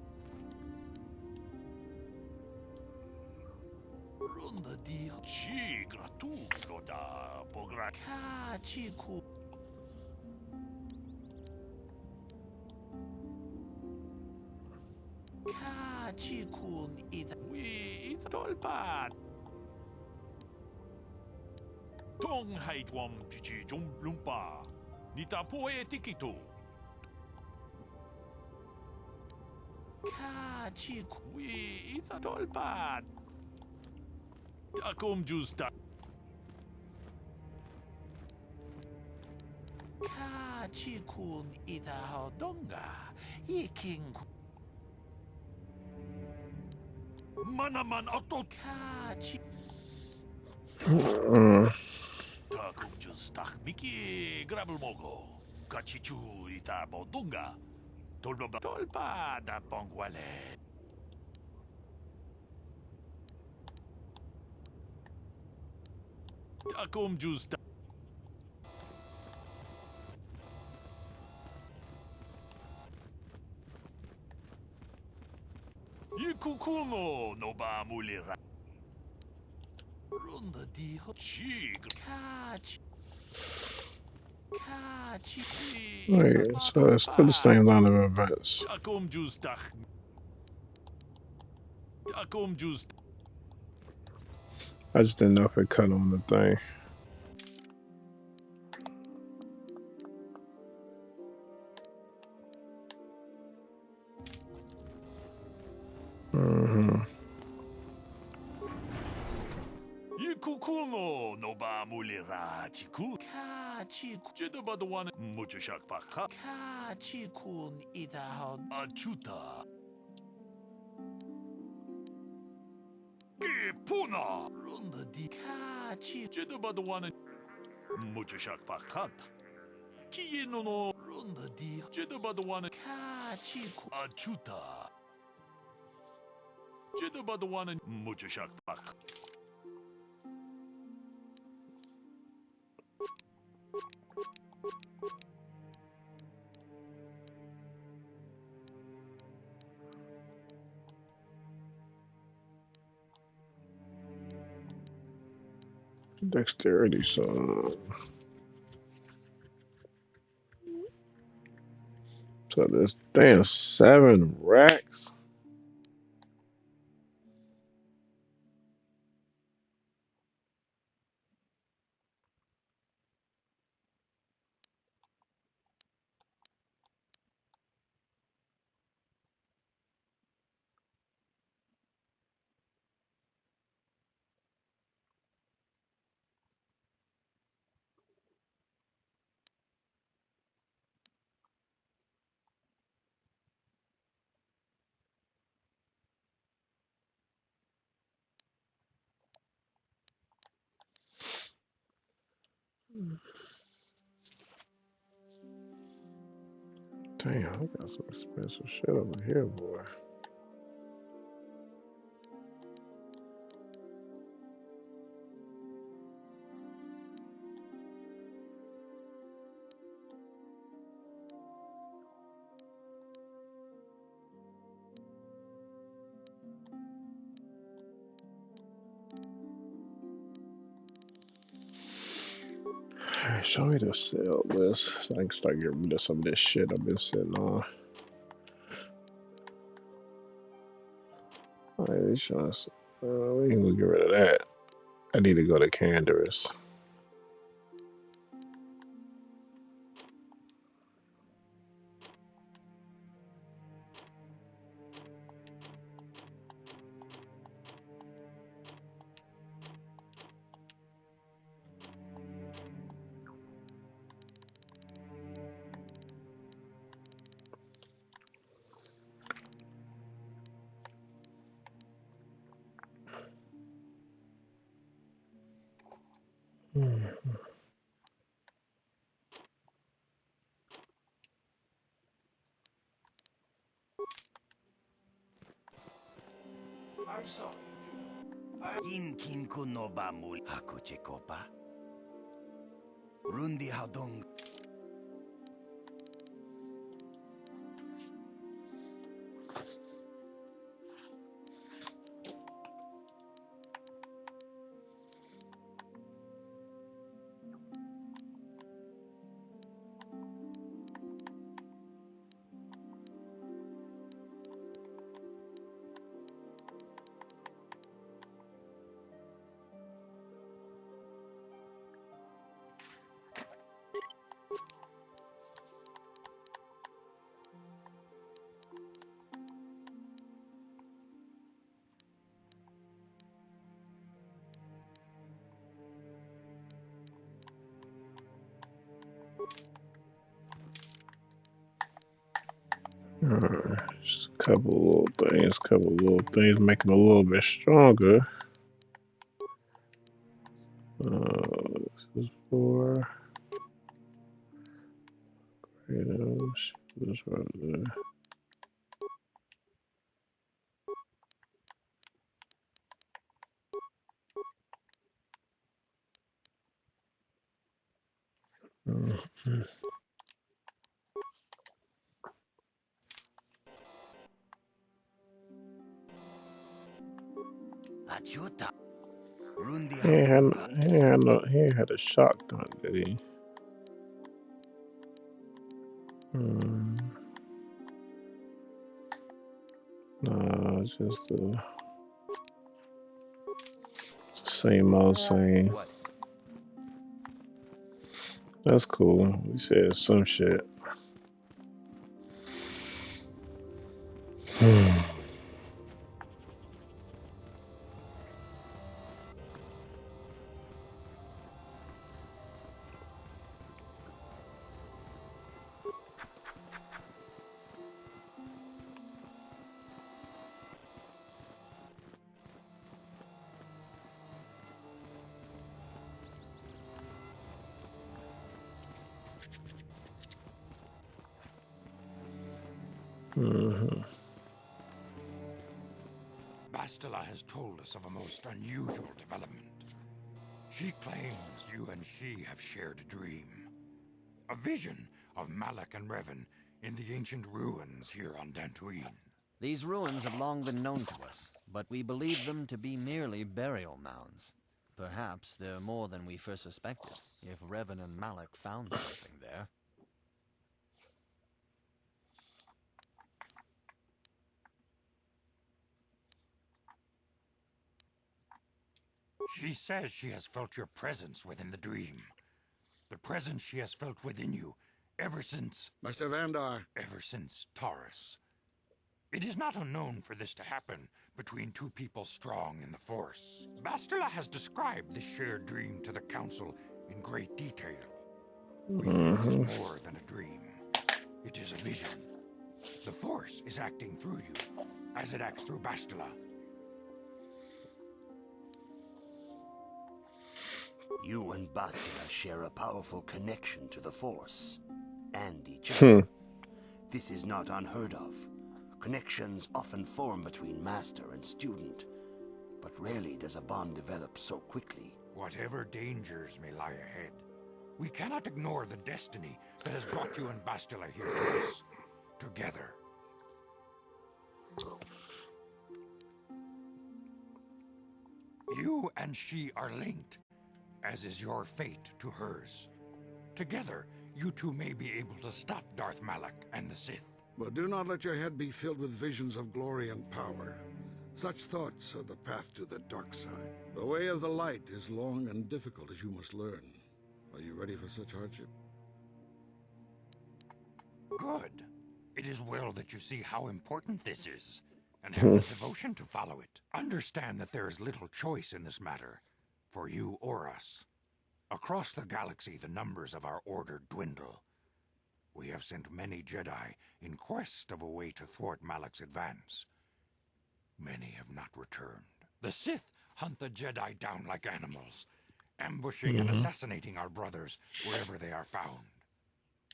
Ronda di chi gratuito da pogra chiku. Chikun ida we tolpa. Tong haitwam chichi lumpa. Nita poe tikito. Chiku we ita tolpa. Takum justa. Chikun ita hodonga. Iking. Manaman auto. Takum justa. Miki grabulmogo. Kachichu ita bodunga. Tolpa da pongwale. Takum justa. Yikukumo no ba mulira. Ronda di chig. Oh yeah, so it's still the same line of events. Takum justa. Takum justa. I just didn't know if it cut on the thing. Yikukumo no ba mulira chiku. Chiku. Jedabadawan muchashak paka. Chikun idahod. Achuta. Puna. Runda di. Jedabadawan muchashak pakat. Kiyeno no runda di. Jedabadawan chiku. Achuta. Jedabadawan muchashak pakat. Dexterity, so there's damn 7 racks. Damn, I got some expensive shit over here, boy. Alright, show me the sale list so I can start getting rid of some of this shit I've been sitting on. Alright, we can go get rid of that. I need to go to Canderous. I'm sorry. Inkin kunoba mul hakochekopa. Rundi hadong. Just a couple little things, make them a little bit stronger. This is for items. This right there. Achuta. He ain't had a shock dunk, did he? No, it's just the same old same. That's cool. We said some shit. Bastila has told us of a most unusual development. She claims you and she have shared a dream. A vision of Malak and Revan in the ancient ruins here on Dantooine. These ruins have long been known to us, but we believe them to be merely burial mounds. Perhaps they're more than we first suspected, if Revan and Malak found something there. She says she has felt your presence within the dream. The presence she has felt within you ever since... Master Vandar. Ever since Taris. It is not unknown for this to happen between two people strong in the Force. Bastila has described this shared dream to the Council in great detail. We feel it is more than a dream. It is a vision. The Force is acting through you, as it acts through Bastila. You and Bastila share a powerful connection to the Force, and each other. This is not unheard of. Connections often form between master and student, but rarely does a bond develop so quickly. Whatever dangers may lie ahead, we cannot ignore the destiny that has brought you and Bastila here to us, together. You and she are linked, as is your fate to hers. Together, you two may be able to stop Darth Malak and the Sith. But do not let your head be filled with visions of glory and power. Such thoughts are the path to the dark side. The way of the light is long and difficult, as you must learn. Are you ready for such hardship? Good. It is well that you see how important this is, and have the devotion to follow it. Understand that there is little choice in this matter, for you or us. Across the galaxy, the numbers of our order dwindle. We have sent many Jedi in quest of a way to thwart Malak's advance. Many have not returned. The Sith hunt the Jedi down like animals, ambushing and assassinating our brothers wherever they are found.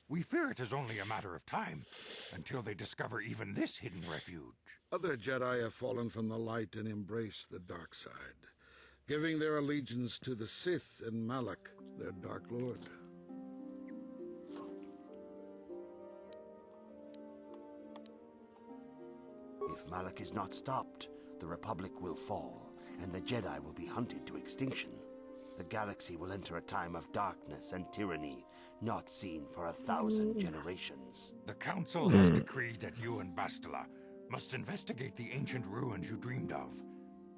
We fear it is only a matter of time until they discover even this hidden refuge. Other Jedi have fallen from the light and embraced the dark side, giving their allegiance to the Sith and Malak, their Dark Lord. If Malak is not stopped, the Republic will fall, and the Jedi will be hunted to extinction. The galaxy will enter a time of darkness and tyranny, not seen for 1,000 generations. The Council has decreed that you and Bastila must investigate the ancient ruins you dreamed of,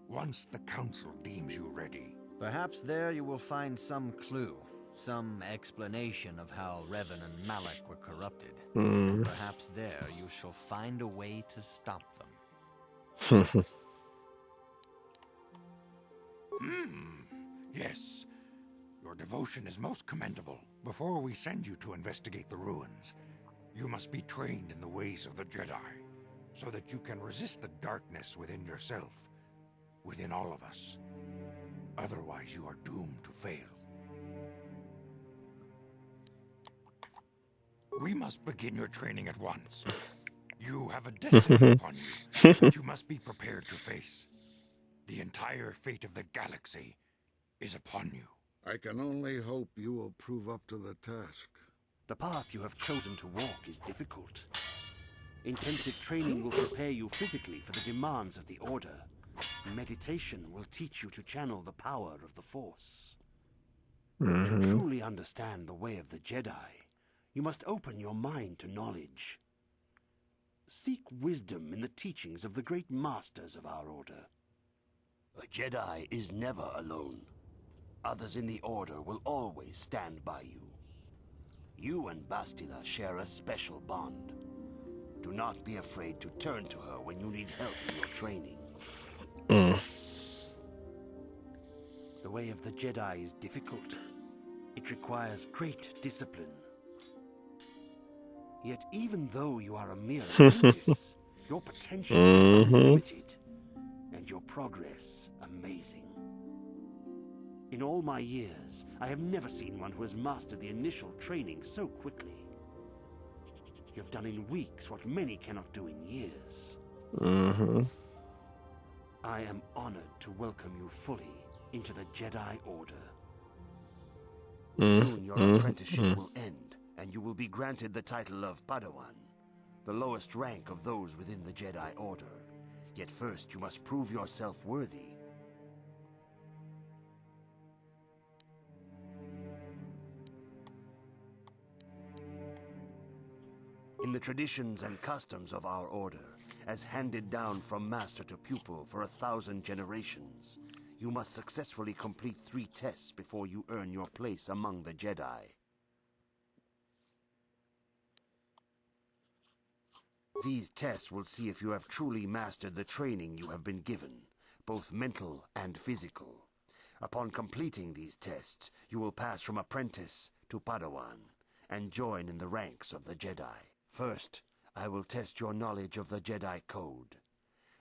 once the Council deems you ready. Perhaps there you will find some clue, some explanation of how Revan and Malak were corrupted. Perhaps there you shall find a way to stop them. Yes. Your devotion is most commendable. Before we send you to investigate the ruins, you must be trained in the ways of the Jedi, so that you can resist the darkness within yourself, within all of us. Otherwise, you are doomed to fail. We must begin your training at once. You have a destiny upon you that you must be prepared to face. The entire fate of the galaxy is upon you. I can only hope you will prove up to the task. The path you have chosen to walk is difficult. Intensive training will prepare you physically for the demands of the Order. Meditation will teach you to channel the power of the Force. To truly understand the way of the Jedi, you must open your mind to knowledge. Seek wisdom in the teachings of the great masters of our Order. A Jedi is never alone. Others in the Order will always stand by you. You and Bastila share a special bond. Do not be afraid to turn to her when you need help in your training. The way of the Jedi is difficult. It requires great discipline. Yet even though you are a mere apprentice, your potential is unlimited, and your progress amazing. In all my years, I have never seen one who has mastered the initial training so quickly. You have done in weeks what many cannot do in years. I am honored to welcome you fully into the Jedi Order. Soon your apprenticeship will end, and you will be granted the title of Padawan, the lowest rank of those within the Jedi Order. Yet first you must prove yourself worthy. In the traditions and customs of our Order, as handed down from master to pupil for 1,000 generations, you must successfully complete 3 tests before you earn your place among the Jedi. These tests will see if you have truly mastered the training you have been given, both mental and physical. Upon completing these tests, you will pass from apprentice to Padawan, and join in the ranks of the Jedi. First, I will test your knowledge of the Jedi Code.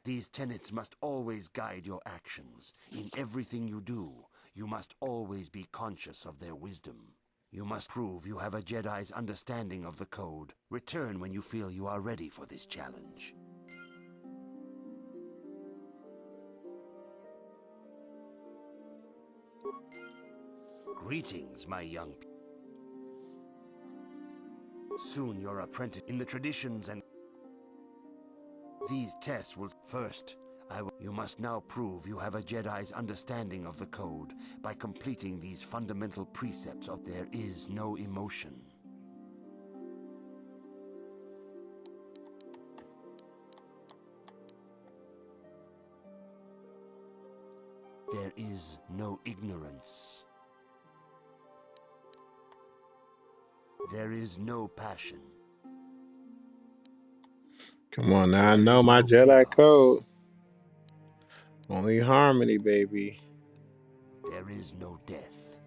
These tenets must always guide your actions. In everything you do, you must always be conscious of their wisdom. You must prove you have a Jedi's understanding of the Code. Return when you feel you are ready for this challenge. Greetings, my young people. Soon your apprentice in the traditions and these tests will first. You must now prove you have a Jedi's understanding of the Code by completing these fundamental precepts of there is no emotion. There is no ignorance. There is no passion. Come on now, I know my Jedi code. Only harmony, baby. There is no death.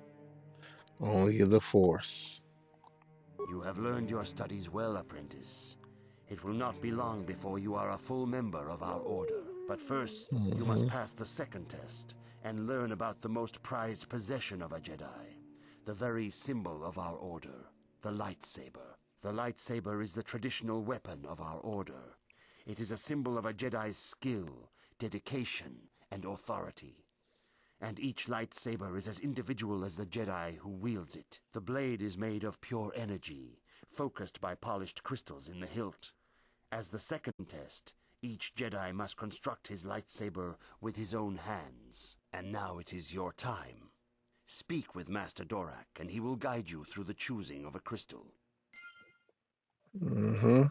Only the Force. You have learned your studies well, apprentice. It will not be long before you are a full member of our Order. But first, you must pass the second test and learn about the most prized possession of a Jedi, the very symbol of our Order, the lightsaber. The lightsaber is the traditional weapon of our order. It is a symbol of a Jedi's skill, dedication, and authority. And each lightsaber is as individual as the Jedi who wields it. The blade is made of pure energy, focused by polished crystals in the hilt. As the second test, each Jedi must construct his lightsaber with his own hands. And now it is your time. Speak with Master Dorak, and he will guide you through the choosing of a crystal. Mm-hmm.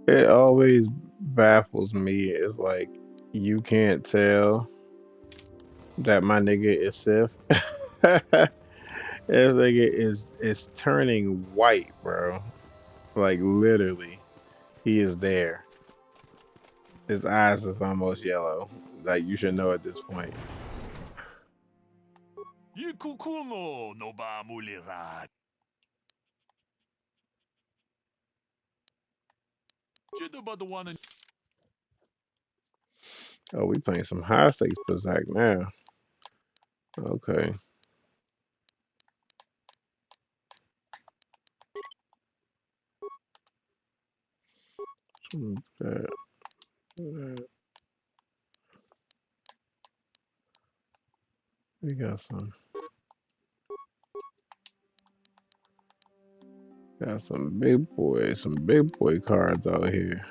It always baffles me. It's like you can't tell that my nigga is Sith. This nigga is turning white, bro. Like literally, he is there. His eyes is almost yellow. Like you should know at this point. Yikukuno no ba mulira. Oh, we playing some high stakes Berserk now. Okay. That. We got some big boy cards out here.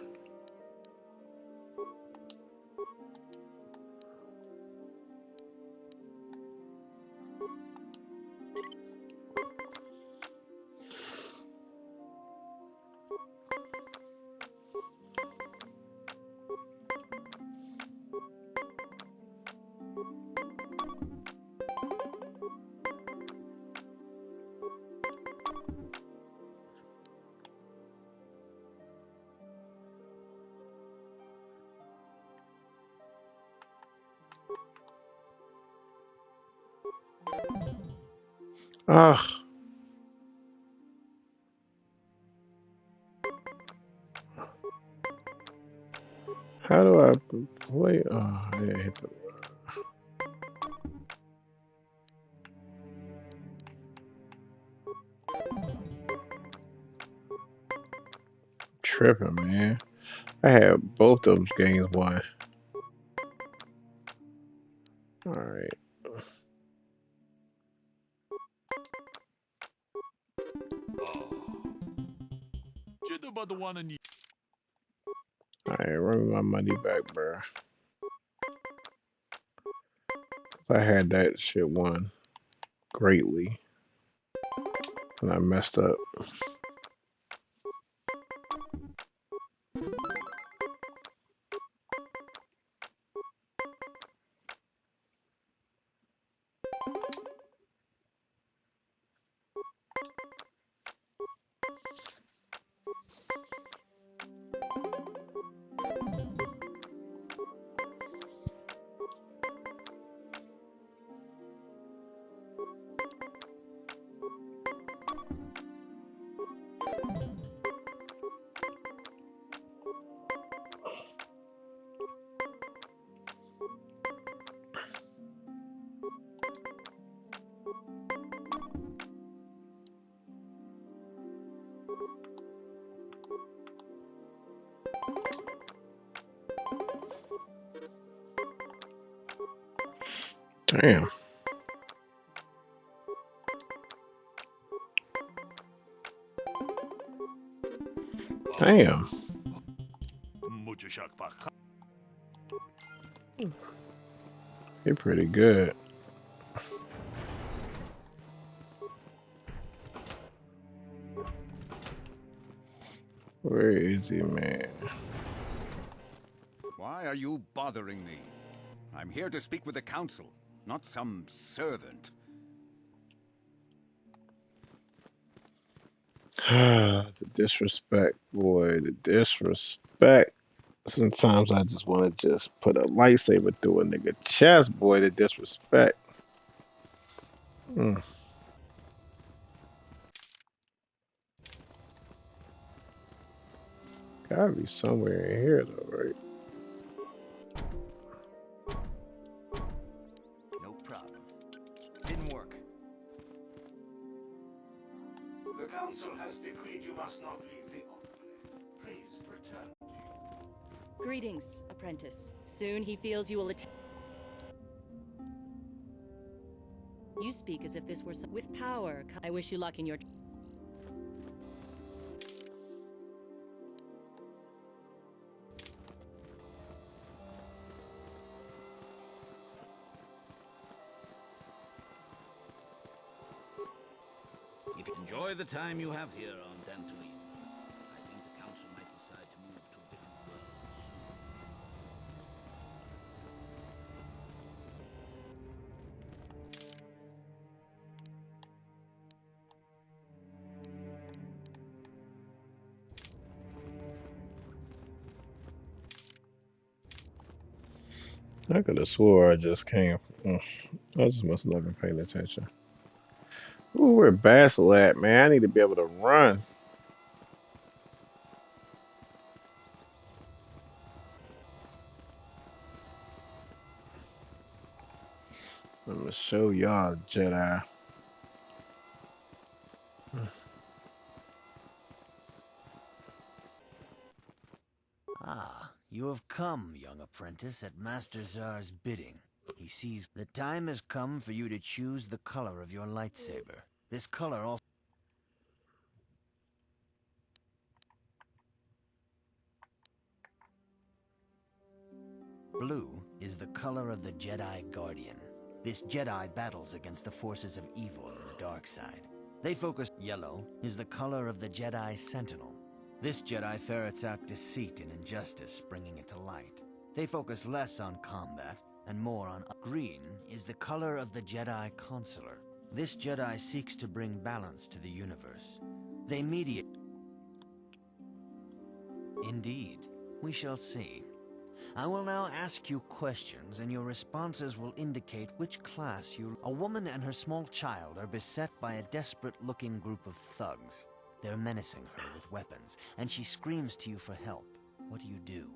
Ugh. How do I play? Oh, I hit the tripping, man. I had both those games won. All right. All right, run me my money back, bro. I had that shit won greatly, and I messed up. Damn. Damn. You're pretty good. Where is he, man? Why are you bothering me? I'm here to speak with the council, not some servant. The disrespect, boy. The disrespect. Sometimes I just want to just put a lightsaber through a nigga chest, boy, to disrespect. Mm. Gotta be somewhere in here, though, right? No problem. Didn't work. The council has decreed you must not leave the enclave. Please return. Greetings, apprentice. Soon he feels you will attend. You speak as if this were with power. I wish you luck in your. You can enjoy the time you have here on Dantooine. I think the council might decide to move to a different world soon. I could have swore I just came. I just must not have been paying attention. Ooh, where Bastila at, man? I need to be able to run. I'm gonna show y'all, Jedi. Ah, you have come, young apprentice, at Master Zar's bidding. He sees the time has come for you to choose the color of your lightsaber. This color also... Blue is the color of the Jedi Guardian. This Jedi battles against the forces of evil in the dark side. They focus... Yellow is the color of the Jedi Sentinel. This Jedi ferrets out deceit and injustice, bringing it to light. They focus less on combat and more on... Green is the color of the Jedi Consular. This Jedi seeks to bring balance to the universe. They mediate... Indeed, we shall see. I will now ask you questions, and your responses will indicate which class you... A woman and her small child are beset by a desperate-looking group of thugs. They're menacing her with weapons, and she screams to you for help. What do you do?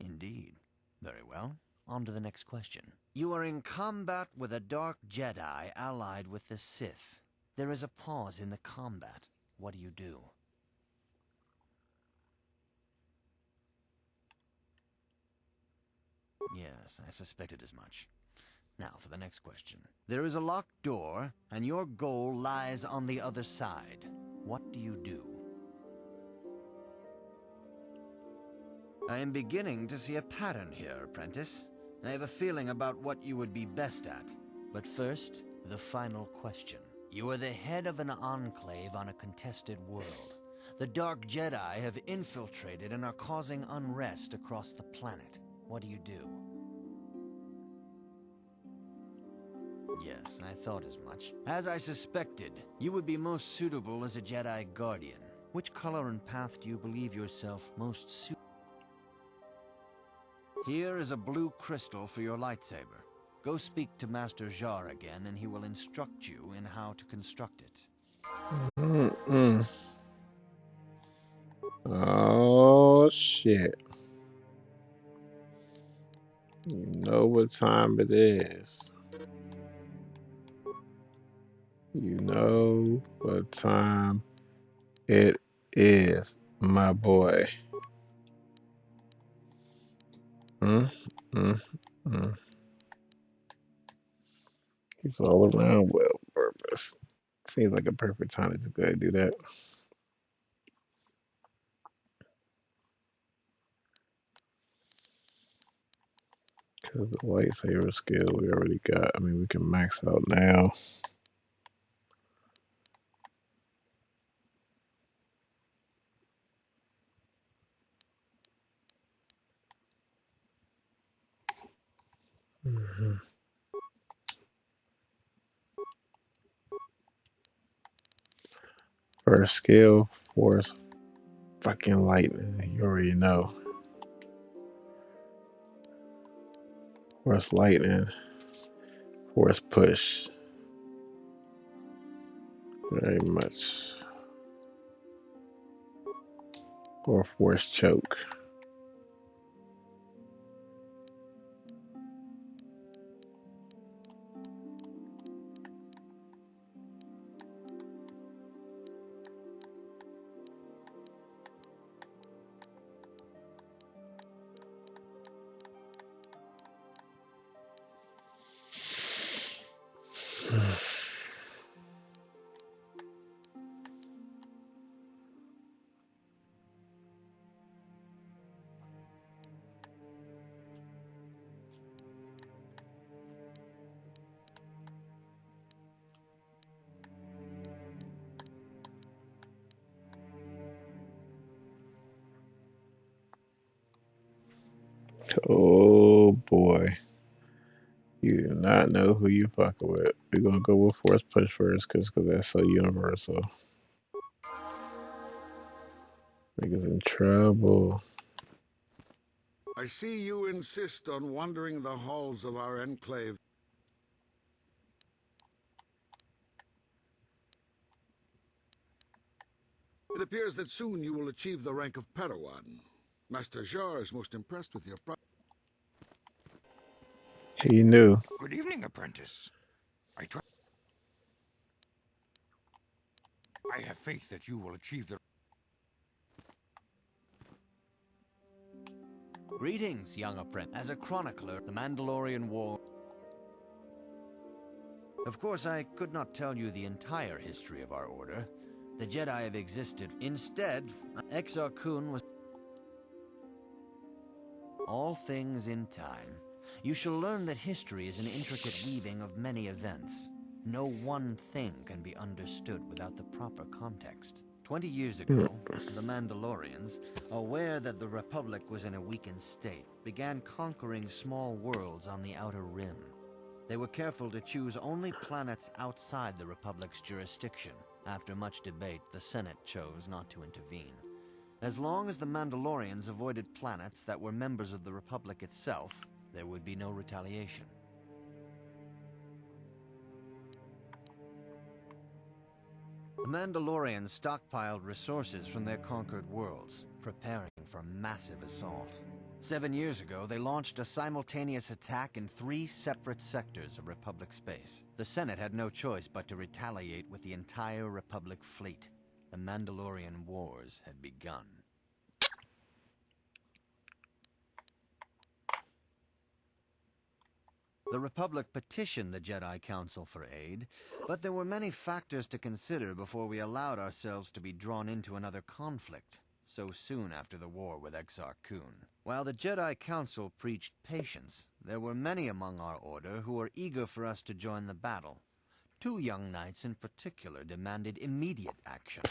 Indeed. Very well. On to the next question. You are in combat with a dark Jedi allied with the Sith. There is a pause in the combat. What do you do? Yes, I suspected as much. Now for the next question. There is a locked door, and your goal lies on the other side. What do you do? I am beginning to see a pattern here, apprentice. I have a feeling about what you would be best at. But first, the final question. You are the head of an enclave on a contested world. The Dark Jedi have infiltrated and are causing unrest across the planet. What do you do? Yes, I thought as much. As I suspected, you would be most suitable as a Jedi Guardian. Which color and path do you believe yourself most suited? Here is a blue crystal for your lightsaber. Go speak to Master Jar again, and he will instruct you in how to construct it. Oh, shit. You know what time it is. You know what time it is, my boy. Mm, mm, mm. He's all around well purpose. Seems like a perfect time to just go ahead and do that. Because the lightsaber skill we already got. I mean, we can max out now. Mm-hmm. First skill, force fucking lightning. You already know. Force lightning. Force push. Very much. Or force choke. Oh boy. You do not know who you fucking with. We're gonna go with force push first cause that's so universal. Niggas in trouble. I see you insist on wandering the halls of our enclave. It appears that soon you will achieve the rank of Padawan. Master Jar is most impressed with your He knew. Good evening, apprentice. I have faith that you will achieve the... Greetings, young apprentice. As a chronicler, the Mandalorian War... Of course, I could not tell you the entire history of our order. The Jedi have existed. Instead, Exar Kun was... All things in time. You shall learn that history is an intricate weaving of many events. No one thing can be understood without the proper context. 20 years ago, the Mandalorians, aware that the Republic was in a weakened state, began conquering small worlds on the Outer Rim. They were careful to choose only planets outside the Republic's jurisdiction. After much debate, the Senate chose not to intervene. As long as the Mandalorians avoided planets that were members of the Republic itself, there would be no retaliation. The Mandalorians stockpiled resources from their conquered worlds, preparing for a massive assault. 7 years ago, they launched a simultaneous attack in 3 separate sectors of Republic space. The Senate had no choice but to retaliate with the entire Republic fleet. The Mandalorian Wars had begun. The Republic petitioned the Jedi Council for aid, but there were many factors to consider before we allowed ourselves to be drawn into another conflict, so soon after the war with Exar Kun. While the Jedi Council preached patience, there were many among our order who were eager for us to join the battle. 2 young knights in particular demanded immediate action,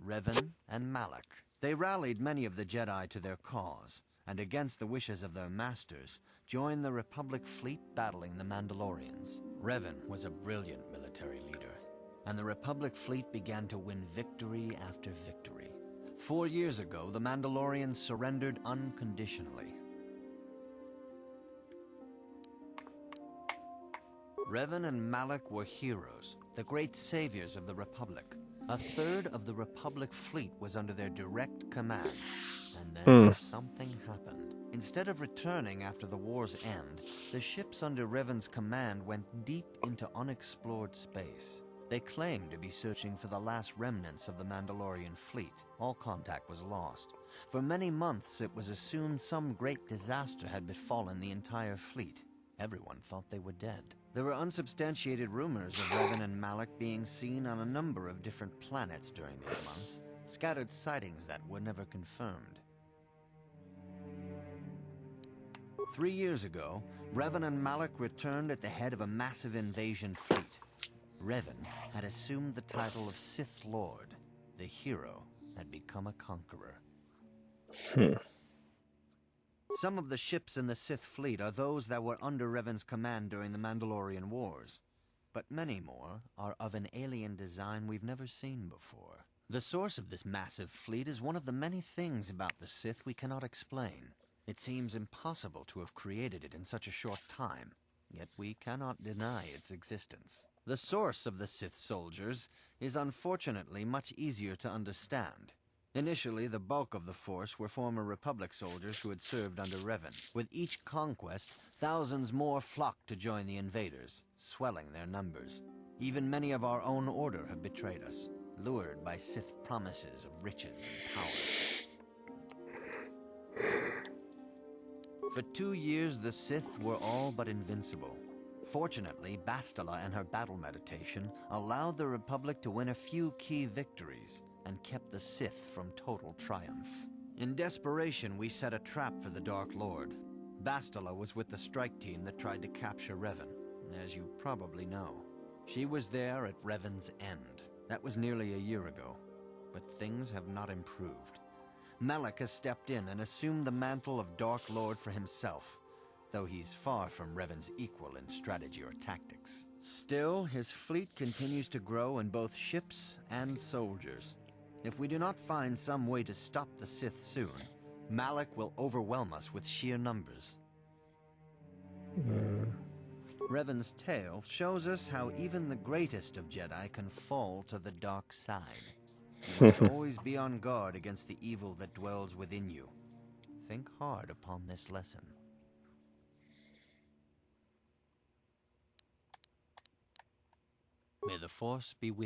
Revan and Malak. They rallied many of the Jedi to their cause, and against the wishes of their masters, joined the Republic fleet battling the Mandalorians. Revan was a brilliant military leader, and the Republic fleet began to win victory after victory. 4 years ago, the Mandalorians surrendered unconditionally. Revan and Malak were heroes, the great saviors of the Republic. A third of the Republic fleet was under their direct command, and then something happened. Instead of returning after the war's end, the ships under Revan's command went deep into unexplored space. They claimed to be searching for the last remnants of the Mandalorian fleet. All contact was lost. For many months, it was assumed some great disaster had befallen the entire fleet. Everyone thought they were dead. There were unsubstantiated rumors of Revan and Malak being seen on a number of different planets during these months, scattered sightings that were never confirmed. 3 years ago, Revan and Malak returned at the head of a massive invasion fleet. Revan had assumed the title of Sith Lord. The hero had become a conqueror. Some of the ships in the Sith fleet are those that were under Revan's command during the Mandalorian Wars, but many more are of an alien design we've never seen before. The source of this massive fleet is one of the many things about the Sith we cannot explain. It seems impossible to have created it in such a short time, yet we cannot deny its existence. The source of the Sith soldiers is unfortunately much easier to understand. Initially, the bulk of the force were former Republic soldiers who had served under Revan. With each conquest, thousands more flocked to join the invaders, swelling their numbers. Even many of our own order have betrayed us, lured by Sith promises of riches and power. For 2 years, the Sith were all but invincible. Fortunately, Bastila and her battle meditation allowed the Republic to win a few key victories and kept the Sith from total triumph. In desperation, we set a trap for the Dark Lord. Bastila was with the strike team that tried to capture Revan, as you probably know. She was there at Revan's end. That was nearly a year ago, but things have not improved. Malak has stepped in and assumed the mantle of Dark Lord for himself, though he's far from Revan's equal in strategy or tactics. Still, his fleet continues to grow in both ships and soldiers. If we do not find some way to stop the Sith soon, Malak will overwhelm us with sheer numbers. Revan's tale shows us how even the greatest of Jedi can fall to the dark side. You must always be on guard against the evil that dwells within you. Think hard upon this lesson. May the Force be with you.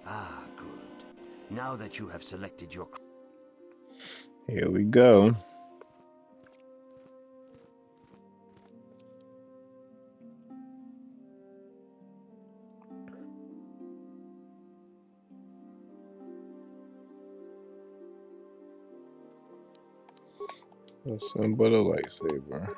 Ah, good. Now that you have selected your... Here we go. Assemble the lightsaber.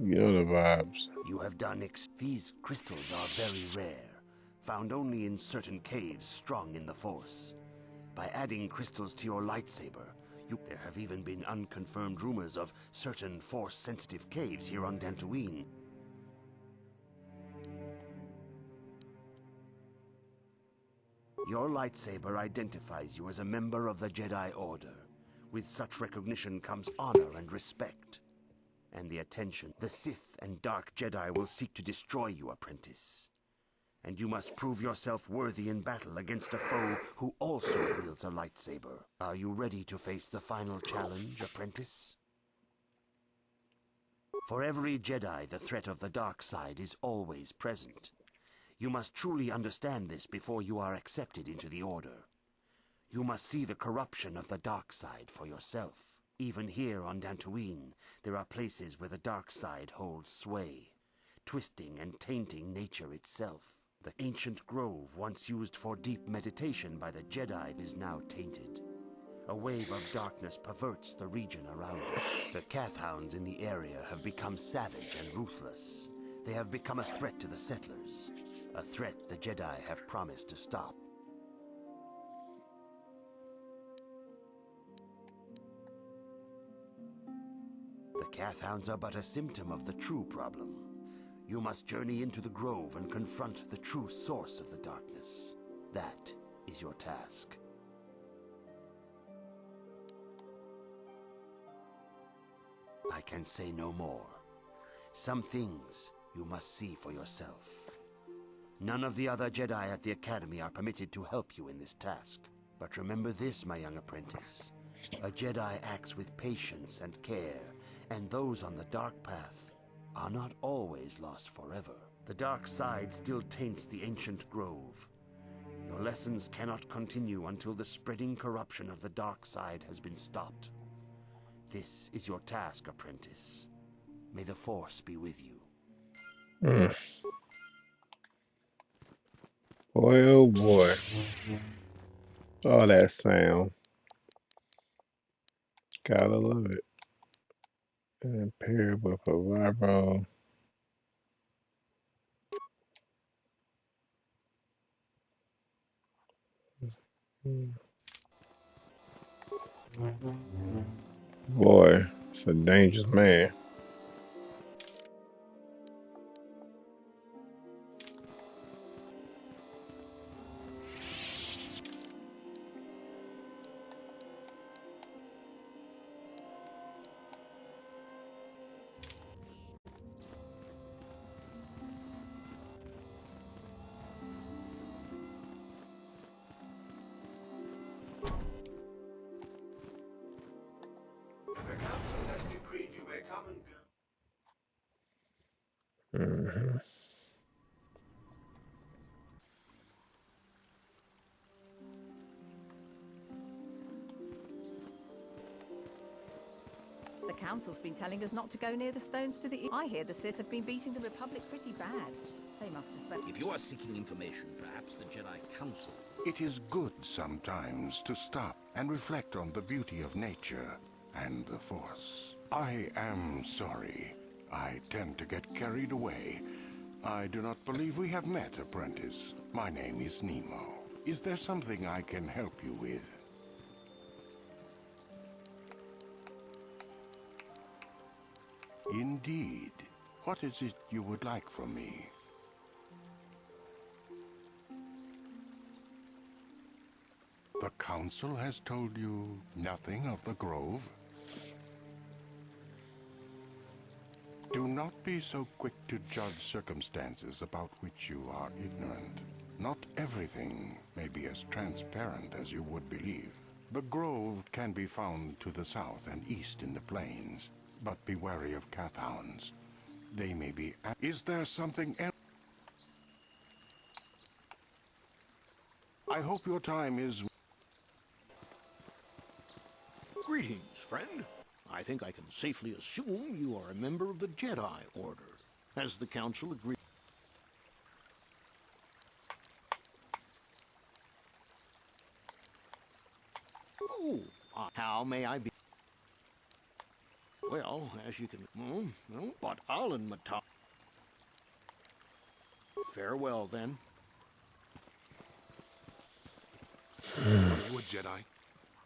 You know the vibes. You have done These crystals are very rare, found only in certain caves strong in the Force. By adding crystals to your lightsaber, there have even been unconfirmed rumors of certain Force-sensitive caves here on Dantooine. Your lightsaber identifies you as a member of the Jedi Order. With such recognition comes honor and respect. And the attention. The Sith and Dark Jedi will seek to destroy you, apprentice. And you must prove yourself worthy in battle against a foe who also wields a lightsaber. Are you ready to face the final challenge, apprentice? For every Jedi, the threat of the dark side is always present. You must truly understand this before you are accepted into the Order. You must see the corruption of the dark side for yourself. Even here on Dantooine, there are places where the dark side holds sway, twisting and tainting nature itself. The ancient grove once used for deep meditation by the Jedi is now tainted. A wave of darkness perverts the region around it. The Kathhounds in the area have become savage and ruthless. They have become a threat to the settlers, a threat the Jedi have promised to stop. The Kathhounds are but a symptom of the true problem. You must journey into the grove and confront the true source of the darkness. That is your task. I can say no more. Some things you must see for yourself. None of the other Jedi at the Academy are permitted to help you in this task. But remember this, my young apprentice. A Jedi acts with patience and care, and those on the dark path are not always lost forever. The dark side still taints the ancient grove. Your lessons cannot continue until the spreading corruption of the dark side has been stopped. This is your task, apprentice. May the Force be with you. Boy, oh boy. Oh, that sound. Gotta love it. And paired with a vibro. Boy, it's a dangerous man. The council has decreed you may come and go. The council's been telling us not to go near the stones to the east. I hear the Sith have been beating the Republic pretty bad. They must have spent... If you are seeking information, perhaps the Jedi Council. It is good sometimes to stop and reflect on the beauty of nature and the Force. I am sorry. I tend to get carried away. I do not believe we have met, apprentice. My name is Nemo. Is there something I can help you with? Indeed. What is it you would like from me? The Council has told you nothing of the Grove? Do not be so quick to judge circumstances about which you are ignorant. Not everything may be as transparent as you would believe. The Grove can be found to the south and east in the plains, but be wary of Cathounds. They may be... Is there something else? I hope your time is... Greetings, friend. I think I can safely assume you are a member of the Jedi Order. Has the Council agreed? Oh, how may I be? Well, as you can... but Alan Mata... Farewell, then. Are you a Jedi?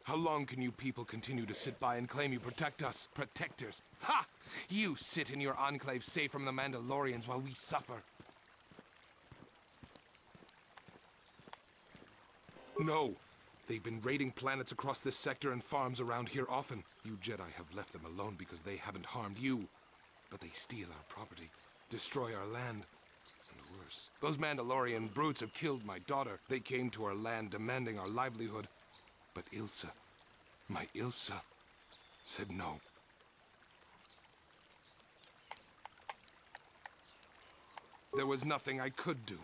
How long can you people continue to sit by and claim you protect us? Protectors? Ha! You sit in your enclave safe from the Mandalorians while we suffer. No! They've been raiding planets across this sector and farms around here often. You Jedi have left them alone because they haven't harmed you. But they steal our property, destroy our land, and worse. Those Mandalorian brutes have killed my daughter. They came to our land demanding our livelihood. But Ilsa, my Ilsa, said no. There was nothing I could do.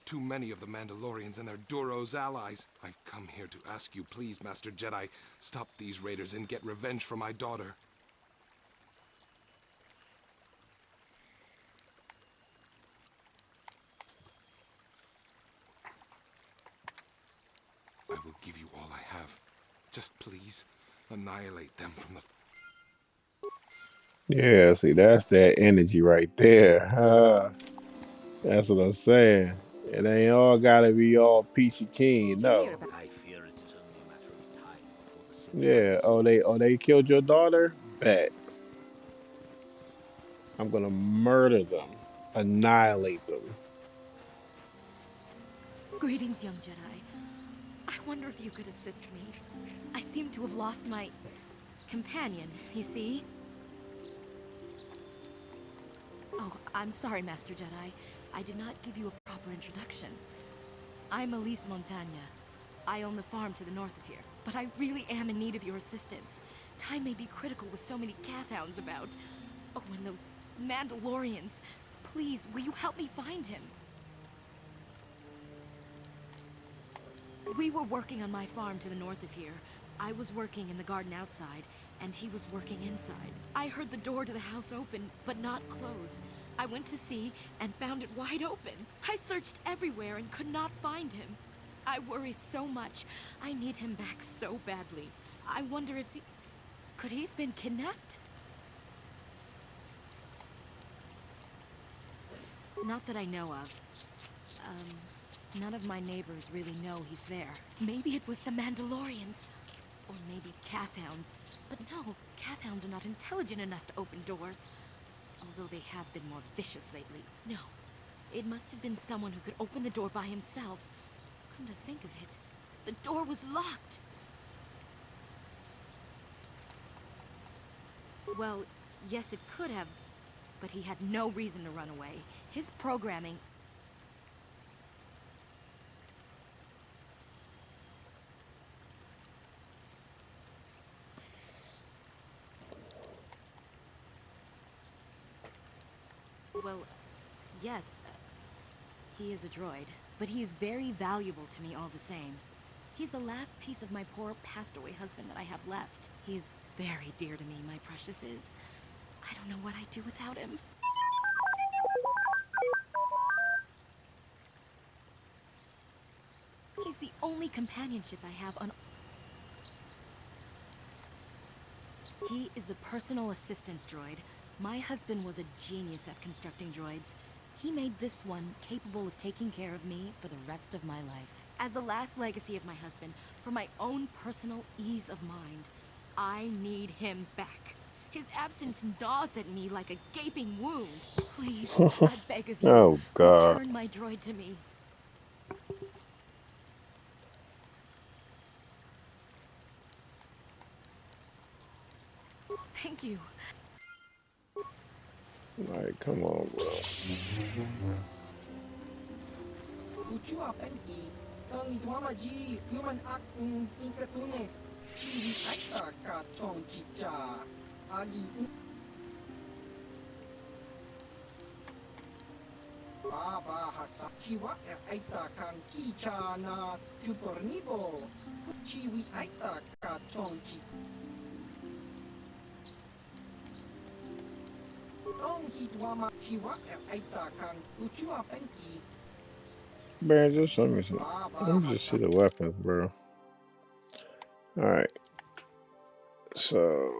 Too many of the Mandalorians and their Duros allies. I've come here to ask you, please, Master Jedi, stop these raiders and get revenge for my daughter. I will give you all I have. Just please, annihilate them from the... Yeah, see, that's that energy right there. That's what I'm saying. It ain't all gotta be all peachy keen, no. I fear it is only a matter of time before the Sith... Yeah, they killed your daughter? Bet. I'm gonna murder them. Annihilate them. Greetings, young Jedi. I wonder if you could assist me. I seem to have lost my companion, you see? Oh, I'm sorry, Master Jedi. I did not give you a proper introduction. I'm Elise Montagna. I own the farm to the north of here, but I really am in need of your assistance. Time may be critical with so many Cathhounds about. Oh, and those Mandalorians. Please, will you help me find him? We were working on my farm to the north of here. I was working in the garden outside, and he was working inside. I heard the door to the house open, but not close. I went to see and found it wide open. I searched everywhere and could not find him. I worry so much. I need him back so badly. I wonder if he... Could he have been kidnapped? Not that I know of. None of my neighbors really know he's there. Maybe it was the Mandalorians. Or maybe Cathhounds. But no, Cathhounds are not intelligent enough to open doors. Although they have been more vicious lately. No, it must have been someone who could open the door by himself. Come to think of it, the door was locked. Well, yes, it could have, but he had no reason to run away. His programming... Well, yes, he is a droid, but he is very valuable to me all the same. He's the last piece of my poor passed-away husband that I have left. He is very dear to me, my precious is. I don't know what I'd do without him. He's the only companionship I have on... He is a personal assistance droid. My husband was a genius at constructing droids. He made this one capable of taking care of me for the rest of my life. As the last legacy of my husband, for my own personal ease of mind, I need him back. His absence gnaws at me like a gaping wound. Please, I beg of you, Oh, God. return my droid to me. Thank you. Like, come on, bro. Ucua penki, tangi tuamaji, human act in inkatune, chiwi aita ka chong chicha, agi Baba hasa chiwa aita kan kicha na tupornibo, chiwi aita ka chong chicha. Man, just let me see. Let me just see the weapons, bro. Alright. So...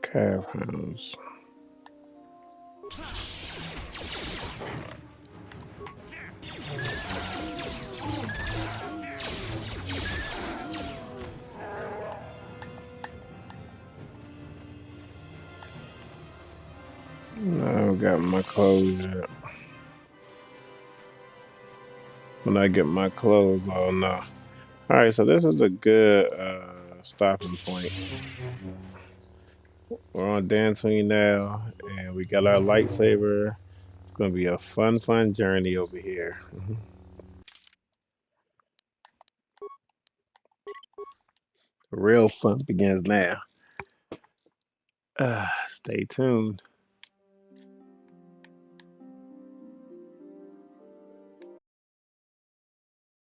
Calf hounds. I got my clothes yet. When I get my clothes on now. Alright, so this is a good stopping point. We're on Dantooine now, and we got our lightsaber. It's gonna be a fun journey over here. Real fun begins now. Stay tuned.